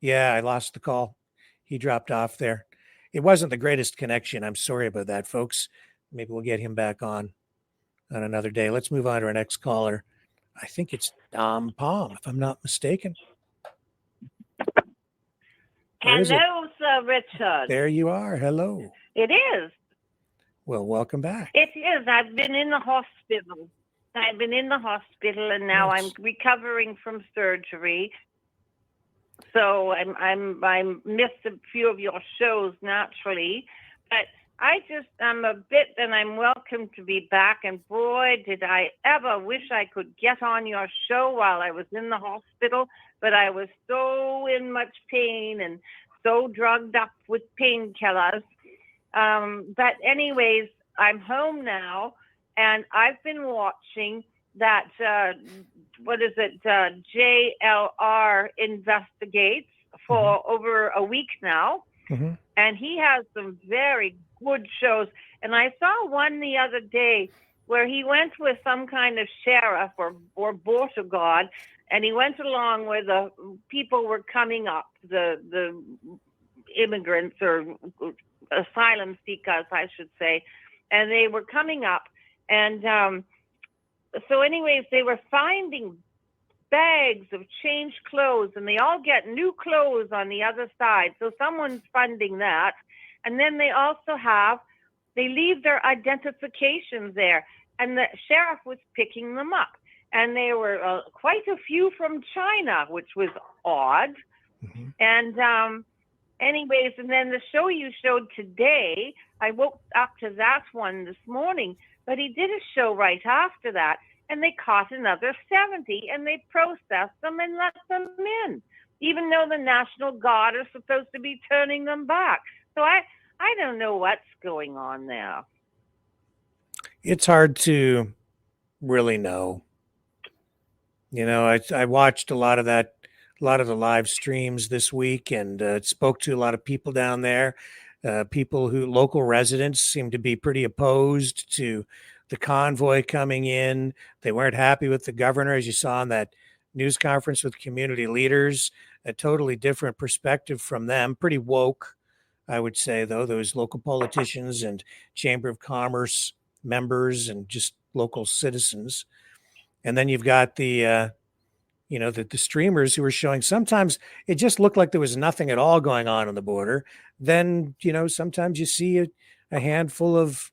Yeah, I lost the call. He dropped off there. It wasn't the greatest connection. I'm sorry about that, folks. Maybe we'll get him back on another day. Let's move on to our next caller. I think it's Dom Palm, if I'm not mistaken. Hello, Sir Richard. There you are. Hello. It is. Well, welcome back. It is. I've been in the hospital. And now I'm recovering from surgery. So I missed a few of your shows naturally, but I'm a bit, and I'm welcome to be back. And boy, did I ever wish I could get on your show while I was in the hospital, but I was so in much pain and so drugged up with painkillers. But anyways, I'm home now, and I've been watching that, JLR Investigates for over a week now. Mm-hmm. And he has some very good shows. And I saw one the other day where he went with some kind of sheriff or border guard, and he went along where the people were coming up, the immigrants or asylum seekers, I should say, and they were coming up. And so anyways, they were finding bags of changed clothes, and they all get new clothes on the other side. So someone's funding that. And then they also they leave their identifications there. And the sheriff was picking them up. And there were quite a few from China, which was odd. Mm-hmm. And anyways, and then the show you showed today, I woke up to that one this morning, but he did a show right after that. And they caught another 70, and they processed them and let them in, even though the National Guard are supposed to be turning them back. So I don't know what's going on there. It's hard to really know. You know, I watched a lot of the live streams this week, and spoke to a lot of people down there. Local residents seem to be pretty opposed to the convoy coming in. They weren't happy with the governor, as you saw in that news conference with community leaders. A totally different perspective from them. Pretty woke, I would say, though, those local politicians and Chamber of Commerce members and just local citizens. And then you've got the streamers who were showing, sometimes it just looked like there was nothing at all going on the border. Then, sometimes you see a handful of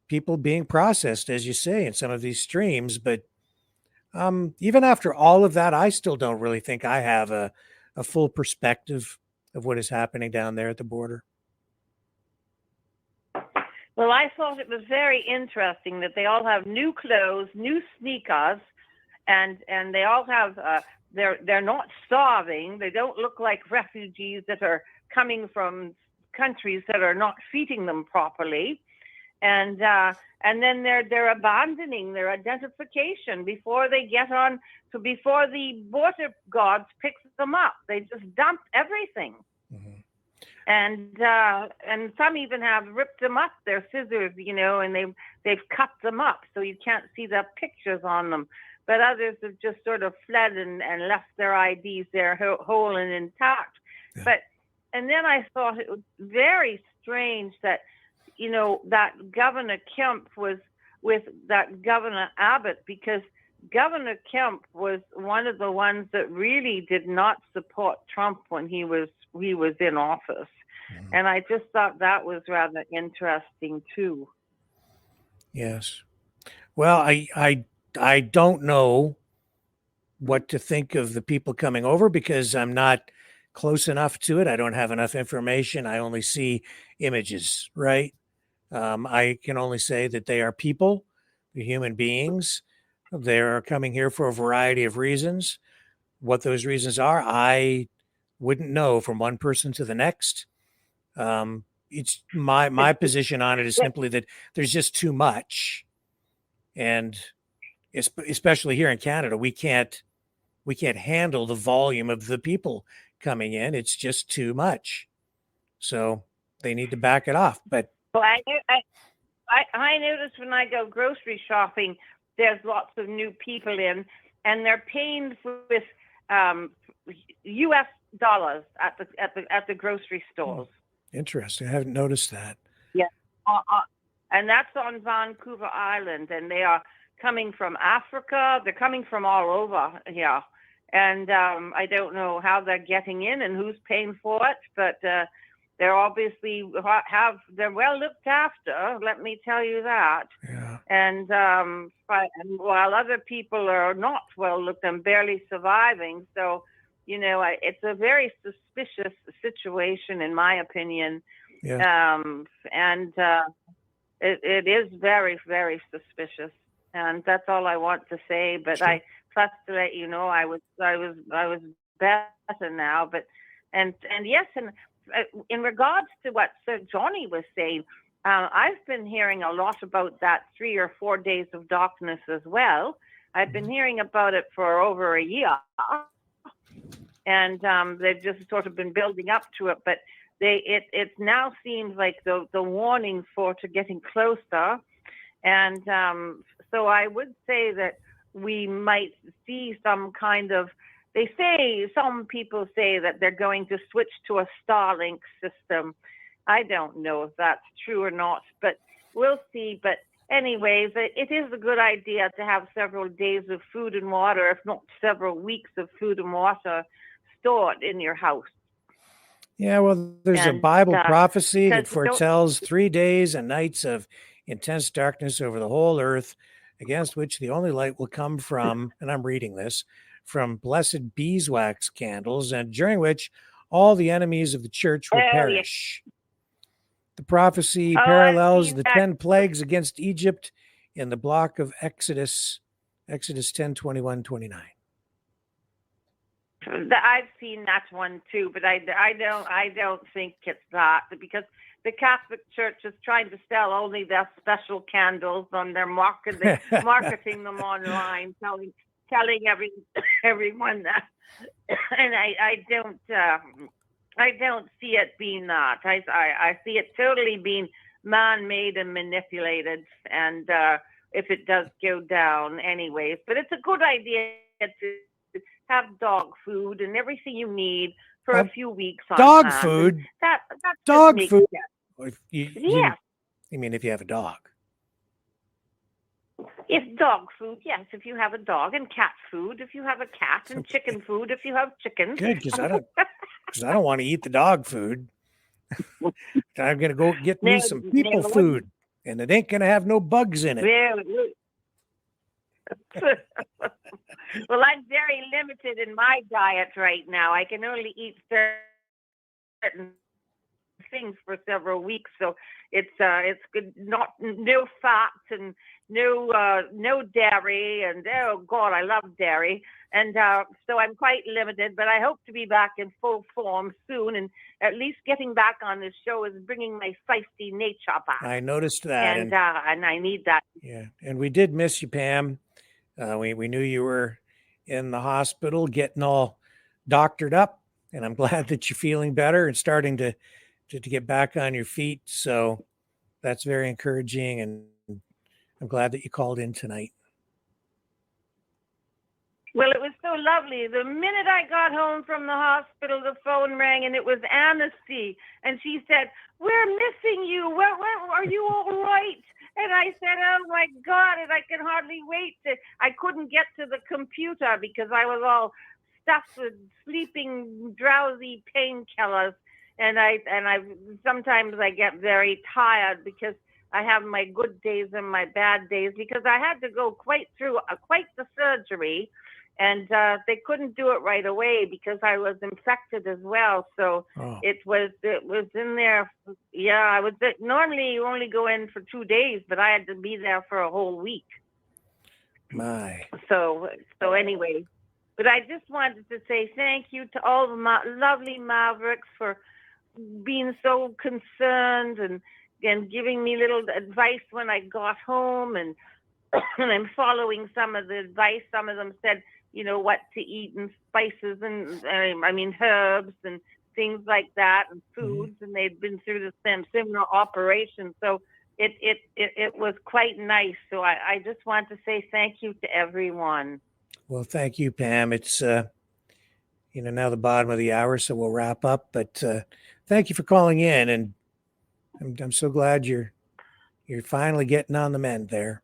people being processed, as you say, in some of these streams. But even after all of that, I still don't really think I have a full perspective of what is happening down there at the border. Well, I thought it was very interesting that they all have new clothes, new sneakers, and they all have they're not starving. They don't look like refugees that are coming from countries that are not feeding them properly. And then they're abandoning their identification before they get on. So before the border guards pick them up, they just dump everything. Mm-hmm. And some even have ripped them up, their scissors, and they've cut them up so you can't see the pictures on them. But others have just sort of fled and left their IDs there whole and intact. Yeah. And then I thought it was very strange that, that Governor Kemp was with that Governor Abbott, because Governor Kemp was one of the ones that really did not support Trump when he was in office. Mm-hmm. And I just thought that was rather interesting too. Yes. Well, I don't know what to think of the people coming over because I'm not close enough to it. I don't have enough information. I only see images, right? I can only say that they are people, they're human beings. They are coming here for a variety of reasons. What those reasons are, I wouldn't know from one person to the next. It's my position on it is simply that there's just too much. And especially here in Canada, we can't handle the volume of the people coming in. It's just too much. So they need to back it off. But well, I notice when I go grocery shopping, there's lots of new people in, and they're paying with U.S. dollars at the grocery stores. Interesting. I haven't noticed that. Yeah, and that's on Vancouver Island, and they are coming from Africa. They're coming from all over here, and I don't know how they're getting in and who's paying for it, but they're obviously they're well looked after. Let me tell you that. Yeah. And while other people are not well looked and barely surviving, so it's a very suspicious situation, in my opinion. Yeah. And it is very, very suspicious. And that's all I want to say. But Sure. plus to let you know, I was better now. But and yes, and in regards to what Sir Johnny was saying, I've been hearing a lot about that 3 or 4 days of darkness as well. I've been hearing about it for over a year, and they've just sort of been building up to it. But it now seems like the warning for to getting closer, and so I would say that we might see some kind of. Some people say that they're going to switch to a Starlink system. I don't know if that's true or not, but we'll see. But anyways, it is a good idea to have several days of food and water, if not several weeks of food and water stored in your house. Yeah, well, there's a Bible prophecy that foretells 3 days and nights of intense darkness over the whole earth, against which the only light will come from, and I'm reading this, from blessed beeswax candles, and during which all the enemies of the church will perish. The prophecy parallels the 10 plagues against Egypt in the block of Exodus 10, 21, 29. I've seen that one too, but I don't think it's that, because the Catholic Church is trying to sell only their special candles on their marketing them online, telling everyone that, and I don't see it being that. I see it totally being man-made and manipulated, and if it does go down anyways. But it's a good idea to have dog food and everything you need for a few weeks on dog hand. Food? That Dog food? Yes. You mean if you have a dog? It's dog food, yes, if you have a dog, and cat food if you have a cat, and chicken food if you have chicken. Good, because I don't want to eat the dog food. I'm going to go get me some people food, and it ain't going to have no bugs in it. Really? Well, I'm very limited in my diet right now. I can only eat certain things for several weeks, so it's good. No fat and no dairy, and oh God, I love dairy, and so I'm quite limited. But I hope to be back in full form soon, and at least getting back on this show is bringing my feisty nature back. I noticed that, and I need that. Yeah, and we did miss you, Pam. We knew you were in the hospital getting all doctored up, and I'm glad that you're feeling better and starting to get back on your feet. So that's very encouraging, and I'm glad that you called in tonight. Well, it was so lovely. The minute I got home from the hospital, the phone rang, and it was Annecy, and she said, "We're missing you. Where are you all right?" And I said, "Oh my God!" And I can hardly wait. I couldn't get to the computer because I was all stuffed with sleeping, drowsy painkillers, and I sometimes I get very tired because I have my good days and my bad days, because I had to go quite the surgery. And they couldn't do it right away because I was infected as well. So it was in there. Yeah, I was normally you only go in for 2 days, but I had to be there for a whole week. My. So anyway, but I just wanted to say thank you to all the lovely Mavericks for being so concerned and giving me little advice when I got home, and I'm following some of the advice. Some of them said, what to eat, and spices, and herbs and things like that, and foods, and they'd been through the same similar operation. So it was quite nice. So I just want to say thank you to everyone. Well, thank you, Pam. It's now the bottom of the hour, so we'll wrap up. But thank you for calling in, and I'm so glad you're finally getting on the mend there.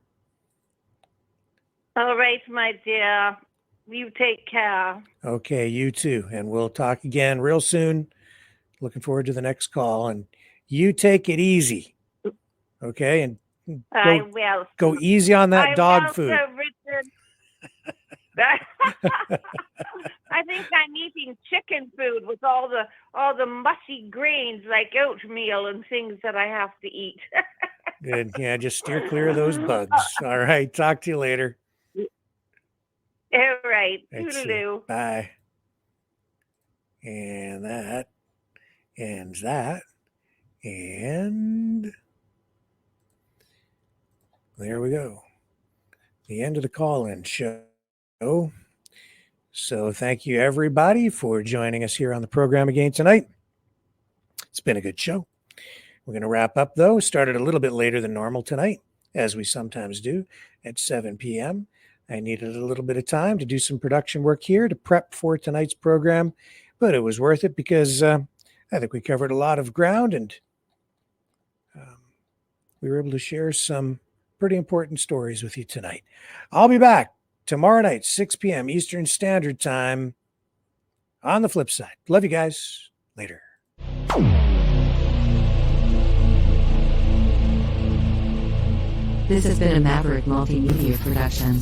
All right, my dear. You take care. Okay, you too. And we'll talk again real soon. Looking forward to the next call. And you take it easy. Okay? And I will. Go easy on that dog food. Sir Richard. I think I'm eating chicken food with all the mushy grains like oatmeal and things that I have to eat. Good. Yeah, just steer clear of those bugs. All right. Talk to you later. All right. Let's see. Toodaloo. Bye. And that ends that. And there we go. The end of the call-in show. So thank you, everybody, for joining us here on the program again tonight. It's been a good show. We're going to wrap up, though. Started a little bit later than normal tonight, as we sometimes do, at 7 p.m. I needed a little bit of time to do some production work here to prep for tonight's program, but it was worth it because I think we covered a lot of ground and we were able to share some pretty important stories with you tonight. I'll be back tomorrow night, 6 p.m. Eastern Standard Time on the flip side. Love you guys. Later. This has been a Maverick Multimedia production.